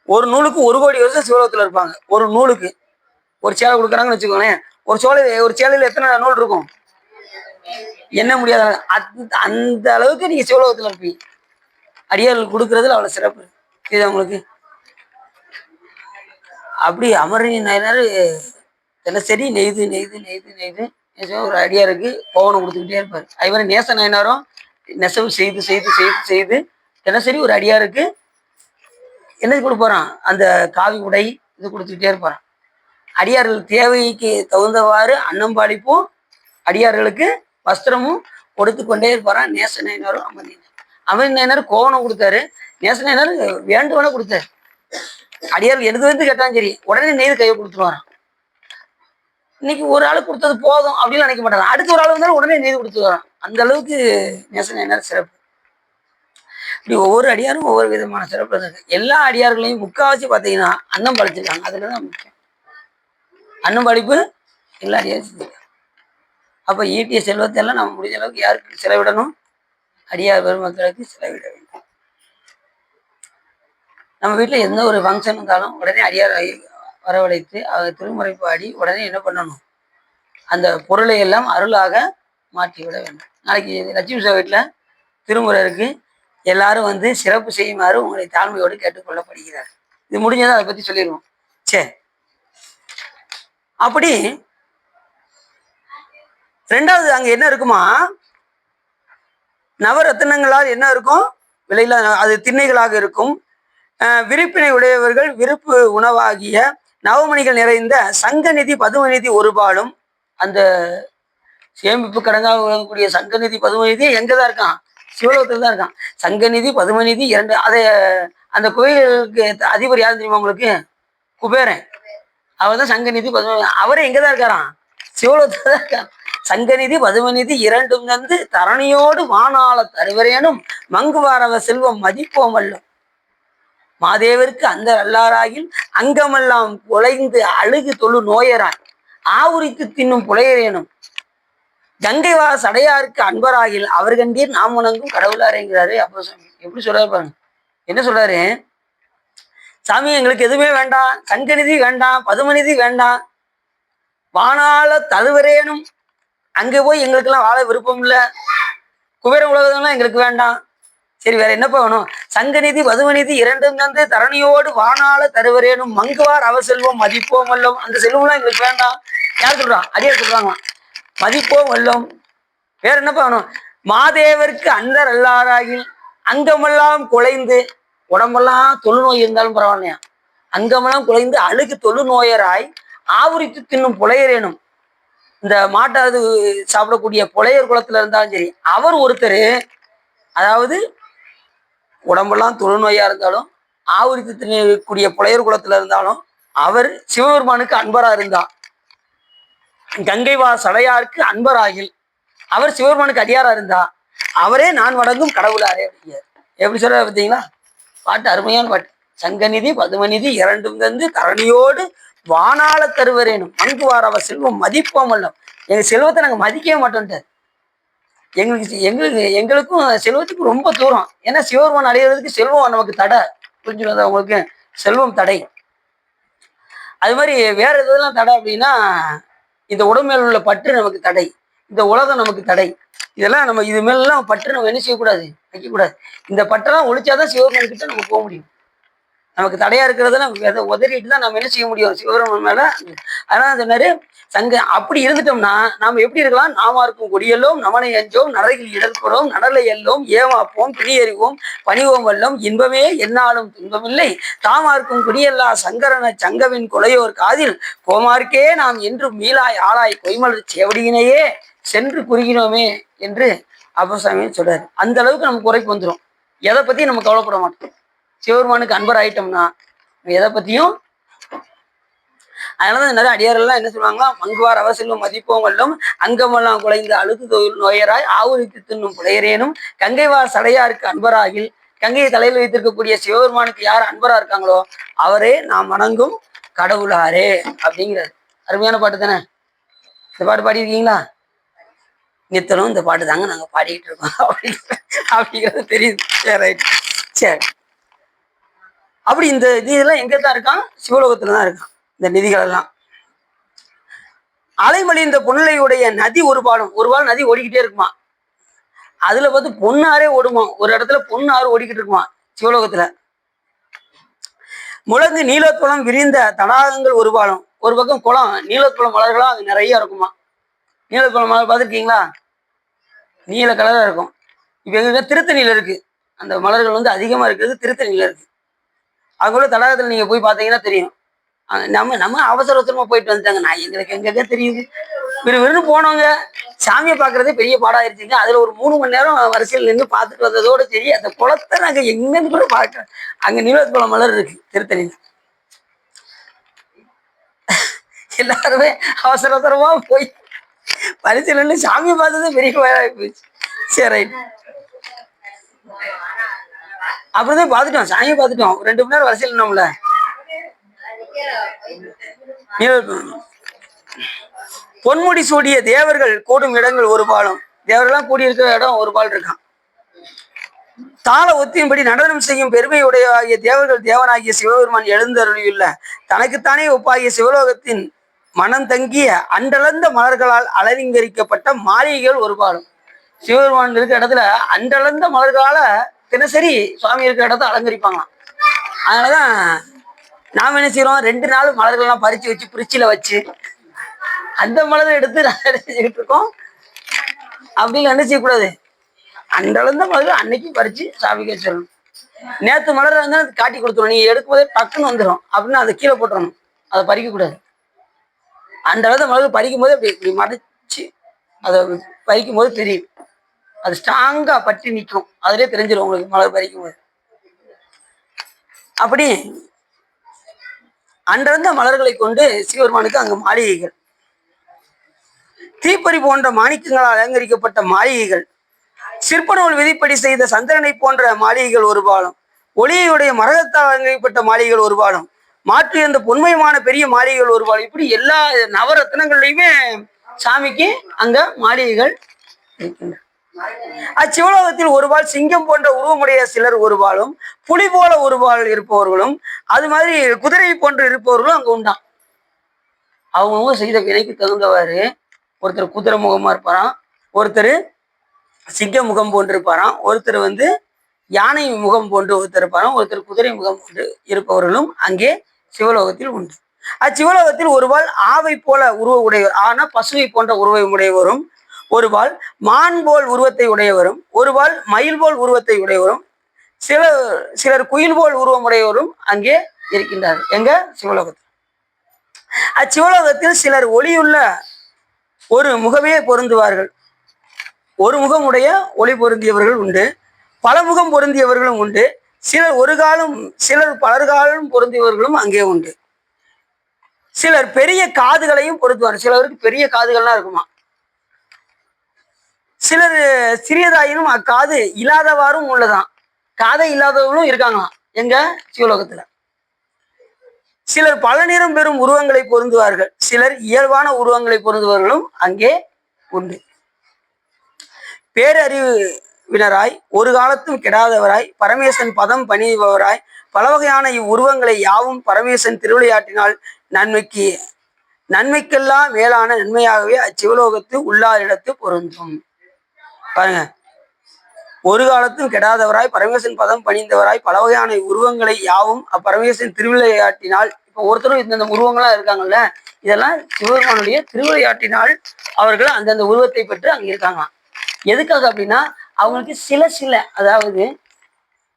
Speaker 1: ஒரு நூலுக்கு 1 கோடி வருஷம் சிவலோகத்துல இருப்பாங்க. ஒரு நூலுக்கு ஒரு சேலை கொடுக்குறாங்கன்னு வச்சுக்கோங்களேன், ஒரு சேலையில எத்தனை நூல் இருக்கும் என்ன முடியாத. அந்த அளவுக்கு நீங்க சிவலோகத்துல இருப்பீங்க. அடியார்களுக்கு கொடுக்கறதுல அவ்வளவு சிறப்பு. இது அவங்களுக்கு அப்படி அமரணி நாயனார் தினசரி நெய்து நெய்து நெய்து நெய்து ஒரு அடியாருக்கு பவனம் கொடுத்துக்கிட்டே இருப்பார். அதுமாதிரி நேச நாயனாரும் நெசவு செய்து செய்து செய்து செய்து தினசரி ஒரு அடியாருக்கு என்ன கொடுப்பாரான், அந்த காவி உடை இது கொடுத்துக்கிட்டே இருப்பாரான். அடியார்கள் தேவைக்கு தகுந்தவாறு அன்னம்பாளிப்பும், அடியார்களுக்கு வஸ்திரமும் கொடுத்து கொண்டே இருப்பாரான். நேசநேயனரும் அமர்நேயனர் கோவணம் கொடுத்தாரு. நேசநேயனர் வேண்டுவன கொடுத்தாரு. அடியார்கள் எடுத்து வந்து கேட்டாலும் சரி உடனே நெய்து கையை கொடுத்துருவாராம். இன்னைக்கு ஒரு ஆளு கொடுத்தது போதும் அப்படின்னு நினைக்க மாட்டாங்க. அடுத்து ஒரு ஆள் வந்தாலும் உடனே நெய்து கொடுத்துருவாராம். அந்த அளவுக்கு நேசநேயனர் சிறப்பு. இப்படி ஒவ்வொரு அடியாரும் ஒவ்வொரு விதமான சிறப்பு இருக்கு. எல்லா அடியார்களையும் முக்காவாசி பார்த்தீங்கன்னா அன்னம் படைச்சிருக்காங்க. அதுலதான் முக்கியம். அன்னம் படைப்பு எல்லா அடியாரும் செஞ்சிருக்காங்க. அப்ப ஈட்டிய செல்வத்தை எல்லாம் நம்ம முடிஞ்ச அளவுக்கு யாருக்கு செலவிடணும்? அடியார் பெருமக்களுக்கு செலவிட வேண்டும். நம்ம வீட்டில் எந்த ஒரு ஃபங்க்ஷன் இருந்தாலும் உடனே அடியார் வரவழைத்து அதை திருமுறை பாடி உடனே என்ன பண்ணணும்? அந்த பொருளை எல்லாம் அருளாக மாற்றி விட வேண்டும். நாளைக்கு லட்சுமி சார் வீட்டில் திருமுறை இருக்கு. எல்லாரும் வந்து சிறப்பு செய்யுமாறு உங்களை தாழ்மையோடு கேட்டுக்கொள்ளப்படுகிறார். இது முடிஞ்சதை அதை பத்தி சொல்லிடுவோம். சரி, அப்படி ரெண்டாவது அங்க என்ன இருக்குமா? நவரத்தினங்களால் என்ன இருக்கும்? விலையில அது திண்ணைகளாக இருக்கும். விருப்பினை உடையவர்கள் விருப்பு உணவாகிய நவமணிகள் நிறைந்த சங்கநிதி பதுமநிதி ஒரு பாலும். அந்த சேமிப்பு கடங்காக விளங்கக்கூடிய சங்கநிதி பதுமநிதி எங்கதான் இருக்கான்? சிவலோகத்தில் தான் இருக்கான். சங்கநிதி பதுமநிதி இரண்டு. அதை அந்த கோயிலுக்கு அதிபர் யாரும் தெரியுமா உங்களுக்கு? குபேரன். அவர் தான் சங்கநிதி பதுமநிதி. அவரே எங்கதான் இருக்காராம்? சிவலோகத்தில் தான் இருக்கான். சங்கநிதி பதுமநிதி இரண்டும் வந்து தரணியோடு வானாள தருவரேனும் மங்குவாரவ செல்வம் மதிப்போம் அல்லம். மாதேவருக்கு அந்த அல்லாராகில் அங்கமெல்லாம் குலைந்து அழுகு தொழு நோயராய் ஆவுரித்து தின்னும் புலையரேனும் கங்கைவா சடையாருக்கு அன்பராகில் அவர் கண்டீர் நாம் உணங்கும் கடவுளாரேங்கிறாரு. அப்போ சாமி எப்படி சொல்றாரு பாருங்க. என்ன சொல்றாரு? சாமி எங்களுக்கு எதுவுமே வேண்டாம், சங்கநிதி வேண்டாம், பதுமநிதி வேண்டாம், வானால தழுவரேனும் அங்கே போய் எங்களுக்கெல்லாம் வாழ விருப்பம் இல்லை, குபேர உலகம்லாம் எங்களுக்கு வேண்டாம். சரி, வேற என்னப்பா வேணும்? சங்கநிதி பதுமநிதி இரண்டும் தந்து தரணியோடு வானால தருவரேனும் மங்குவார் அவ செல்வம் மதிப்போம் அல்லோம். அந்த செல்வம்லாம் எங்களுக்கு வேண்டாம். யார் சொல்றான்? அடியார் சொல்றாங்க. மதிப்போம் அல்லோம். வேற என்னப்பா வேணும்? மாதேவருக்கு அந்தர் அல்லாராகில் அங்கமெல்லாம் குலைந்து, உடம்பெல்லாம் தொழுநோய் இருந்தாலும் பரவாயில்லையா, அங்கமெல்லாம் குலைந்து அழுகு தொழுநோயராய் ஆவுரித்து தின்னும் புலையரேனும். இந்த மாட்டாது சாப்பிடக்கூடிய புலையர் குலத்துல இருந்தாலும் சரி, அவர் ஒருத்தர், அதாவது உடம்பெல்லாம் தொழுநோயா இருந்தாலும் ஆவுரித்து தின்னக்கூடிய புலையர் குலத்துல இருந்தாலும் அவர் சிவபெருமானுக்கு அன்பரா இருந்தா, கங்கைவா சடையாருக்கு அன்பராகில் அவர் சிவபெருமானுக்கு அடியாரா இருந்தா அவரே நான் வணங்கும் கடவுளாரே. எப்படி சொல்ற பார்த்தீங்களா? பாட்டு அருமையான பாட்டு. சங்கநிதி பதுமநிதி இரண்டும் தந்து தரணியோடு வானாள தருவரேனும் மங்குவார் அவ செல்வம் மதிப்போம் அல்லம். எங்க செல்வத்தை நாங்க மதிக்கவே மாட்டோம்ட்டார். எங்களுக்கும் செல்வத்துக்கும் ரொம்ப தூரம். ஏன்னா சிவபெருமான் அடையிறதுக்கு செல்வம் நமக்கு தடை. புரிஞ்சுக்காத அவங்களுக்கு செல்வம் தடை. அது மாதிரி வேற எதெல்லாம் தடை அப்படின்னா, இந்த உடம்புல உள்ள பற்று நமக்கு தடை, இந்த உலகம் நமக்கு தடை. இதெல்லாம் நம்ம இது மேலாம் பற்று நம்ம என்ன செய்யக்கூடாது? வைக்கக்கூடாது. இந்த பற்றெல்லாம் ஒழிச்சாதான் சிவபெருமான் கிட்ட நம்ம போக முடியும். நமக்கு தடையா இருக்கிறதெல்லாம் உதறிட்டு தான் நம்ம என்ன செய்ய முடியும்? சிவபெருமான் மேல. அதனால சொன்னாரு, சங்க அப்படி இருந்துட்டோம்னா நாம எப்படி இருக்கலாம்? நாம இருக்கும் கொடியெல்லோம் நமனை அஞ்சோம் நரகில் இடர்புறோம் நடலை எல்லோம் ஏமாப்போம் பிணியறிவோம் பணிவோம் வல்லம் இன்பமே என்னாலும் துன்பமில்லை தாமா இருக்கும் குடியல்லா சங்கரன சங்கவின் கொலையோர் காதில் கோமார்க்கே நாம் என்றும் மீளாய் ஆளாய் கொய்மலர் சேவடியினையே சென்று குறிகினோமே என்று அப்பசாமி சொல்றாரு. அந்த அளவுக்கு நமக்கு குறைப்பு வந்துடும். எதை பத்தியும் நம்ம கவலைப்பட மாட்டோம். சிவபெருமானுக்கு அன்பர் ஆயிட்டோம்னா எதை பத்தியும். அதனாலதான் நிறைய அடியாரெல்லாம் என்ன சொல்லுவாங்களா? மங்குவார் அவ செல்வம் மதிப்போம் வல்லும் அங்கமெல்லாம் குலைந்து அழுது நோயராய் ஆவுரித்து தின்னும் புலையரேனும் கங்கைவார் சடையாருக்கு அன்பராகில். கங்கையை தலையில் வைத்திருக்கக்கூடிய சிவபெருமானுக்கு யார் அன்பரா இருக்காங்களோ அவரே நாம் வணங்கும் கடவுளாரே அப்படிங்கிறாரு. அருமையான பாட்டு தானே? இந்த பாட்டு பாடியிருக்கீங்களா? நித்தனும் இந்த பாட்டு தாங்க நாங்க பாடிக்கிட்டு இருக்கோம் அப்படிங்கிறது தெரியுது. சரி, சரி. அப்படி இந்த இதெல்லாம் எங்க தான் இருக்கான்? சிவலோகத்துலதான் இருக்கான். இந்த நிதிகள் எல்லாம் அலைமொழி இந்த பொன்னிலையுடைய நதி ஒரு பாலம் நதி ஓடிக்கிட்டே இருக்குமா. அதுல பார்த்து பொன்னாரே ஓடுமா. ஒரு இடத்துல பொன்னாறு ஓடிக்கிட்டு இருக்குமா சிவலோகத்துல. முழங்கு நீலக்குளம் விரிந்த தடாகங்கள் ஒரு பாலம். ஒரு பக்கம் குளம், நீலக்குளம் மலர்களா அங்க நிறைய இருக்குமா. நீலக்குளம் மலர் பார்த்துருக்கீங்களா? நீல கலரா இருக்கும். இப்ப எங்க திருத்தணியில இருக்கு. அந்த மலர்கள் வந்து அதிகமா இருக்கிறது திருத்தணியில இருக்கு. அங்குள்ள தடாகத்துல நீங்க போய் பார்த்தீங்கன்னா தெரியும். நம்ம அவசர அவசரமா போயிட்டு வந்துட்டாங்க. நான் எங்களுக்கு எங்க தெரியுது. விறுவிறுன்னு போனவங்க சாமியை பார்க்கறதே பெரிய பாடாயிருச்சுங்க. அதுல ஒரு 3 மணி நேரம் வரிசையில் நின்று பார்த்துட்டு வந்ததோட சரி, அந்த குளத்தை நாங்க எங்கன்னு கூட பார்க்க. அங்க நீலோத் குளம் மலர் இருக்கு திருத்தணியில. எல்லாருமே அவசர அவசரமா போய் வரிசையில் நின்று சாமியை பார்த்ததே பெரிய பாடாகி போச்சு. சரி ரைட். அப்படிதான் பார்த்துட்டோம், சாமியை பார்த்துட்டோம். 2 மணி நேரம் வரிசையில் நின்னோம்ல. பொன்முடி சூடிய தேவர்கள் கூடும் இடங்கள் ஒரு பாலம். தேவர்கள்லாம் கூடியிருக்கிற இடம் ஒரு பால் இருக்கான். தாள ஒத்தியின்படி நடனம் செய்யும் பெருமையுடைய ஆகிய தேவர்கள் தேவனாகிய சிவபெருமான் எழுந்தருளியுள்ள தனக்குத்தானே ஒப்பாகிய சிவலோகத்தின் மனம் தங்கிய அண்டளந்த மலர்களால் அலங்கரிக்கப்பட்ட மாளிகைகள் ஒரு பாலம். சிவபெருமான் இருக்கிற இடத்துல அண்டளந்த மலர்களால தினசரி சுவாமி இருக்கிற இடத்த அலங்கரிப்பாங்களாம். அதனாலதான் நாம என்ன செய்யறோம், 2 நாள் மலர்கள்லாம் பறிச்சு வச்சு பிரிச்சில வச்சு அந்த மலரை எடுத்து செஞ்சுக்கிட்டு இருக்கோம். அப்படின்னு என்ன செய்யக்கூடாது, அண்டளந்த மலர் அன்னைக்கு பறிச்சு சாமிக்கு வச்சிடணும். நேற்று மலர் வந்து காட்டி கொடுத்துரும், நீங்க எடுக்கும் போதே டக்குன்னு வந்துடும் அப்படின்னு அதை கீழே போட்டுறணும். அதை பறிக்க கூடாது. அண்டளந்த மலர் பறிக்கும் போது அப்படி இப்படி மறைச்சு அதை பறிக்கும் போது தெரியும், அது ஸ்ட்ராங்கா பற்றி நிற்கும். அதுலேயே தெரிஞ்சிடும் உங்களுக்கு மலர் பறிக்கும் போது. அப்படி அண்டர்ந்த மலர்களை கொண்டு சிவபெருமானுக்கு அங்கு மாளிகைகள், தீப்பறி போன்ற மாணிக்கங்களால் அலங்கரிக்கப்பட்ட மாளிகைகள், சிற்ப நூல் விதிப்படி செய்த சந்திரனை போன்ற மாளிகைகள் ஒரு பாலம், ஒளியுடைய மரகத்தால் அலங்கரிக்கப்பட்ட மாளிகைகள் ஒரு பாலம், மாற்றி அந்த பொன்மயமான பெரிய மாளிகைகள் ஒரு பாலம். இப்படி எல்லா நவரத்னங்கள்லையுமே சாமிக்கு அங்க மாளிகைகள் இருக்கின்றன. அச்சிவலோகத்தில் ஒருபால் சிங்கம் போன்ற உருவமுடைய சிலர் ஒருபாலும், புலி போல ஒருபால் இருப்பவர்களும், அது மாதிரி குதிரை போன்று இருப்பவர்களும் அங்க உண்டான். அவங்க செய்த வினைக்கு தகுந்தவாறு ஒருத்தர் குதிரை முகமா இருப்பாராம், ஒருத்தர் சிங்க முகம் போன்று இருப்பாராம், ஒருத்தர் வந்து யானை முகம் போன்று ஒருத்தர் இருப்பாராம், ஒருத்தர் குதிரை முகம் போன்று இருப்பவர்களும் அங்கே சிவலோகத்தில் உண்டு. அச்சிவலோகத்தில் ஒருபால் ஆவை போல உருவ உடையவர், ஆனா பசுவை போன்ற உருவ உடையவரும், ஒருபால் மான் போல் உருவத்தை உடையவரும், ஒருபால் மயில் போல் உருவத்தை உடையவரும், சிலர் குயில் போல் உருவம் உடையவரும் அங்கே இருக்கின்றார்கள். எங்க சிவலோகத்தில். அச்சிவலோகத்தில் சிலர் ஒளியுள்ள ஒரு முகமே பொருந்துவார்கள். ஒரு முகம் உடைய ஒளி பொருந்தியவர்கள் உண்டு, பல முகம் பொருந்தியவர்களும் உண்டு, சிலர் ஒரு காலம் சிலர் பலர்காலம் பொருந்தியவர்களும் அங்கே உண்டு. சிலர் பெரிய காதுகளையும் பொருந்துவார். சிலருக்கு பெரிய காதுகள்லாம் இருக்குமா. சிலர் சிறியதாயினும் அக்காது இல்லாதவாறும் உள்ளதான். காதை இல்லாதவர்களும் இருக்காங்களாம் எங்க சிவலோகத்துல. சிலர் பல நிறம் பெறும் உருவங்களை பொருந்துவார்கள், சிலர் இயல்பான உருவங்களை பொருந்துவர்களும் அங்கே உண்டு. பேரறிவினராய் ஒரு காலத்தும் கெடாதவராய் பரமேசன் பதம் பணிபவராய் பல வகையான இவ்வுருவங்களை யாவும் பரமேசன் திருவிளையாட்டினால் நன்மைக்கெல்லாம் மேலான நன்மையாகவே அச்சிவலோகத்து உள்ளாரிடத்து பொருந்தும். பாருங்க, ஒரு காலத்தும் கெடாதவராய் பரமேசன் பதம் பணிந்தவராய் பல வகையான உருவங்களை யாவும் அப்பரமேசன் திருவிளையாட்டினால். இப்போ ஒருத்தரும் இந்த உருவங்கள்லாம் இருக்காங்கல்ல, இதெல்லாம் சிவபெருமானுடைய திருவிளையாட்டினால் அவர்கள் அந்தந்த உருவத்தை பெற்று அங்கே இருக்காங்களாம். எதுக்காக அப்படின்னா, அவங்களுக்கு சில அதாவது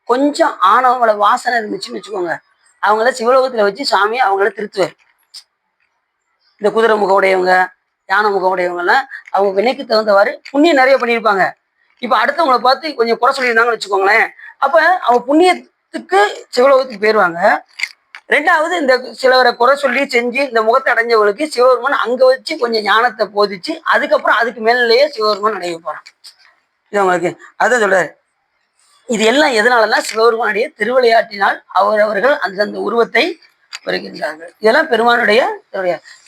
Speaker 1: கொஞ்சம் ஆணவங்கள வாசனை இருந்துச்சுன்னு வச்சுக்கோங்க, அவங்கள சிவலோகத்துல வச்சு சாமி அவங்கள திருத்துவார். இந்த குதிரை முக உடையவங்க, யானை முகம் உடையவங்கலாம் அவங்க வினைக்கு தகுந்தவாறு புண்ணியம் நிறைய பண்ணியிருப்பாங்க. இப்போ அடுத்தவங்களை பார்த்து கொஞ்சம் குறை சொல்லியிருந்தாங்கன்னு வச்சுக்கோங்களேன், அப்போ அவங்க புண்ணியத்துக்கு சிவலோகத்துக்கு போயிடுவாங்க. 2வது இந்த சிலவரை குறை சொல்லி செஞ்சு இந்த முகத்தை அடைஞ்சவங்களுக்கு சிவபெருமான் அங்கே வச்சு கொஞ்சம் ஞானத்தை போதிச்சு அதுக்கப்புறம் அதுக்கு மேலேயே சிவபெருமான் அடைய போகிறான். இது அவங்களுக்கு அதான் சொல்றாரு. இது எல்லாம் எதனாலன்னா சிவபெருமானுடைய திருவிளையாட்டினால் அவர்கள் அந்தந்த உருவத்தை வருகின்றார்கள். இதெல்லாம் பெருமானுடைய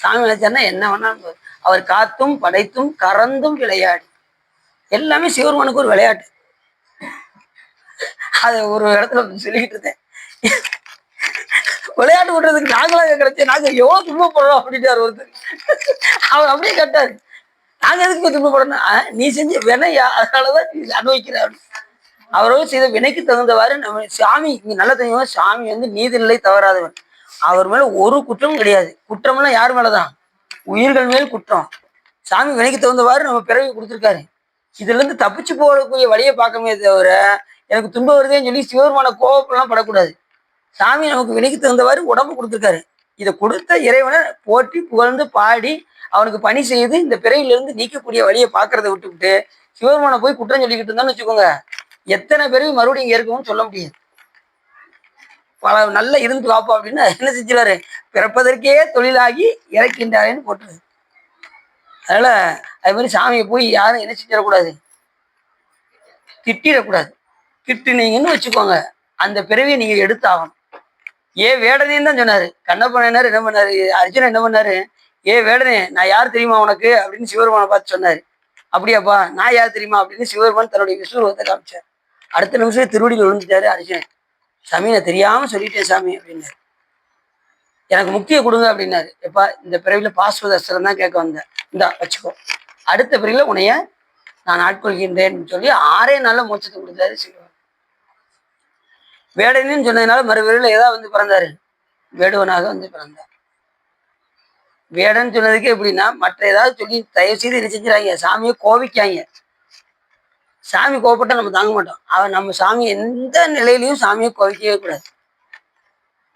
Speaker 1: சாமி நினைச்சார்னா என்ன வேணாலும் அவர் காத்தும் படைத்தும் கறந்தும் விளையாடி எல்லாமே சிவபெருமானுக்கு ஒரு விளையாட்டு. அது ஒரு இடத்துல சொல்லிக்கிட்டு இருந்தேன், விளையாட்டு விடுறதுக்கு நாங்களாக கிடைச்ச நாங்க எவ்வளோ துன்பப்படுறோம் அப்படின்ட்டார் ஒருத்தர். அவர் அப்படியே கேட்டாரு, நாங்க எதுக்கு துன்பப்படணும், நீ செஞ்ச வினையா அதனாலதான் நீ அனுபவிக்கிறார். அவரோடு செய்த வினைக்கு தகுந்தவாறு நம்ம சாமி இங்க நல்ல தெரியும். சாமி வந்து நீதிநிலை தவறாதவன், அவர் மேல ஒரு குற்றமும் கிடையாது. குற்றம்லாம் யார் மேலதான், உயிர்கள் மேல் குற்றம். சாமி வினைக்கு தகுந்தவாறு நம்ம பிறவி கொடுத்துருக்காரு. இதுல இருந்து தப்பிச்சு போகக்கூடிய வழியை பார்க்கவே தவிர எனக்கு துன்பம் வருதேன்னு சொல்லி சிவபெருமான கோபப்பெல்லாம் படக்கூடாது. சாமி நமக்கு வினைக்கு தகுந்தவாறு உடம்பு கொடுத்துருக்காரு. இதை கொடுத்த இறைவனை போற்றி புகழ்ந்து பாடி அவனுக்கு பணி செய்து இந்த பிறவிலிருந்து நீக்கக்கூடிய வழியை பார்க்கறத விட்டுவிட்டு சிவபெருமானை போய் குற்றம் சொல்லிக்கிட்டு இருந்தான்னு வச்சுக்கோங்க, எத்தனை பிறவி மறுபடியும் இங்க இருக்கும்னு சொல்ல முடியாது. பல நல்லா இருந்து பார்ப்போம் அப்படின்னு என்ன செஞ்சுறாரு, பிறப்பதற்கே தொழிலாகி இறக்கின்றாருன்னு போட்டுருது. அதனால அது மாதிரி சாமியை போய் யாரும் என்ன செஞ்சிடக்கூடாது, திட்டிடக்கூடாது. திட்டுனீங்கன்னு வச்சுக்கோங்க அந்த பிறவியை நீங்க எடுத்தாகணும். வேடனேன்னு தான் சொன்னாரு. கண்ணப்பன் என்ன பண்ணாரு, அர்ஜுனன் என்ன பண்ணாரு, வேடனே நான் யார் தெரியுமா உனக்கு அப்படின்னு சிவபெருமானை பார்த்து சொன்னாரு. அப்படியாப்பா நான் யார் தெரியுமா அப்படின்னு சிவபெருமான் தன்னுடைய விஸ்வரூபத்தை காமிச்சார். அடுத்த நிமிஷம் திருவடியில் விழுந்துட்டாரு அர்ஜுனன். சாமி நான் தெரியாம சொல்லிட்டேன் சாமி அப்படின்னாரு. எனக்கு முக்தியை கொடுங்க அப்படின்னாரு. எப்பா இந்த பிறவில பாஸ்வத அஸ்திரம் தான் கேட்க வந்தேன், இந்தா வச்சுக்கோ, அடுத்த பிறவில உன்னைய நான் ஆட்கொள்கின்றேன்னு சொல்லி 6 நாள்ல மோட்சத்தை கொடுத்தாரு சிவன். வேடனின்னு சொன்னதுனால மறுபிறவில ஏதாவது வந்து பிறந்தாரு, வேடுவனாக வந்து பிறந்தார். வேடன் சொன்னதுக்கு எப்படின்னா, மற்ற ஏதாவது சொல்லி தயவு செய்து என்ன செஞ்சுறாங்க, சாமியை கோபிக்காங்க. சாமி கோபப்பட்டா நம்ம தாங்க மாட்டோம். அவன் நம்ம சாமி எந்த நிலையிலையும் சாமியை கோபிக்கவே கூடாது.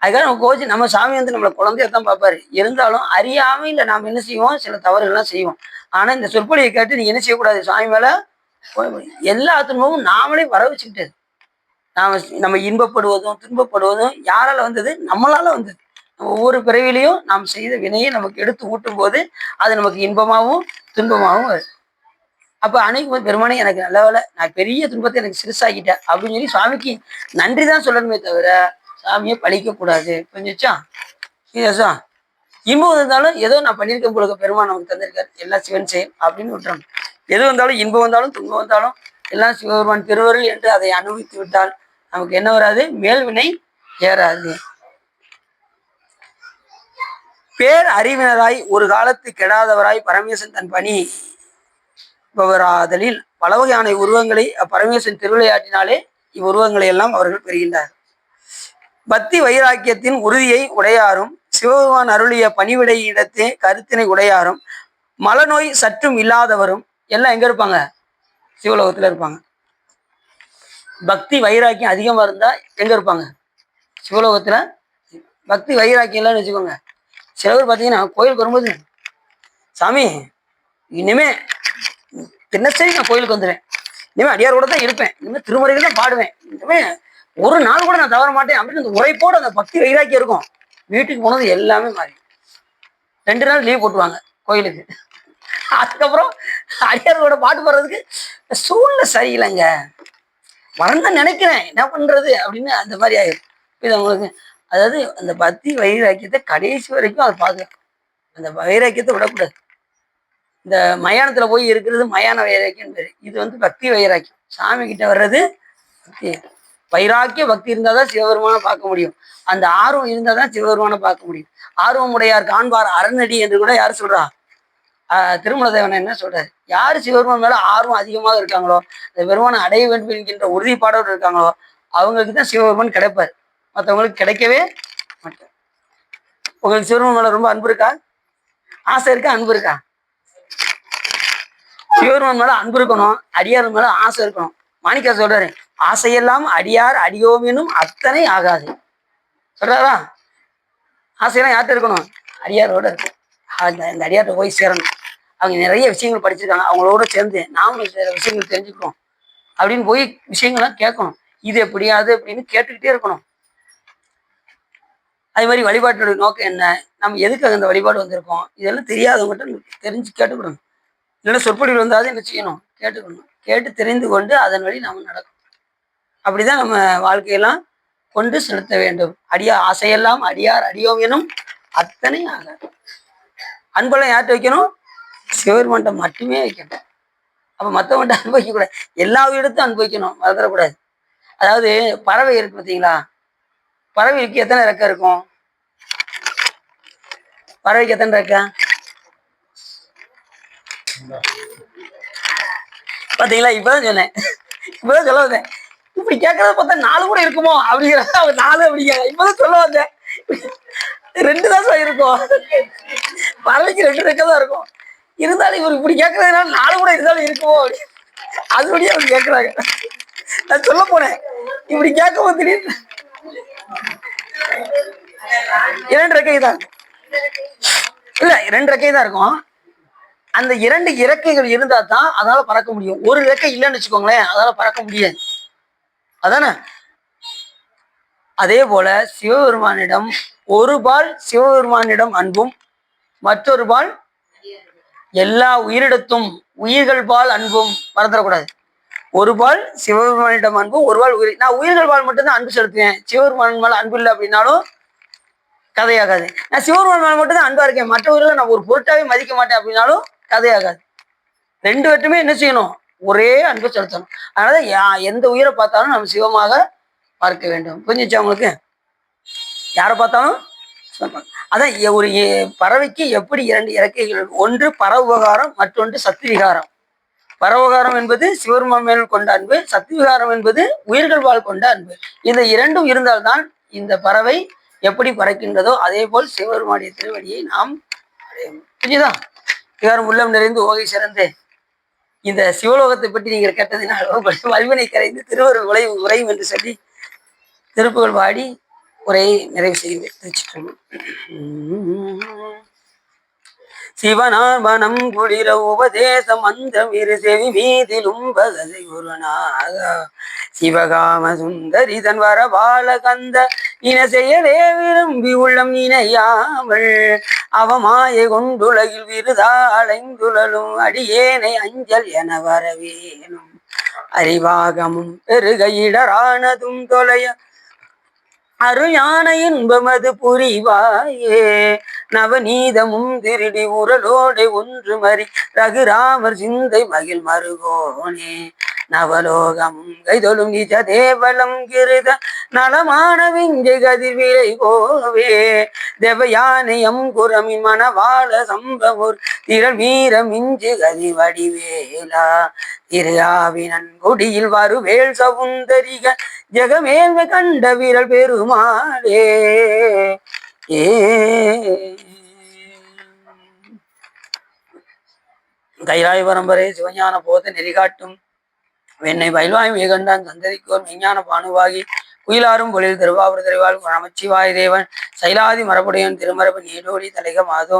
Speaker 1: அதுக்காக நம்ம கோச்சு நம்ம சாமி வந்து நம்மளை குழந்தையத்தான் பார்ப்பாரு. இருந்தாலும் அறியாமையில் நாம் என்ன செய்வோம், சில தவறுகள்லாம் செய்வோம். ஆனா இந்த சொற்பொழியை கேட்டு நீங்க என்ன செய்யக்கூடாது, சாமி மேல எல்லா துன்பமும் நாமளே வர வச்சுக்கிட்டது. நம்ம இன்பப்படுவதும் துன்பப்படுவதும் யாரால வந்தது, நம்மளால வந்தது. ஒவ்வொரு பிறவிலையும் நாம் செய்த வினையை நமக்கு எடுத்து ஊட்டும் போது அது நமக்கு இன்பமாகவும் துன்பமாகவும் வருது. அப்ப அன்னைக்கு பெருமானே எனக்கு நல்ல வேலை, நான் பெரிய துன்பத்தை எனக்கு சிறுசாக்கிட்டேன் அப்படின்னு சொல்லி சுவாமிக்கு நன்றி தான் சொல்லணுமே தவிர சாமியை பழிக்க கூடாது. புரிஞ்சுச்சா? சீரியஸா? இன்பம் இருந்தாலும் ஏதோ நான் பண்ணியிருக்கேன் போல பெருமான் நமக்கு தந்திருக்காரு, எல்லாம் சிவன் செயல் அப்படின்னு விட்டுறணும். எது வந்தாலும் இன்பம் வந்தாலும் துன்பம் வந்தாலும் எல்லாம் சிவபெருமான் திருவருள் என்று அதை அனுபவித்து விட்டால் நமக்கு என்ன வராது, மேல்வினை ஏறாது. பேர் அறிவினராய் ஒரு காலத்து கெடாதவராய் பரமேசன் தன் பணி பவராதலில் பல வகையான உருவங்களை அப்பரமேசன் திருவிளையாட்டினாலே இவ்வுருவங்களை எல்லாம் அவர்கள் பெறுகின்றார். பக்தி வைராக்கியத்தின் உறுதியை உடையாரும் சிவபெருமான் அருளிய பணிவிடை இடத்தே கருத்தினை உடையாரும் மலநோய் சற்றும் இல்லாதவரும் எல்லாம் எங்க இருப்பாங்க, சிவலோகத்துல இருப்பாங்க. பக்தி வைராக்கியம் அதிகமா இருந்தா எங்க இருப்பாங்க, சிவலோகத்துல. பக்தி வைராக்கியம் இல்லைன்னு வச்சுக்கோங்க, சில பேர் பார்த்தீங்கன்னா கோயிலுக்கு வரும்போது, சாமி இனிமே தினசரி நான் கோயிலுக்கு வந்துடுவேன், இனிமே அடியாரோட தான் இருப்பேன், இனிமே திருமுறைகள் தான் பாடுவேன், இனிமே ஒரு நாள் கூட நான் தவற மாட்டேன் அப்படின்னு அந்த உரைப்போடு அந்த பக்தி வைராக்கியம் இருக்கும். வீட்டுக்கு போனது எல்லாமே மாறி 2 நாள் லீவ் போட்டுவாங்க கோயிலுக்கு. அதுக்கப்புறம் அடியாரோட பாட்டு பாடுறதுக்கு சூழ்நிலை சரியில்லைங்க, வரந்தான் நினைக்கிறேன் என்ன பண்றது அப்படின்னு அந்த மாதிரி ஆயிடும். இது அவங்களுக்கு அதாவது அந்த பக்தி வைராக்கியத்தை கடைசி வரைக்கும் அதை பாதுகாக்கும். அந்த வைராக்கியத்தை விடக்கூடாது. இந்த மயானத்துல போய் இருக்கிறது மயான வைராக்கியம் பேரு. இது வந்து பக்தி வைராக்கியம். சாமி கிட்ட வர்றது பக்தி வைராக்கிய பக்தி இருந்தாதான் சிவபெருமானை பார்க்க முடியும். அந்த ஆர்வம் இருந்தாதான் சிவபெருமானை பார்க்க முடியும். ஆர்வம் உடையார் காண்பார் அரணடி என்று கூட யாரு சொல்றா, திருமலதேவன் என்ன சொல்றாரு, யாரு சிவபெருமான் மேல ஆர்வம் அதிகமாக இருக்காங்களோ, அந்த பெருமானை அடைய வேண்டும் என்கின்ற உறுதிப்பாடோடு இருக்காங்களோ அவங்களுக்கு தான் சிவபெருமான் கிடைப்பார், மற்றவங்களுக்கு கிடைக்கவே மாட்டார். உங்களுக்கு சிவபெருமான் மேல ரொம்ப அன்பு இருக்கா, ஆசை இருக்கா, அன்பு இருக்கா? சிவபெருமான் மேல அன்பு இருக்கணும், அடியார் மேல ஆசை இருக்கணும். மாணிக்கா சொல்றாரு, ஆசையெல்லாம் அடியார் அடியோமினும் அத்தனை ஆகாது சொல்றாரா. ஆசையெல்லாம் யார்கிட்ட இருக்கணும், அடியாரோட இருக்கும். அந்த அடியார்கிட்ட போய் சேரணும். அவங்க நிறைய விஷயங்கள் படிச்சிருக்காங்க, அவங்களோட சேர்ந்து நாமளும் சில விஷயங்கள் தெரிஞ்சுக்கிறோம் அப்படின்னு போய் விஷயங்கள்லாம் கேட்கணும். இது எப்படி அது அப்படின்னு கேட்டுக்கிட்டே இருக்கணும். அது மாதிரி வழிபாட்டோட நோக்கம் என்ன, நம்ம எதுக்காக அந்த வழிபாடு வந்திருக்கோம், இதெல்லாம் தெரியாதவங்ககிட்ட தெரிஞ்சு கேட்டுக்கணும். இல்லைன்னா சொற்பொழிவு வந்தாலும் என்ன செய்யணும், கேட்டுக்கணும். கேட்டு தெரிந்து கொண்டு அதன் வழி நம்ம நடக்கணும். அப்படிதான் நம்ம வாழ்க்கையெல்லாம் கொண்டு செலுத்த வேண்டும். ஆசையெல்லாம் அடியார் அடியோம் எனும் அத்தனை ஆகாது. அன்பெல்லாம் யார்கிட்ட வைக்கணும், சிவபெருமான்கிட்ட மட்டுமே வைக்கணும். அப்ப மற்றவன்கிட்ட அன்பு வைக்கக்கூடாது, எல்லா இடத்தும் அன்பு வைக்கணும், மறந்துடக்கூடாது. அதாவது பறவை இருக்கு பார்த்தீங்களா, பறவைக்கு எத்தனை ரெக்கை இருக்கும், பறவைக்கு எத்தனை ரெக்கை பாத்தீங்களா? இப்பதான் சொன்னேன், இப்பதான் சொல்ல வந்தேன். இப்படி கேட்கறத பார்த்தா 4 கூட இருக்குமோ அப்படிங்கிற, 4 அப்படிங்க இப்பதான் சொல்ல வந்தேன். 2 தான் இருக்கும், பறவைக்கு 2 ரெக்கை தான் இருக்கும். இருந்தாலும் இவர் இப்படி கேட்கறதுனால 4 கூட இருந்தாலும் இருக்குமோ அப்படி அதுபடியே அவங்க கேட்கறாங்க. நான் சொல்ல போனேன், இப்படி கேட்க திடீர்னு 2 ரெக்கை தான் இருக்கும். இல்ல 2 ரெக்கை தான் இருக்கும். அந்த 2 இறக்கைகள் இருந்தா தான் அதால பறக்க முடியும். ஒரு ரெக்கை இல்லைன்னு வச்சுக்கோங்களேன், அதால பறக்க முடியாது. அதானே? அதே போல சிவபெருமானிடம் ஒரு பால் சிவபெருமானிடம் அன்பும், மற்றொரு பால் எல்லா உயிரிடத்தும் உயிர்கள் பால் அன்பும் மறந்துடக்கூடாது. ஒரு பால் சிவபெருமானிடம் அன்பும், ஒரு பால் உயிர். நான் உயிர்கள் பால் மட்டும்தான் அன்பு செலுத்துவேன், சிவபெருமான் மேல அன்பு இல்லை அப்படின்னாலும் கதையாகாது. நான் சிவபெருமான் மேல மட்டும் தான் அன்பா இருக்கேன், மற்ற உயிர்களை நான் ஒரு பொருட்டாவே மதிக்க மாட்டேன் அப்படின்னாலும் கதையாகாது. 2 பேருமே என்ன செய்யணும்? ஒரே அன்பு செலுத்தணும். அதனால எந்த உயிரை பார்த்தாலும் நம்ம சிவமாக பார்க்க வேண்டும். புரிஞ்சுச்சா உங்களுக்கு? யாரை பார்த்தாலும் அதான் ஒரு பறவைக்கு எப்படி 2 இறக்கைகள், ஒன்று பரவுபகாரம், மற்றொன்று சக்தி விகாரம். பரவகாரம் என்பது சிவபெருமான் மேல் கொண்ட அன்பு, சக்தி விகாரம் என்பது உயிர்கள் வாழ் கொண்ட அன்பு. இந்த 2ம் இருந்தால்தான் இந்த பறவை எப்படி பறக்கின்றதோ அதே போல் சிவபெருமானுடைய திருவடியை நாம் அடையும். புரியுதா? விகாரம் உள்ளம் நிறைந்து ஓகை சிறந்து இந்த சிவலோகத்தை பற்றி நீங்கள் கேட்டதினால் வல்வினை கரைந்து திருவருள் உரையும் என்று சொல்லி திருப்புகழ் பாடி உரையை நிறைவு செய்து திருச்சிட்டோம். சிவனார் மனம் குளிர உபதேசம் மந்திரம் இரு செவி மீதிலும் பகதை குருநாத சிவகாம சுந்தரி தன் வர பால கந்த இன செய்யவே விரும்பி உள்ளம் இணையாமல் அவமாயை கொண்டுலகில் விருதா அலைந்துழலும் அடியேனை அஞ்சல் என வரவேனும் அறிவாகமும் பெருகையிடரானதும் தொலைய அருஞான இன்பமது புரிவாயே நவநீதமும் திருடி உரலோடை ஒன்று மறி ரகுராமர் சிந்தை மகிழ் மருகோனே நவலோகமும் கைதொழும் நிஜ தேவலம் கிருத நலமான விஞ்சை கதிர்விலை கோவே தேவயானையம் குரமின் மனவாள சம்பவூர் திரள் வீர மிஞ்சு கதி வடிவேலா திருஆவினன் குடியில் வருவேல் சவுந்தரிக ஜெகமேல்மை கண்ட வீரல் பெருமாளே. கைலாய பரம்பரை சிவஞான போத நெறிகாட்டும் வெண்ணை பயில்வாய் மேகண்டான் சந்ததிக்கோர் மெஞ்ஞான பானுவாகி குயிலாரும் பொழில் திருவாபுர திரைவாள் நமச்சிவாய தேவன் சைலாதி மரபுடையன் திருமரபு நீடோடி தலைக மாதோ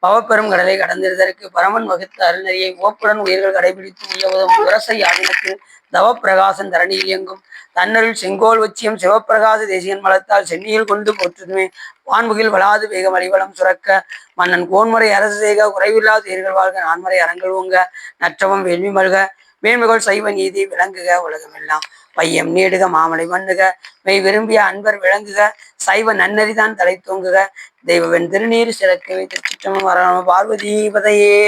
Speaker 1: பவப்பெரும் கடலை கடந்திருதற்கு பரமன் வகுத்த அருணறியை ஓப்புடன் உயிர்கள் கடைபிடித்து உயவதும் உரசை ஆதினத்து தவப்பிரகாசன் தரணியில் இயங்கும் தன்னருள் செங்கோல் வச்சியம் சிவப்பிரகாச தேசியன் மலத்தால் சென்னியில் கொண்டு போற்றுதுமே வான்முகில் வளாது வேகம் அடிவளம் சுரக்க மன்னன் கோன்முறை அரசு செய்க குறைவில்லாத உயிர்கள் வாழ்க நான்முறை அறங்கள் ஓங்க நற்றவம் வேள்வி மல்க மேன்மைகள் சைவ நீதி விளங்குக உலகமெல்லாம் பையம் நீடுக மாமலை மண்ணுக மெய் விரும்பிய அன்பர் விளங்குக சைவ நன்னறிதான் தலை தூங்குக தெய்வவன் திருநீர் சிறக்கவை திருச்சிற்றமும் வரணம பார்வதி பதையே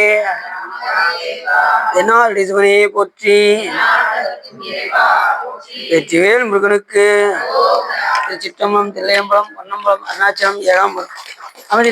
Speaker 1: தென்னாருடைய சிவனையே போற்றி வெற்றிவேல் முருகனுக்கு திருச்சிற்றம்பலம் தில்லையம்பலம் பொன்னம்பலம் அருணாச்சலம் ஏகாம்பரம் அமைதி